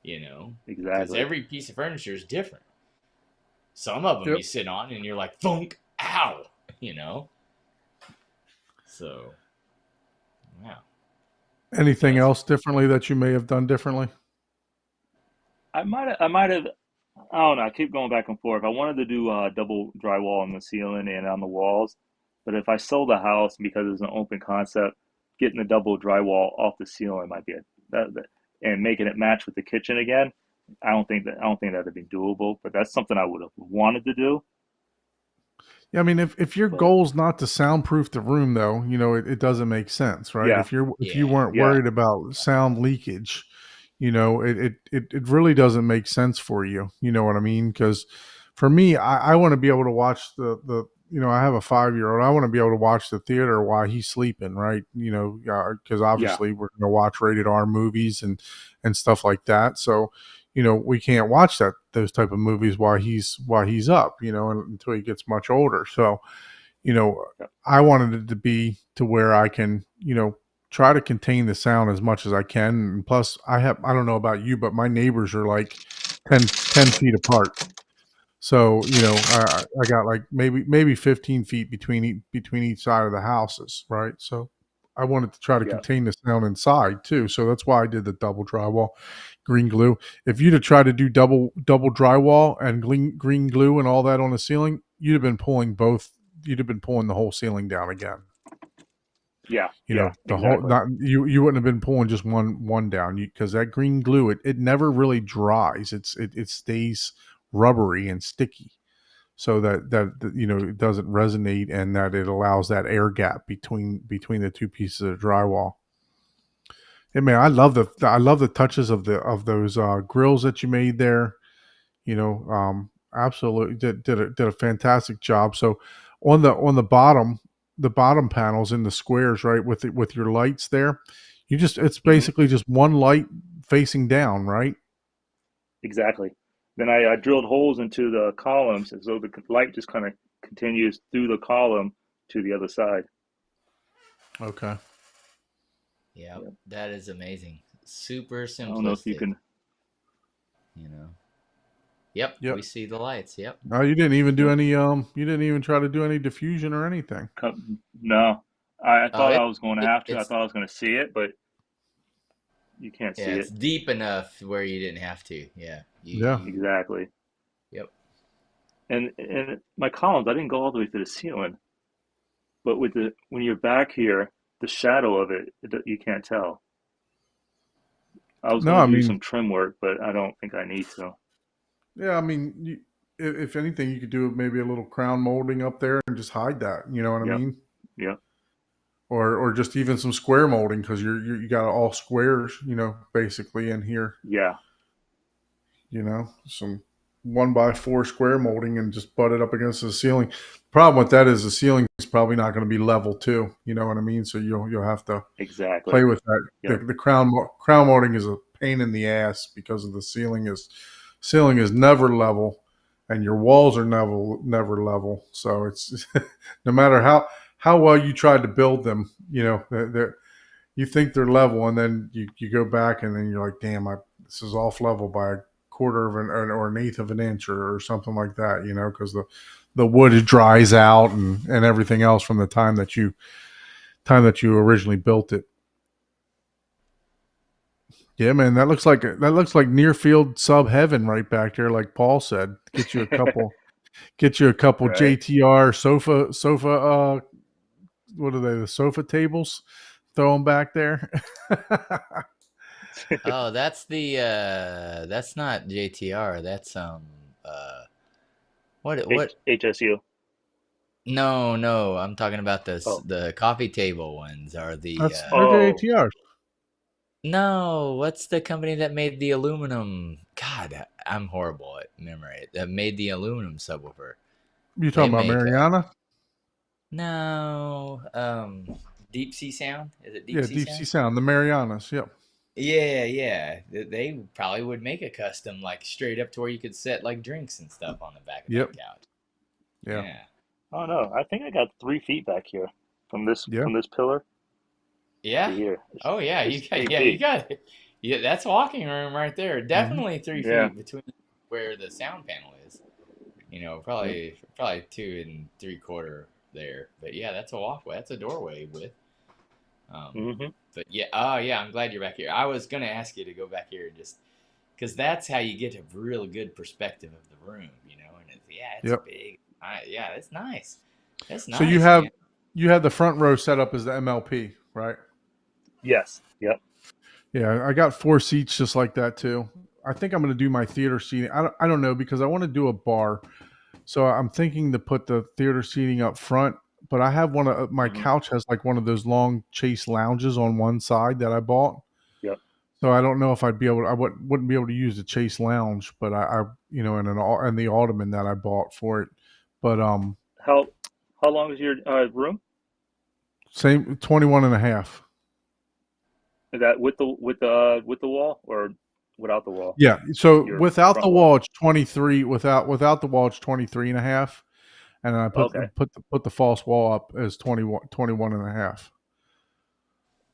Because Exactly. every piece of furniture is different. Some of them Yep. you sit on and you're like, thunk, ow, you know. So, wow. Anything That's else differently that you may have done differently? I might have, I don't know. I keep going back and forth. I wanted to do double drywall on the ceiling and on the walls, but if I sold the house because it's an open concept, getting the double drywall off the ceiling might be and making it match with the kitchen again. I don't think that'd be doable. But that's something I would have wanted to do. Yeah, I mean, if your But goal's not to soundproof the room, though, it doesn't make sense, right? yeah, If you yeah. weren't yeah, worried about sound leakage, it really doesn't make sense for you. You know what I mean? Because for me, I want to be able to watch the I have a 5-year-old. I want to be able to watch the theater while he's sleeping, right? Because yeah, obviously we're going to watch rated R movies and stuff like that. So we can't watch those type of movies while he's up, until he gets much older. So, you know, yeah. I wanted it to be to where I can, try to contain the sound as much as I can. And plus I don't know about you, but my neighbors are like 10 feet apart. So, I got like maybe 15 feet between each side of the houses, right? So I wanted to try to Yeah. contain the sound inside too. So that's why I did the double drywall green glue. If you'd have tried to do double drywall and green glue and all that on the ceiling, you'd have been pulling the whole ceiling down again. Yeah, yeah, The whole exactly. not you wouldn't have been pulling just one down, because that green glue, it never really dries. It stays rubbery and sticky, so that it doesn't resonate, and that it allows that air gap between the two pieces of drywall. Hey man, I love the touches of those grills that you made there. Absolutely did a fantastic job. So on the bottom panels in the squares, right, with your lights there, it's Hmm. basically just one light facing down, right? Exactly. Then I drilled holes into the columns, and so the light just kind of continues through the column to the other side. Okay. Yep, Yep. that is amazing. Super I don't know if you simplistic, can. you know. Yep, Yep. we see the lights. Yep. Oh, you didn't even do Yep. any you didn't even try to do any diffusion or anything. No, I Oh, thought I was going to have to. I it's thought I was going to see it, but you can't yeah, see it's it deep enough where you didn't have to. Yeah, Yeah. you exactly. yep. And my columns, I didn't go all the way to the ceiling, but with the when you're back here, the shadow of it you can't tell. I was No, going I to do mean, some trim work, but I don't think I need to. yeah, I mean, if anything, you could do maybe a little crown molding up there and just hide that. You know what I Yep. mean? Yep. Or just even some square molding because you got all squares, basically in here. Yeah. Some 1x4 square molding and just butt it up against the ceiling. Problem with that is the ceiling is probably not going to be level too. You know what I mean? So you'll have to play Exactly. with that. Yep. The crown molding is a pain in the ass because of the ceiling is never level, and your walls are never level. So it's no matter how well you tried to build them, you think they're level, and then you go back and then you're like, damn, this is off level by a quarter of or an eighth of an inch or something like that, because the wood dries out and everything else from the time that you originally built it. Yeah, man, that looks like near field sub heaven right back there, like Paul said. Get you a couple Right. JTR sofa. What are they? The sofa tables. Throw them back there. Oh, that's not JTR. That's uh what HSU. no, I'm talking about Oh. the coffee table ones are the Those are Oh. ATRs. no, what's the company that made the aluminum? God, I'm horrible at memory. That made the aluminum subwoofer. You They talking about make Mariana? no, Deep Sea Sound. Is it Deep Yeah, Sea Deep Sea Sound? Sound, the Marianas. Yep. Yeah, yeah. They probably would make a custom like straight up to where you could set like drinks and stuff on the back of that Yep. couch. Yeah. Yeah. Oh no, I think I got 3 feet back here Yeah. from this pillar to Yeah. here. Oh yeah, It's three you feet. got it. Yeah, that's walking room right there. Hmm. Definitely three Yeah. feet between where the sound panel is. Yep. Probably 2 3/4 there. But yeah, that's a walkway. That's a doorway width. Um, Hmm. but yeah, oh yeah, I'm glad you're back here. I was gonna ask you to go back here and just because that's how you get a real good perspective of the room, And it's Yep. big. Yeah, it's nice. That's So you nice, have man. you have the front row set up as the MLP, right? Yes. Yep. Yeah, I got 4 seats just like that too. I think I'm going to do my theater seating. I don't know because I want to do a bar. So I'm thinking to put the theater seating up front, but I have one of my Hmm. couch has like one of those long chase lounges on one side that I bought. Yep. So I don't know if I wouldn't be able to use the chase lounge, but in the ottoman that I bought for it. But How how long is your room? same 21 and a half. Is that with the wall or without the wall? Yeah. So Your without front the wall. wall, it's 23. Without the wall, it's 23 and a half. And then I Okay. put the false wall up as 21 and a half.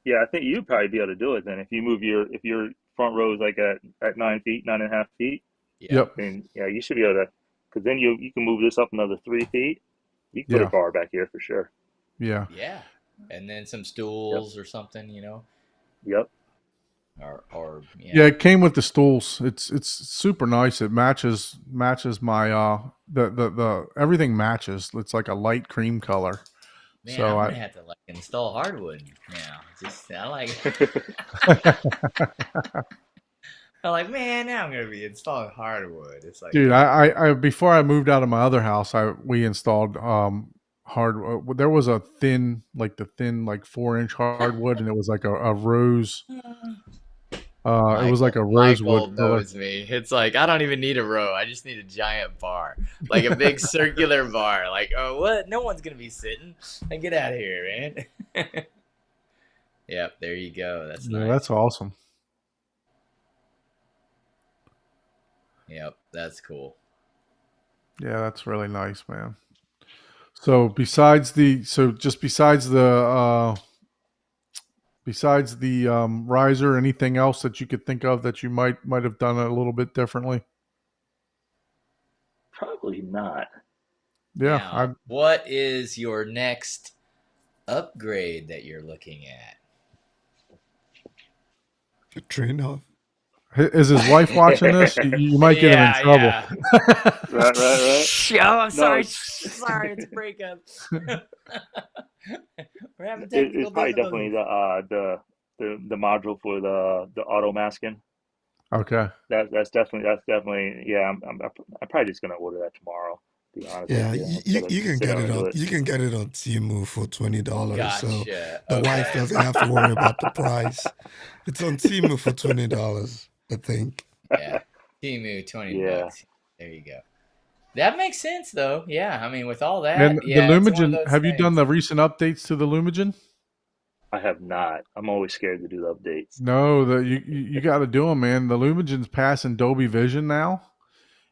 Yeah, I think you'd probably be able to do it then if you move if your front row is like at 9 feet, 9.5 feet, Yep. Yep. then yeah, you should be able to. Because then you can move this up another 3 feet. You can put a Yeah. bar back here for sure. Yeah. Yeah. And then some Yep. stools or something, Yep. or Yeah, yeah. it came with the stools. It's super nice. It matches my the everything matches. It's like a light cream color. Man, So I'm I gonna have to like install hardwood now. Just I like I'm like, man, now I'm gonna be installing hardwood. It's like, dude, man. I before I moved out of my other house, we installed hard there was a thin like 4 inch hardwood and it was like a rose it was like a rosewood Michael color. knows me. It's like I don't even need a row. I just need a giant bar, like a big circular bar. Like, oh, what? No one's gonna be sitting. Like, get out of here, man. Yep, there you go. That's Yeah, that's nice. awesome. Yep, that's cool. Yeah, that's really nice, man. So besides the riser, anything else that you could think of that you might have done a little bit differently? Probably not. Yeah, I Now, what is your next upgrade that you're looking at? The train off. is his wife watching this? You might get him in Yeah, trouble. yeah. Right, right, right. Oh, I'm No, sorry. Sorry, it's a breakup. We're having it's technical probably definitely difficulties. the module for the auto masking. Okay. That's definitely yeah. I'm probably just gonna order that tomorrow. To be honest with Yeah, you, instead of you can sit get down it and do on it. you can get it on Temu for $20. So Gotcha. the wife Okay. doesn't have to worry about the price. It's on Temu for $20, I think. Yeah. Timu, 20 Yeah. bucks. There you go. That makes sense though. Yeah. I mean, with all And that, the yeah, it's one of Lumigen, those have you done things. the recent updates to the Lumigen? I have not. I'm always scared to do the updates. No, you got to do them, man. The Lumigen's passing Dolby Vision now.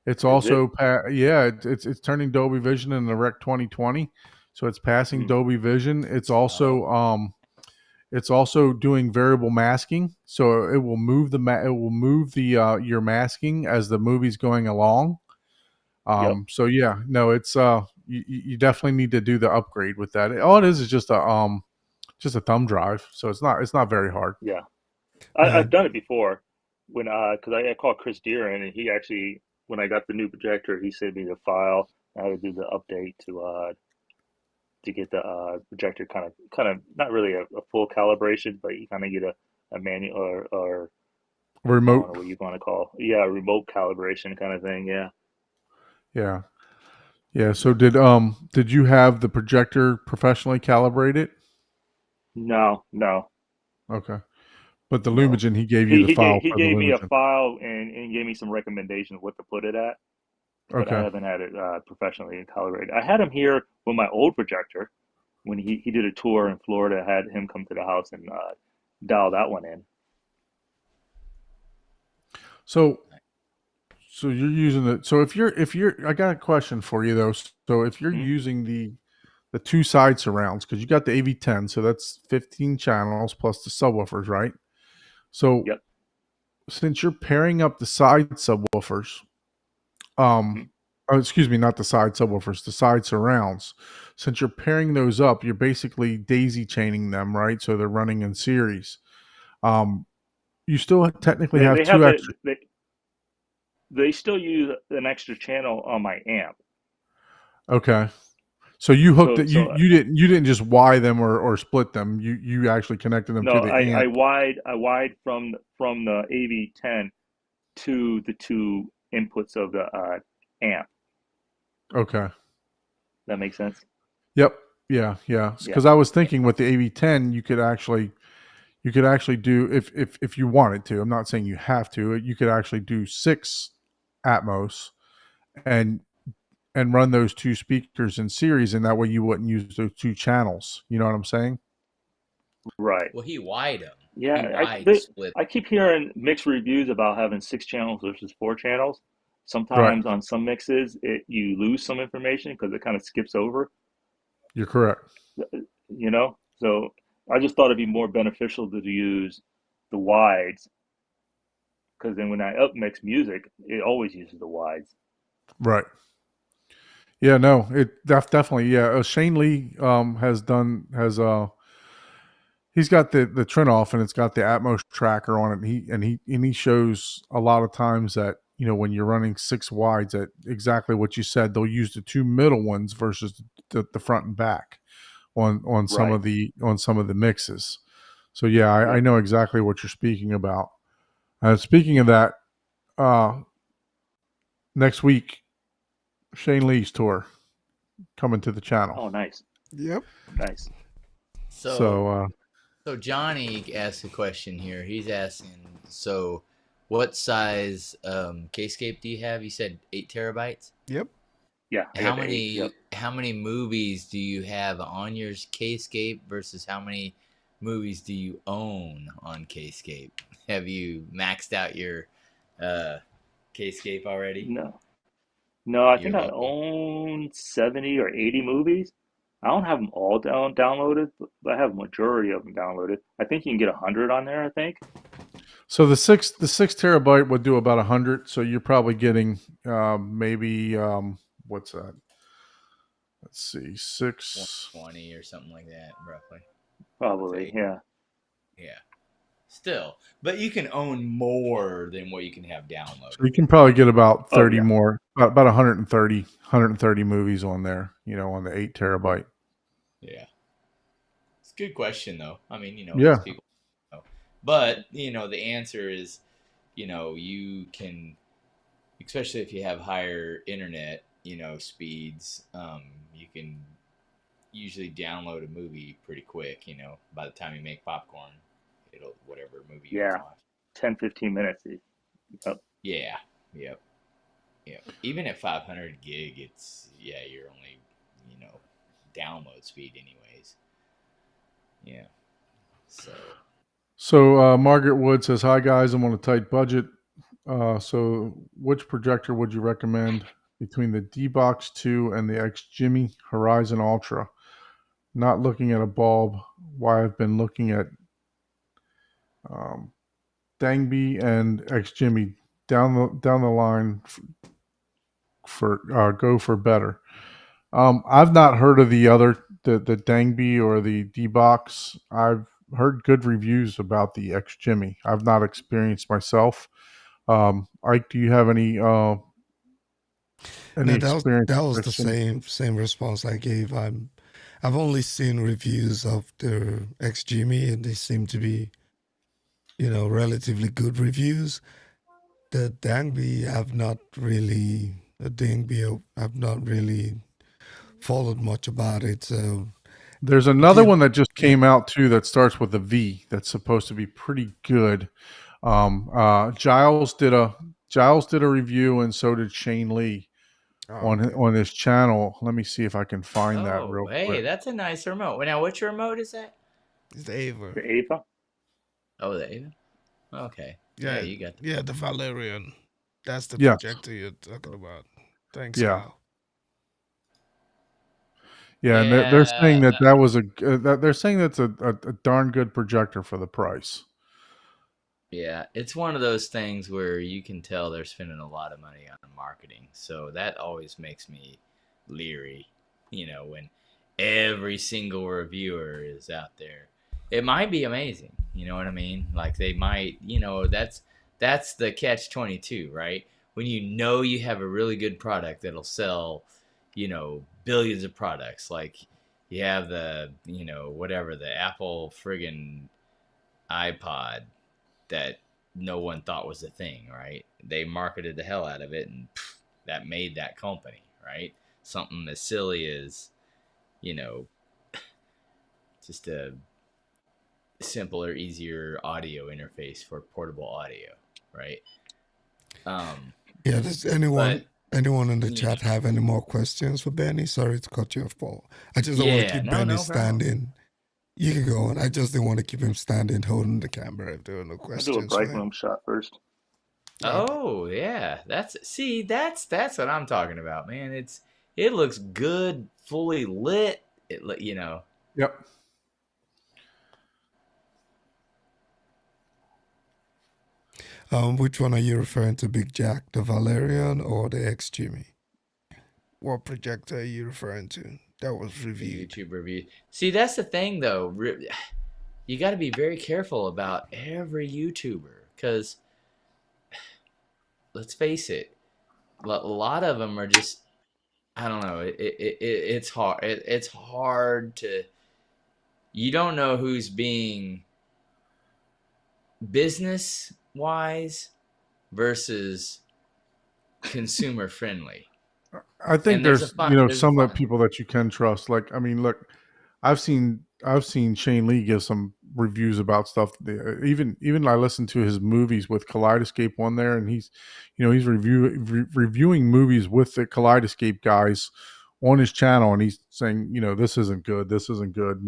It's Is it? also it's turning Dolby Vision in the Rec 2020, so it's passing Mm. Dolby Vision. Oh, It's also doing variable masking, so it will move your masking as the movie's going along. Yep. So yeah, no, it's you definitely need to do the upgrade with that. All it is just a thumb drive, so it's not very hard. Yeah. I've Man, done it before when because I called Chris Deeren and he actually when I got the new projector he sent me the file. I had to do the update to get the projector kind of not really a full calibration, but you kind of get a manual or I don't Remote, know what you want to call yeah a remote calibration kind of thing. Yeah. yeah, yeah. So did you have the projector professionally calibrated? No, no, Okay, but the no. Lumigen he gave you He the he gave file he for the gave me a Lumigen. file and gave me some recommendations what to put it at, but I Okay, haven't had it professionally calibrated. I had him here with my old projector when he did a tour in Florida. I had him come to the house and dial that one in. so so you're using it. So if you're I got a question for you though. So if you're Mhm. using the two side surrounds because you got the AV10, so that's 15 channels plus the subwoofers, right? So Yep. since you're pairing up the side subwoofers, Mhm. excuse me, not the side subwoofers, the side surrounds. Since you're pairing those up, you're basically daisy chaining them, right? So they're running in series. Um, you still technically have They have two extra. they still use an extra channel on my amp. Okay, so you hooked So it. You didn't just Y them or split them. You actually connected them to no, the I amp. wide from the AV10 to the two inputs of the amp. Okay. That makes sense. Yep. Yeah. Yeah. Yeah. Because I was thinking with the AV10, you could actually do if you wanted to. I'm not saying you have to. You could actually do 6 Atmos and run those two speakers in series, and that way you wouldn't use those two channels. You know what I'm saying? Right. well, he wide them. He Yeah. wide split. I keep hearing mixed reviews about having 6 channels versus 4 channels. Right. Sometimes on some mixes, you lose some information because it kind of skips over. You're correct. So I just thought it'd be more beneficial to use the wides because then when I upmix music, it always uses the wides. Right. Yeah. No. Definitely. Yeah. Shane Lee he's got the Trent off and it's got the Atmos tracker on it. And he shows a lot of times that when you're running 6 wides at exactly what you said, they'll use the two middle ones versus the front and back on some Right. of the mixes. So yeah, I Yep. know exactly what you're speaking about. Speaking of that, uh, next week Shane Lee's tour coming to the channel. Oh, nice. yep. Nice. So, So so Johnny asked a question here. He's asking, so what size Kscape do you have? You said 8 terabytes. Yep. Yeah, I How got the 8. many Yep. how many movies do you have on your Kscape versus how many movies do you own on Kscape? Have you maxed out your uh Kscape already? No, I think You're I lucky. own 70 or 80 movies. I don't have them all downloaded, but I have a majority of them downloaded. I think you can get 100 on there, I think. So the 6 terabyte would do about 100. So you're probably getting maybe what's that? Let's see, 6. 120 or something like that, roughly. Probably, Say, yeah. yeah. Still, but you can own more than what you can have So you downloaded. can probably get about Oh 30 yeah. more, about 130 movies on there. On the 8 terabyte. Yeah. It's a good question, though. I mean, because Yeah, people know. But, the answer is, you can, especially if you have higher internet, speeds, you can usually download a movie pretty quick, by the time you make popcorn, whatever movie you want Yeah. to watch. 10, 15 minutes. Yep. Yeah. Yep. Yep. Even at 500 gig, you're only, download speed anyways. Yeah. So Margaret Wood says, "Hi guys, I'm on a tight budget. So which projector would you recommend between the D-Box 2 and the X Jimmy Horizon Ultra? Not looking at a bulb. Why I've been looking at um, Dangby and X Jimmy down the line for go for better. I've not heard of the Dangby or the D-Box. I've heard good reviews about the X Jimmy. I've not experienced myself. Ike, do you have any No, that experience was with the some? same response I gave. I've only seen reviews of the X Jimmy, and they seem to be, relatively good reviews. The Dangby, I've not really followed much about it. So There's another give, one that just yeah. came out too that starts with a V. That's supposed to be pretty good. Giles did a review, and so did Shane Lee Oh, on okay. on his channel. Let me see if I can find that Oh, real hey, quick. that's a nice remote. Now, which remote is that? It's the Ava. The Ava. Oh, the Ava. Okay. Yeah, Yeah, you got the. yeah, the Valerian. That's the Yeah, projector you're talking about. Thanks, yeah, Kyle. yeah, and they're Yeah, saying that was that they're saying that's a darn good projector for the price. yeah. It's one of those things where you can tell they're spending a lot of money on marketing. So that always makes me leery, when every single reviewer is out there. It might be amazing, you know what I mean? Like they might, that's the catch 22, right? When you have a really good product that'll sell, billions of products. Like you have the, whatever, the Apple friggin' iPod that no one thought was a thing, right? They marketed the hell out of it, and that made that company, right? Something as silly as, you know, just a simpler, easier audio interface for portable audio, right? Um, Yeah, does but anyone in the you know, chat have any more questions for Benny? Sorry to cut you off, Paul. I just don't want to yeah, keep no, Benny no problem. standing. You can go on. I just didn't want to keep him standing holding the camera if there were no I'll do a questions for bright him. room shot first. Okay. Oh yeah, that's what I'm talking about, man. It looks good, fully lit. It. Yep. Which one are you referring to, Big Jack, the Valerian or the X Jimmy? What projector are you referring to that was The reviewed? YouTube review. See, that's the thing, though. You got to be very careful about every YouTuber because, let's face it, a lot of them are just. I don't know. It's hard. It's hard to. You don't know who's being business wise versus consumer friendly, I think and there's a there's fun. There's a some that fun. people that you can trust. Like, I mean, look, I've seen Shane Lee give some reviews about stuff. Even I listened to his movies with Kaleidoscape on there, and he's reviewing movies with the Kaleidoscape guys on his channel, and he's saying, this isn't good, this isn't good.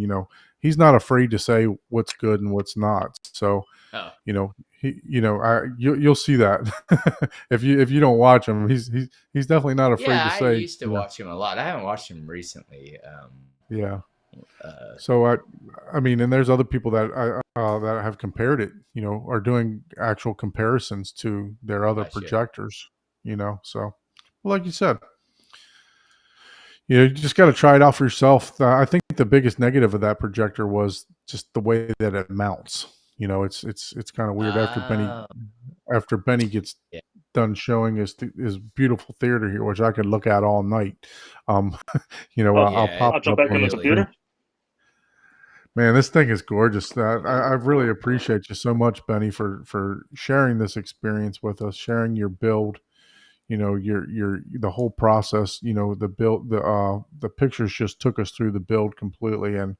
He's not afraid to say what's good and what's not. So, Oh, you know, you'll see that if you don't watch him. He's definitely not afraid Yeah, to I say, used to watch him a lot. I haven't watched him recently. yeah. Uh, So I mean, and there's other people that that have compared it, are doing actual comparisons to their other Gotcha. projectors, So, well, like you said, you just got to try it out for yourself. I think the biggest negative of that projector was just the way that it mounts. It's kind of weird uh, after Benny gets yeah. done showing his beautiful theater here, which I could look at all night. Um, Oh, I'll Yeah, pop I'll it jump up back on in the the really. screen. computer. Man, this thing is gorgeous. I really appreciate you so much, Benny, for sharing this experience with us, sharing your build. Your the whole process. The build, the pictures just took us through the build completely, and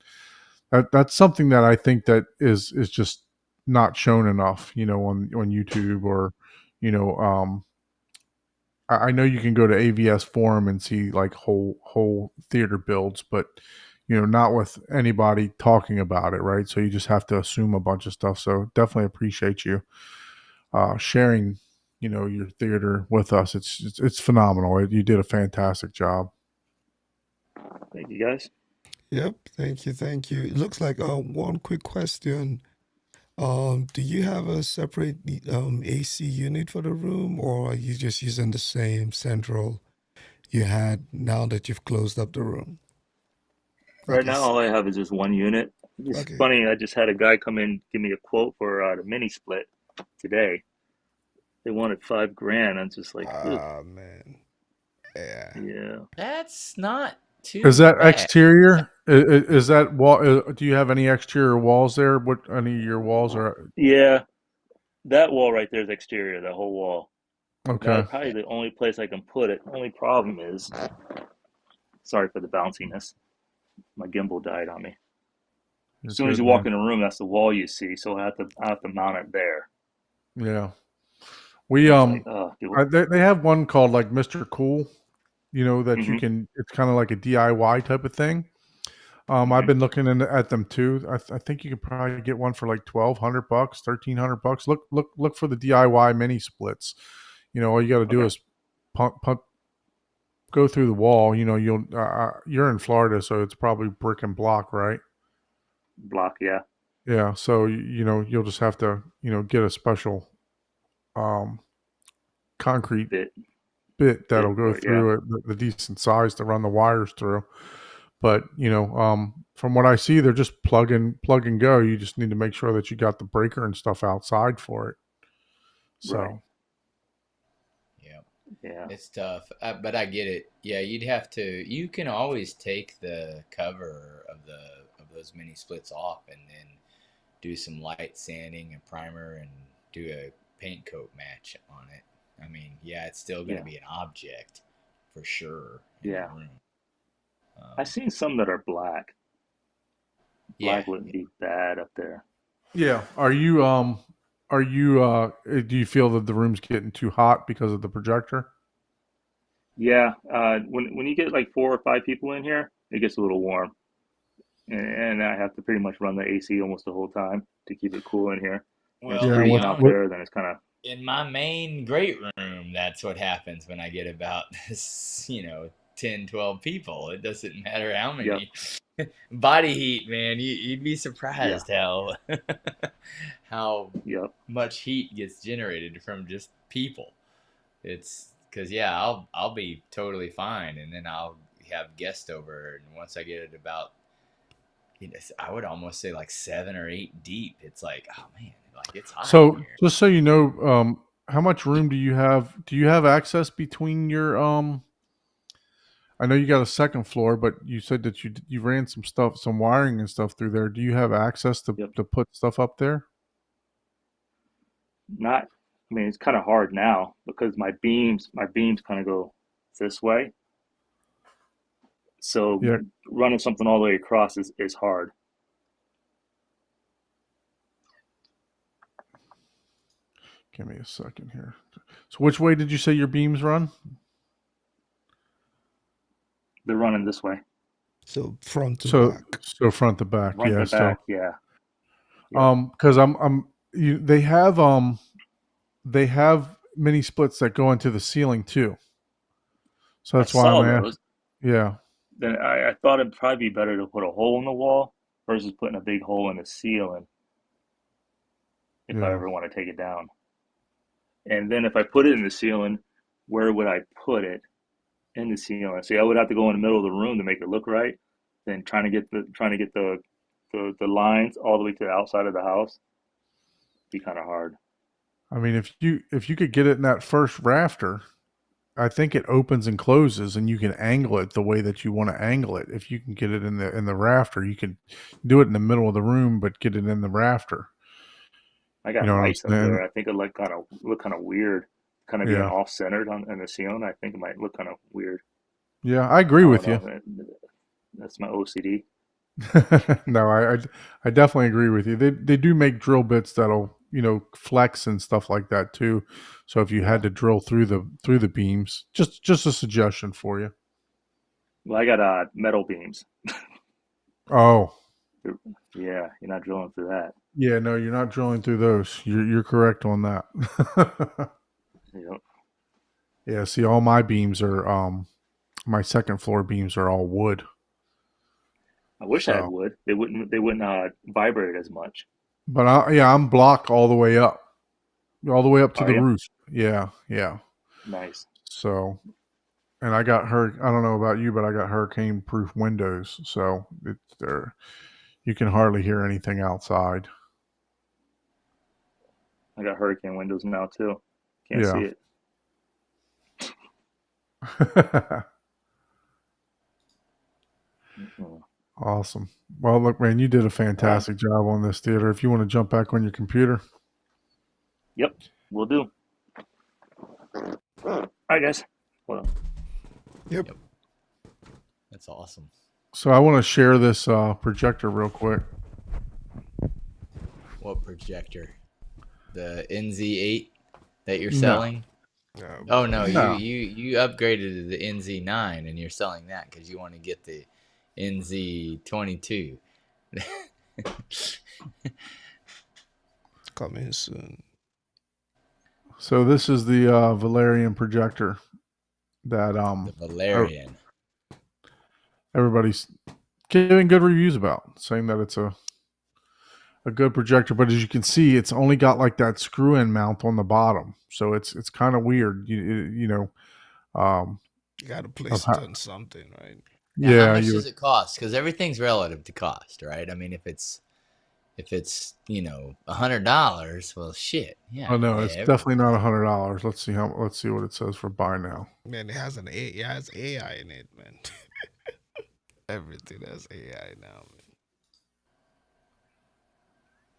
that's something that I think that is just not shown enough. On YouTube or, you know, I know you can go to AVS forum and see like whole theater builds, but not with anybody talking about it, right? So you just have to assume a bunch of stuff. So definitely appreciate you sharing, your theater with us. It's phenomenal. You did a fantastic job. Thank you, guys. Yep. Thank you. Thank you. It looks like one quick question. Do you have a separate AC unit for the room, or are you just using the same central you had now that you've closed up the room? Right Like now, it's all I have is just one unit. It's okay. funny. I just had a guy come in give me a quote for the mini split today. They wanted 5 grand. I'm just like, ugh, Ah man. Yeah. yeah, That's not Is too that bad. exterior? Is that wall? Do you have any exterior walls there? What any of your walls are? yeah. That wall right there is exterior. That whole wall. Okay. That's probably Yeah. the only place I can put it. Only problem is, sorry for the bounciness. My gimbal died on me. You're As soon as good, you walk man. in the room, that's the wall you see. So I have to mount it there. Yeah. We And it's like, oh, do they have one called like Mr. Cool, that you mm-hmm, can. It's kind of like a DIY type of thing. I've mm-hmm. been looking at them too. I think you could probably get one for like $1,200, $1,300. Look for the DIY mini splits. All you got to do Okay, is pump, go through the wall. You're in Florida, so it's probably brick and block, right? block, yeah, Yeah. So you'll just have to get a special um, concrete bit, bit bit that'll go for it, yeah, through it, the decent size to run the wires through. But from what I see, they're just plug and go. You just need to make sure that you got the breaker and stuff outside for it. right, So Yeah. yeah, It's tough, but I get it. Yeah, you'd have to. You can always take the cover of those mini splits off, and then do some light sanding and primer, and do a paint coat match on it. I mean, yeah, it's still going to yeah, be an object for sure in the yeah. room. I've seen some that are black. Yeah, Black wouldn't be bad up there. yeah, do you feel that the room's getting too hot because of the projector? Yeah, when you get like 4 or 5 people in here, it gets a little warm, and I have to pretty much run the AC almost the whole time to keep it cool in here. When it's well, Yeah, you freezing what out know, what there, then it's kind of in my main great room, that's what happens when I get about 10, 12 people. It doesn't matter how yep, many. Body heat, man. You'd be yeah, surprised how how yep, much heat gets generated from just people. It's because yeah, I'll be totally fine, and then I'll have guests over, and once I get it about, I would almost say like 7 or 8 deep. It's like, oh man, like it's hot in So here. just so you know, how much room do you have? Do you have access between your I know you got a second floor, but you said that you ran some wiring and stuff through there. Do you have access to yep. put stuff up there? Not, I mean, it's kind of hard now because my beams kind of go this way. So Yeah, running something all the way across is hard. give me a second here. So which way did you say your beams run? They're running this way, So front to So back. so front to back, front yeah. to So back. Yeah, yep, because I'm they have mini splits that go into the ceiling too. So I that's why I'm saw at. those. Yeah. Then I thought it'd probably be better to put a hole in the wall versus putting a big hole in the ceiling if I Yeah. ever want to take it down. And then if I put it in the ceiling, where would I put it in the ceiling? See, I would have to go in the middle of the room to make it look right. Then trying to get the lines all the way to the outside of the house be kind of hard. I mean, if you could get it in that first rafter, I think it opens and closes, and you can angle it the way that you want to angle it. If you can get it in the rafter, you can do it in the middle of the room, but get it in the rafter. I You got know what I'm lights up saying? there. I think it like kind of look kind of weird, kind of being Yeah. off centered on in the ceiling. I think it might look kind of weird. Yeah, I agree I with don't you. know. That's my OCD. No, I definitely agree with you. They do make drill bits that'll, flex and stuff like that too. So if you Yeah. had to drill through the beams, just a suggestion for you. Well, I got metal beams. Oh, Yeah, you're not drilling through that. yeah, no, you're not drilling through those. You're correct on that. You know, Yeah, see, all my beams are my second floor beams are all wood. I wish I had So, wood. They wouldn't vibrate as much. but I'm block all the way up to Are the you? roof. Yeah, yeah. Nice. So, and I got I don't know about you, but I got hurricane proof windows, so it's there. You can hardly hear anything outside. I got hurricane windows now too. Can't see Yeah. it. Mhm. Awesome. Well, look, man, you did a All right. fantastic job on this theater. If you want to jump back on your computer, Yep. We'll do. All right, guys. Hold on. Yep. That's awesome. so I want to share this projector real quick. What projector? The NZ8 that you're No. selling? Oh no, No. you upgraded to the NZ9 and you're selling that because you want to get the NZ22. Coming soon. So this is the Valerian projector that The Valerian. everybody's giving good reviews about, saying that it's a good projector. But as you can see, it's only got like that screw-in mount on the bottom, so it's kind of weird. You know, You got to of place how, it on something, right? Now, how yeah, much you does it cost? Because everything's relative to cost, right? I mean, if it's $100, well, shit, yeah. oh no, it's definitely not $100. Let's see what it says for buy now. Man, it has it has AI in it, man. Everything has AI now,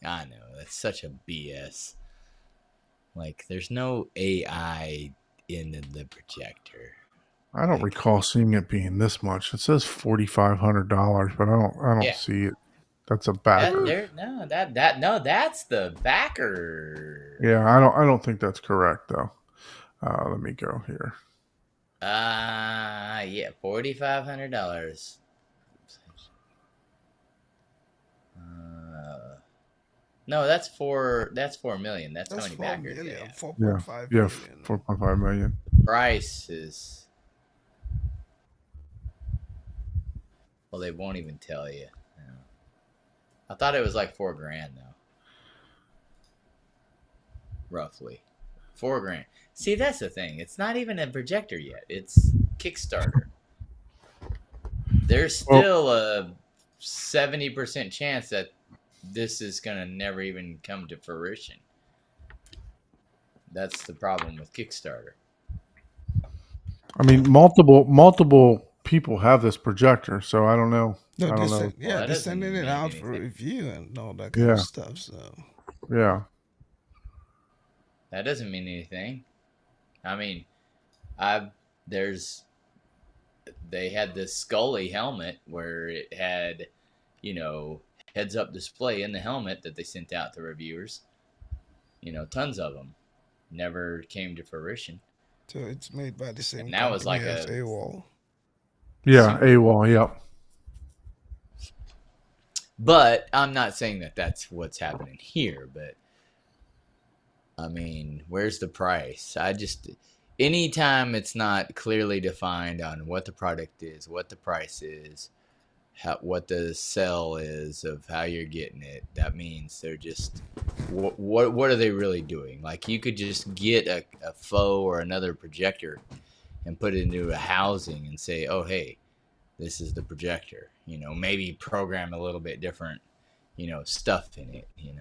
man. I know that's such a BS. Like, there's no AI in the projector. I don't recall seeing it being this much. It says $4,500, but I don't Yeah. see it. That's a backer. That's the backer. Yeah, I don't think that's correct though. Let me go here. Yeah, $4,500. No, that's 4 million. That's how many 4 backers million, they have. 4.5 Yeah, million. 4.5 million. Price is, well, they won't even tell you. No. I thought it was like $4,000 though. Roughly. $4,000. See, that's the thing. It's not even a projector yet. It's Kickstarter. There's still a 70% chance that this is gonna never even come to fruition. That's the problem with Kickstarter. I mean, multiple people have this projector, so I don't know. No, I don't know. that they're doesn't sending it mean out for anything. review and all that kind Yeah. of stuff. So Yeah. That doesn't mean anything. I mean, they had this Scully helmet where it had, heads up display in the helmet that they sent out to reviewers. Tons of them. Never came to fruition. so it's made by the same And that was company like as a AWOL. Yeah, AWOL, yep. But I'm not saying that that's what's happening here, but I mean, where's the price? Anytime it's not clearly defined on what the product is, what the price is, what the sell is of how you're getting it, that means they're just what are they really doing? Like you could just get a faux or another projector and put it into a housing and say, oh hey, this is the projector. Maybe program a little bit different, stuff in it, and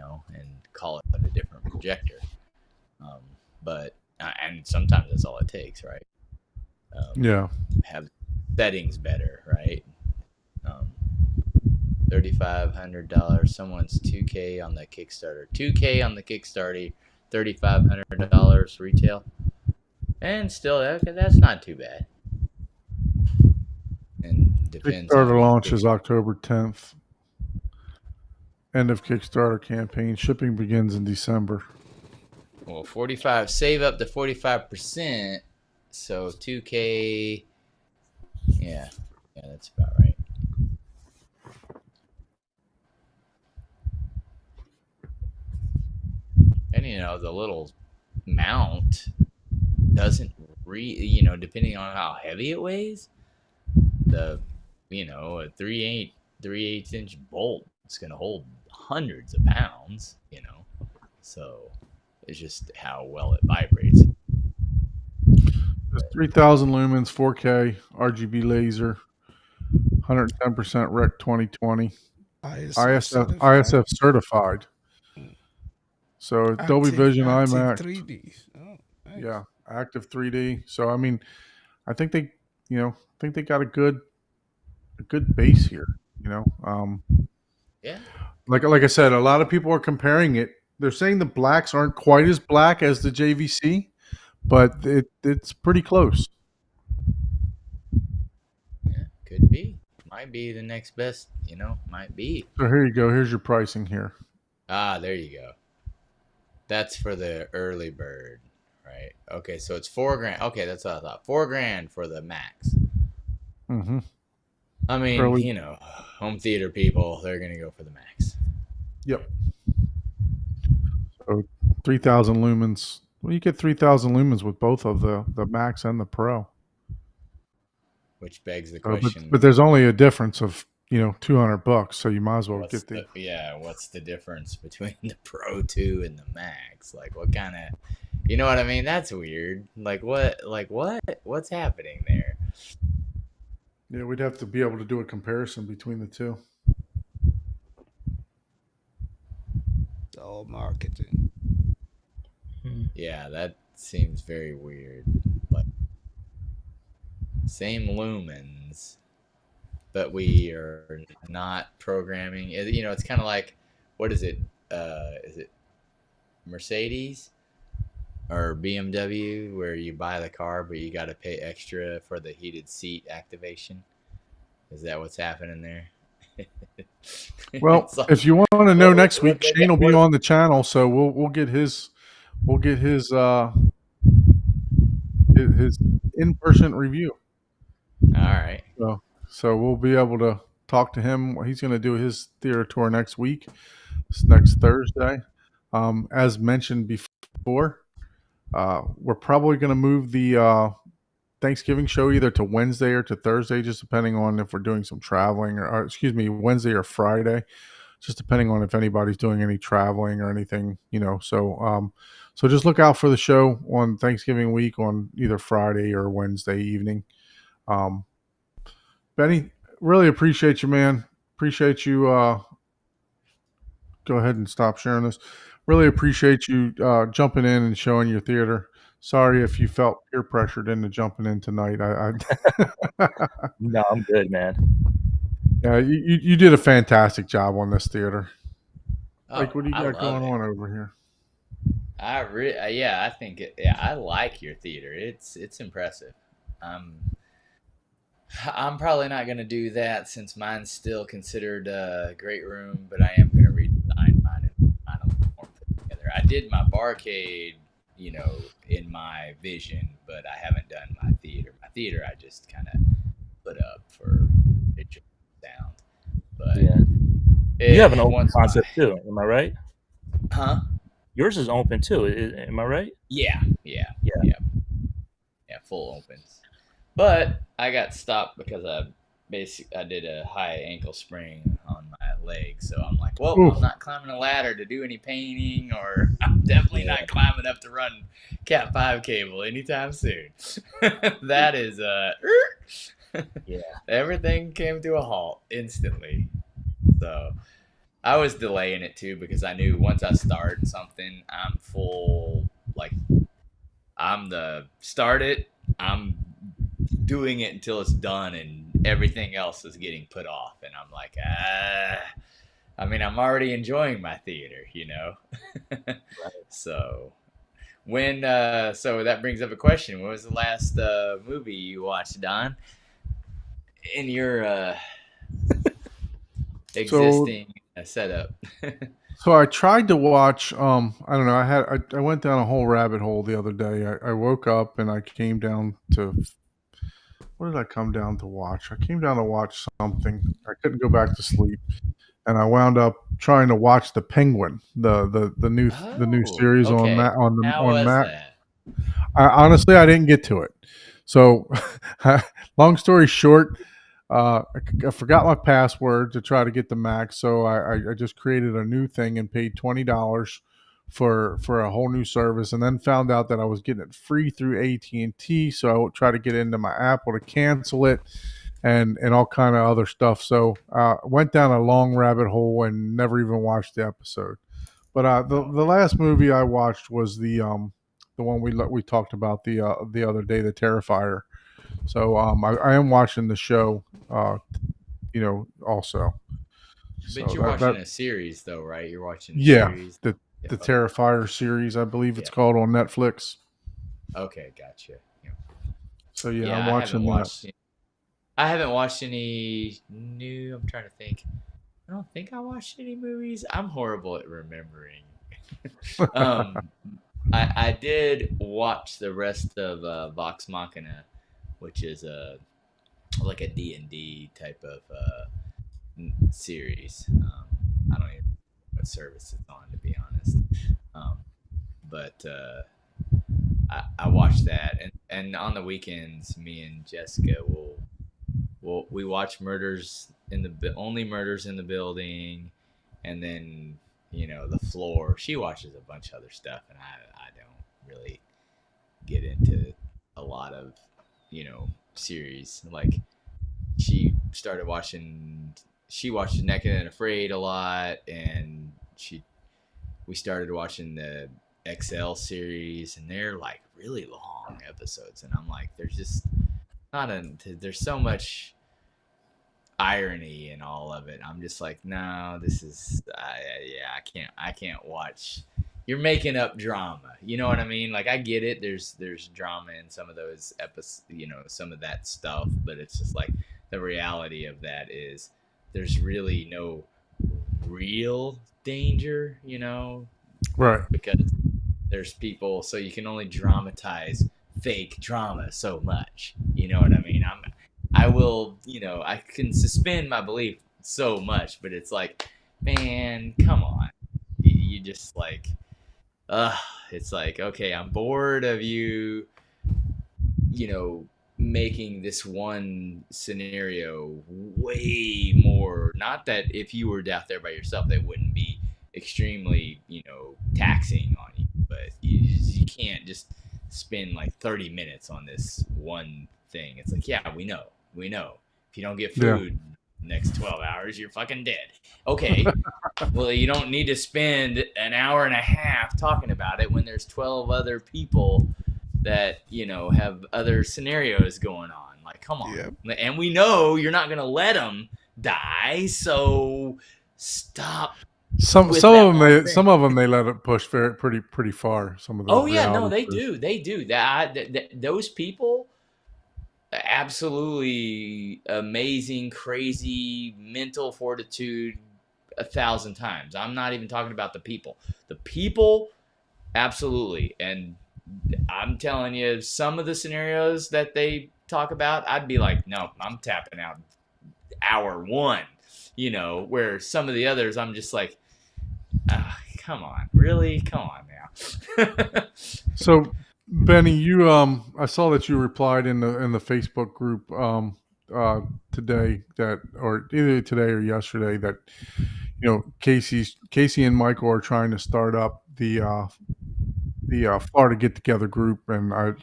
call it a different projector. Um, but and sometimes that's all it takes, right? Yeah. Have settings better, right? Um, $3,500. Someone's 2K on the Kickstarter. 2K on the Kickstarter. $3,500 retail, and still that's not too bad. And depends Kickstarter on launch is October 10th. End of Kickstarter campaign. Shipping begins in December. Well, 45. Save up to 45%. So 2K. Yeah, that's about right. And the little mount doesn't depending on how heavy it weighs, a 3/8 inch bolt is going to hold hundreds of pounds, so it's just how well it vibrates. It's 3,000 lumens, 4K, RGB laser, 110% Rec 2020, ISF certified. So Dolby Vision, active IMAX, 3D. Oh, nice. yeah, active 3D. So I mean, I think they got a good base here. Yeah. Like I said, a lot of people are comparing it. They're saying the blacks aren't quite as black as the JVC, but it's pretty close. Yeah, could be. Might be the next best, might be. So here you go. Here's your pricing here. There you go. That's for the early bird, right? Okay, so it's $4,000. Okay, that's what I thought. $4,000 for the max. Mm-hmm. I mean, Early. home theater people, they're gonna go for the max. Yep. So 3,000 lumens. Well, you get 3,000 lumens with both of the Max and the Pro. Which begs the question. But there's only a difference of $200, so you might as well get the. What's the difference between the Pro 2 and the Max? Like, what kind of, you know what I mean? That's weird. What's happening there? Yeah, we'd have to be able to do a comparison between the two. It's all marketing. Yeah, that seems very weird. Like, same lumens, but we are not programming. It's kind of like, what is it? Is it Mercedes or BMW, where you buy the car but you got to pay extra for the heated seat activation? Is that what's happening there? Well, like, if you want to know next week, Shane will be on the channel, so we'll get his in-person review. All right. So we'll be able to talk to him. He's going to do his theater tour next week. It's next Thursday. As mentioned before, we're probably going to move the Thanksgiving show either to Wednesday or to Thursday, just depending on if we're doing some traveling, or excuse me, Wednesday or Friday, just depending on if anybody's doing any traveling or anything, So just look out for the show on Thanksgiving week on either Friday or Wednesday evening. Benny, really appreciate you, man. Appreciate you. Go ahead and stop sharing this. Really appreciate you jumping in and showing your theater. Sorry if you felt peer pressured into jumping in tonight. No, I'm good, man. Yeah, you did a fantastic job on this theater. Like, what do you got going on over here? I think I like your theater. It's impressive. I'm probably not going to do that since mine's still considered a great room, but I am going to redesign mine and find a little more put together. I did my barcade, in my vision, but I haven't done my theater. My theater I just kind of put up for visual sound. But yeah, you have an open concept too, am I right? Huh? Yours is open too. Am I right? Yeah, Yeah. full opens. But I got stopped because I did a high ankle sprain on my leg, so I'm like, well, Oof. I'm not climbing a ladder to do any painting, or I'm definitely Yeah. not climbing up to run Cat 5 cable anytime soon. That is Yeah. everything came to a halt instantly. So I was delaying it too because I knew once I start something, I'm full. Like I'm the start it. I'm doing it until it's done, and everything else is getting put off. And I'm like, I mean, I'm already enjoying my theater, you know. Right. So so that brings up a question. What was the last movie you watched, Don? In your So existing setup. so I tried to watch. I don't know. I went down a whole rabbit hole the other day. I woke up and I came down to, what did I come down to watch? I came down to watch something. I couldn't go back to sleep, and I wound up trying to watch The Penguin, the new Oh, series on okay. Matt How on was Matt. that? Honestly, I didn't get to it. So, long story short, I forgot my password to try to get the Mac. So I just created a new thing and paid $20 for a whole new service, and then found out that I was getting it free through AT&T. So I would try to get into my Apple to cancel it, and all kind of other stuff. So went down a long rabbit hole and never even watched the episode. But Oh, the last movie I watched was the one we talked about the other day, the Terrifier. So I am watching the show, also. but So you're that watching a series, though, right? You're watching the yeah, series. the Yeah. the Okay. Terrifier series, I believe it's Yeah. called, on Netflix. Okay. Gotcha. Yeah. So yeah, I'm Yeah. watching that. I haven't watched any new. I'm trying to think. I don't think I watched any movies. I'm horrible at remembering. um, I did watch the rest of Vox Machina, which is like a D&D type of series. I don't even know what service it's on, to be honest. Um, but I watch that, and on the weekends, me and Jessica we watch murders in the only murders in the building, and then the floor. She watches a bunch of other stuff, and I don't really get into a lot of series. Like she started watching. She watched Naked and Afraid a lot, and we started watching the XL series, and they're like really long episodes, and I'm like, there's just not a there's so much irony in all of it. I'm just like, no, this is yeah, I can't watch. You're making up drama. You know what I mean? Like I get it. There's drama in some of those episodes, some of that stuff, but it's just like the reality of that is there's really no real danger, Right. because there's people, so you can only dramatize fake drama so much. You know what I mean? I will, I can suspend my belief so much, but it's like, man, come on. You just like, uh, it's like, okay, I'm bored of you, making this one scenario way more. Not that if you were out there by yourself, that wouldn't be extremely, taxing on you, but you can't just spend like 30 minutes on this one thing. It's like, yeah, we know. If you don't get Yeah. food next 12 hours, you're fucking dead. Okay. Well, you don't need to spend an hour and a half talking about it when there's 12 other people that have other scenarios going on. Like, come on. Yep. And we know you're not gonna let them die, so stop Some with some that of them one they thing. some of them they let it push pretty far. Some of the Oh yeah, no, reality they shows. do, those people, absolutely amazing, crazy mental fortitude 1,000 times. I'm not even talking about the people. The people, absolutely. And I'm telling you, some of the scenarios that they talk about, I'd be like, no, I'm tapping out hour one. Where some of the others, I'm just like, come on, really, come on now. So, Benny, you I saw that you replied in the Facebook group today that, or either today or yesterday, that Casey and Michael are trying to start up the Florida Get Together group, and I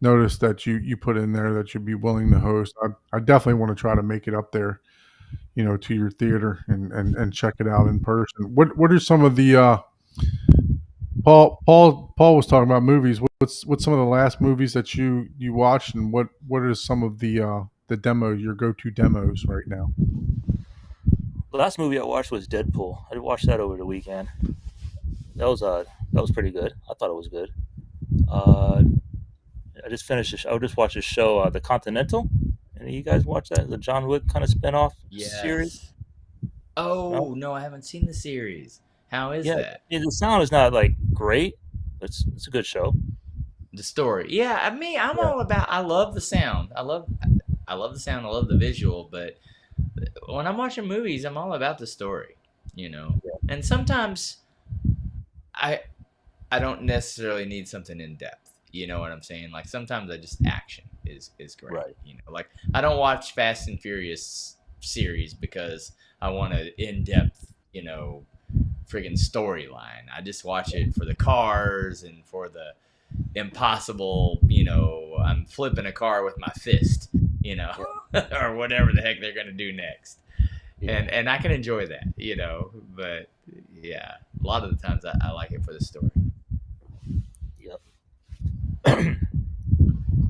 noticed that you put in there that you'd be willing to host. I definitely want to try to make it up there, to your theater and check it out in person. What are some of the Paul was talking about movies. What's some of the last movies that you watched, and what are some of the demo, your go-to demos right now? The last movie I watched was Deadpool. I watched that over the weekend. That was pretty good. I thought it was good. I just finished. I just watched a show, The Continental. Any of you guys watch that? The John Wick kind of spinoff series. Yes. Oh no, I haven't seen the series. How is Yeah, that? the sound is not like great. But it's a good show. The story. Yeah, I mean, I'm Yeah. all about. I love the sound. I love the sound. I love the visual. But when I'm watching movies, I'm all about the story. Yeah. And sometimes I don't necessarily need something in depth. You know what I'm saying? Like sometimes I just action is great. Right. Like I don't watch Fast and Furious series because I want an in depth, friggin' storyline. I just watch it for the cars and for the impossible, I'm flipping a car with my fist, or whatever the heck they're gonna do next. Yeah. And I can enjoy that, but yeah, a lot of the times I like it for the story. Yep.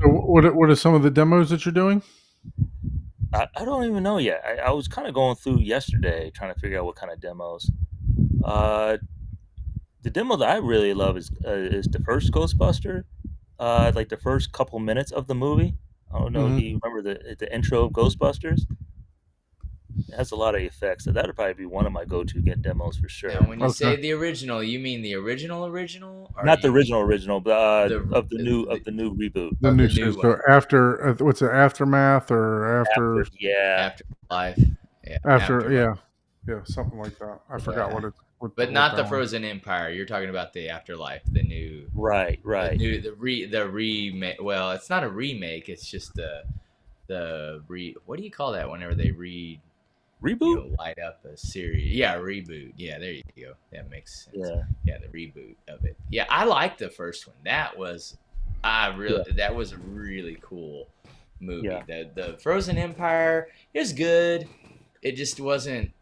So what are some of the demos that you're doing? I don't even know yet. I was kind of going through yesterday trying to figure out what kind of demos. The demo that I really love is the first Ghostbuster, like the first couple minutes of the movie. I don't know if you remember the intro of Ghostbusters. It has a lot of effects, so that would probably be one of my go-to get demos for sure. Now, when you say Okay. the original, you mean the original, or Not the you mean original, but the of the new reboot. The of new the new series. So one after what's it, Aftermath or after Yeah, Afterlife? Yeah, Afterlife. yeah, something like that. I forgot Yeah. what But not the that one. Frozen Empire. You're talking about the Afterlife, the new, right. the remake. Well, it's not a remake. It's just what do you call that whenever they Reboot? light up a series? Yeah, reboot. Yeah, there you go. That makes sense. Yeah. Yeah, the reboot of it. Yeah, I liked the first one. That was a really cool movie. Yeah. The Frozen Empire is good. It just wasn't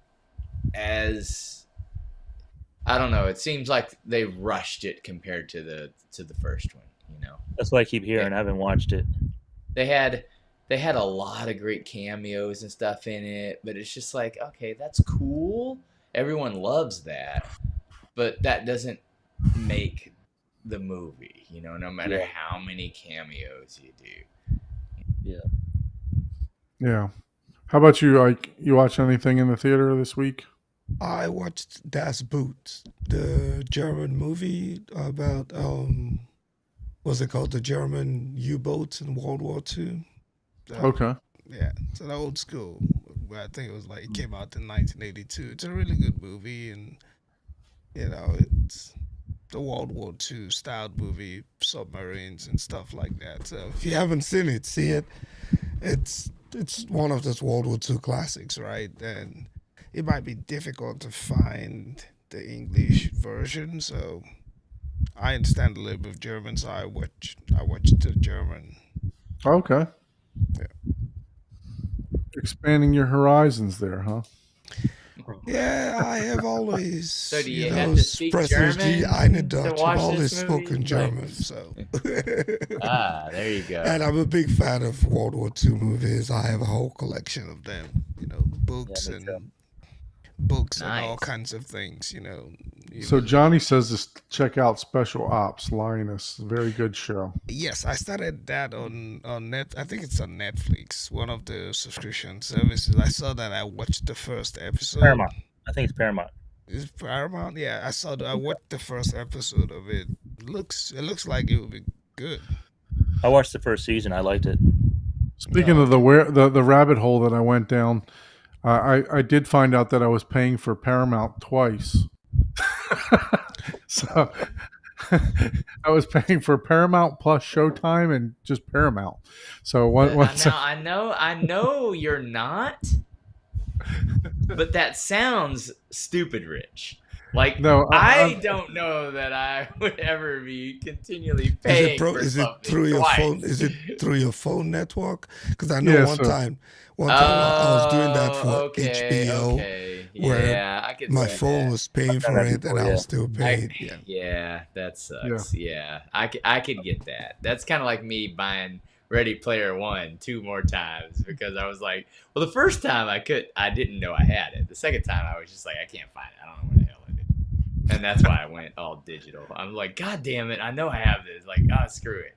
as, I don't know. It seems like they rushed it compared to the first one. That's what I keep hearing. I haven't watched it. They had a lot of great cameos and stuff in it, but it's just like, okay, that's cool. Everyone loves that, but that doesn't make the movie. No matter how many cameos you do. Yeah. Yeah. How about you? Like, you watch anything in the theater this week? I watched Das Boot, the German movie about what's it called? The German U-boats in World War II. Okay. Yeah, it's an old school. I think it came out in 1982. It's a really good movie, and it's the World War II style movie, submarines and stuff like that. So if you haven't seen it, see it. It's one of those World War II classics, right? And it might be difficult to find the English version, so I understand a little bit of German, so I watched the German. Okay. Yeah. Expanding your horizons there, huh? Yeah, I have always. So do you have to speak German eine to Deutsch. watch I've always this movie? spoken German, so. There you go. And I'm a big fan of World War II movies. I have a whole collection of them. Books me and too. books and all Nice. kinds of things. So Johnny says to check out Special Ops Lioness. Very good show. Yes, I started that on net. I think it's on Netflix, one of the subscription services. I saw that. I watched the first episode. Paramount. I think it's Paramount. Is it Paramount? Yeah, I saw. I watched the first episode of it. It looks like it would be good. I watched the first season. I liked it. Speaking of the rabbit hole that I went down, I did find out that I was paying for Paramount twice. So I was paying for Paramount plus Showtime and just Paramount. So once Now I know you're not, but that sounds stupid rich. Like no, I don't know that I would ever be continually Is it paying for Is it something through your phone? twice. Is it through your phone network? Because I know yeah. So one time I was doing that for Okay, HBO, okay, where yeah, I could my see phone that. was paying done for that it and before, I yeah. was still I, paid. Yeah. yeah, that yeah, sucks. Yeah, I could get that. That's kind of like me buying Ready Player One 2 more times because I was like, well, the first time I didn't know I had it. The second time I was just like, I can't find it. I don't know where the hell it is. And that's why I went all digital. I'm like, God damn it, I know I have this. Like, screw it.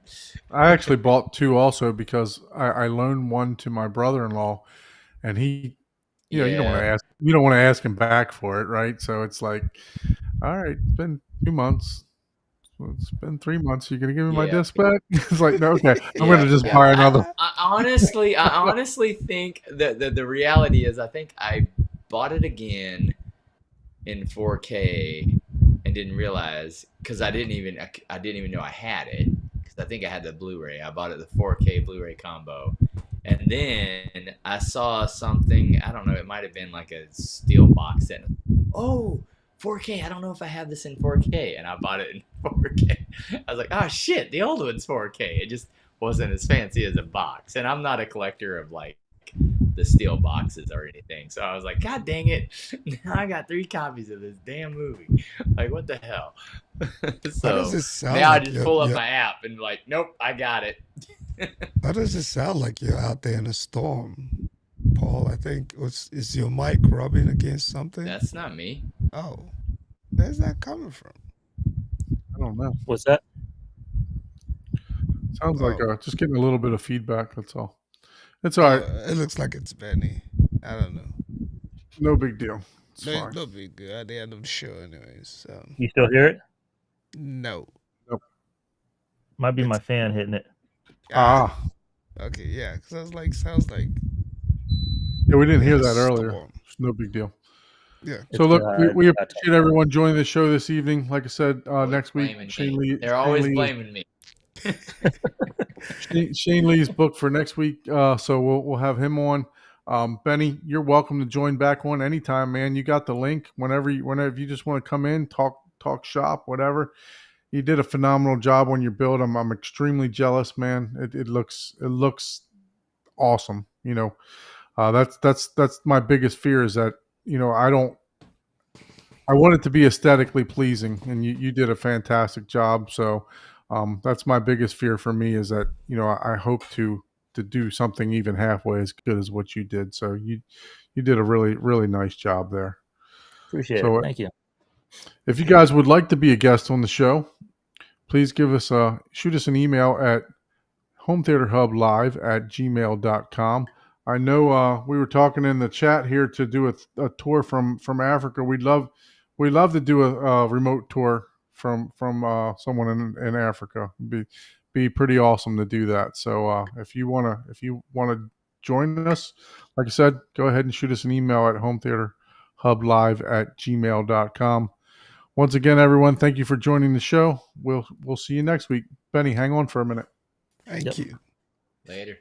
I actually bought 2 also because I loaned one to my brother-in-law, and he, you don't want to Yeah, ask him back for it, right? So it's like, all right, it's been 2 months. Well, it's been 3 months. You gonna give me my yeah, disc back? It's like, no, okay, I'm yeah, gonna just yeah. buy another. I honestly think that the reality is, I think I bought it again in 4K and didn't realize because I didn't even know I had it because I think I had the Blu-ray. I bought it the 4K Blu-ray combo, and then I saw something. I don't know. It might have been like a steel box set. Oh, 4K. I don't know if I have this in 4K, and I bought it in 4K. I was like, oh shit, the old one's 4K. It just wasn't as fancy as a box, and I'm not a collector of like the steel boxes or anything. So I was like, God dang it. Now I got 3 copies of this damn movie. Like, what the hell? Why does So it sound now I like just pull up my app and like, nope, I got it. why does it sound like you're out there in a storm, Paul? I think is your mic rubbing against something? That's not me. Oh, where's that coming from? I don't know. What's that? Sounds like Oh, just getting a little bit of feedback. That's all. It's all right. it looks like it's Benny. I don't know. No big deal. It's No, fine. no big deal. At the end of the show, anyways. So You still hear it? no, Nope. Might be my it's fan hitting it. Ah, okay. Yeah, because I was like, sounds like yeah, we didn't like hear a that earlier. storm. It's no big deal. Yeah. So It's look, we I talk appreciate everyone joining the show this evening. Like I said, Always next week blaming Shane me. Lee, They're always blaming me. Shane Lee's booked for next week, so we'll have him on. Benny, you're welcome to join back on anytime, man. You got the link whenever you just want to come in, talk shop, whatever. You did a phenomenal job on your build. I'm extremely jealous, man. It looks awesome. That's my biggest fear is that I want it to be aesthetically pleasing, and you did a fantastic job. So that's my biggest fear for me is that I hope to do something even halfway as good as what you did. So you did a really really nice job there. Appreciate it. So Thank you. if you guys would like to be a guest on the show, please shoot us an email at hometheaterhublive@gmail.com. I know we were talking in the chat here to do a tour from Africa. We'd love to do a remote tour from someone in Africa. Be pretty awesome to do that. So if you wanna join us, like I said, go ahead and shoot us an email at hometheaterhublive@gmail.com. Once again, everyone, thank you for joining the show. We'll see you next week. Benny, hang on for a minute. Thank Yep. you. Later.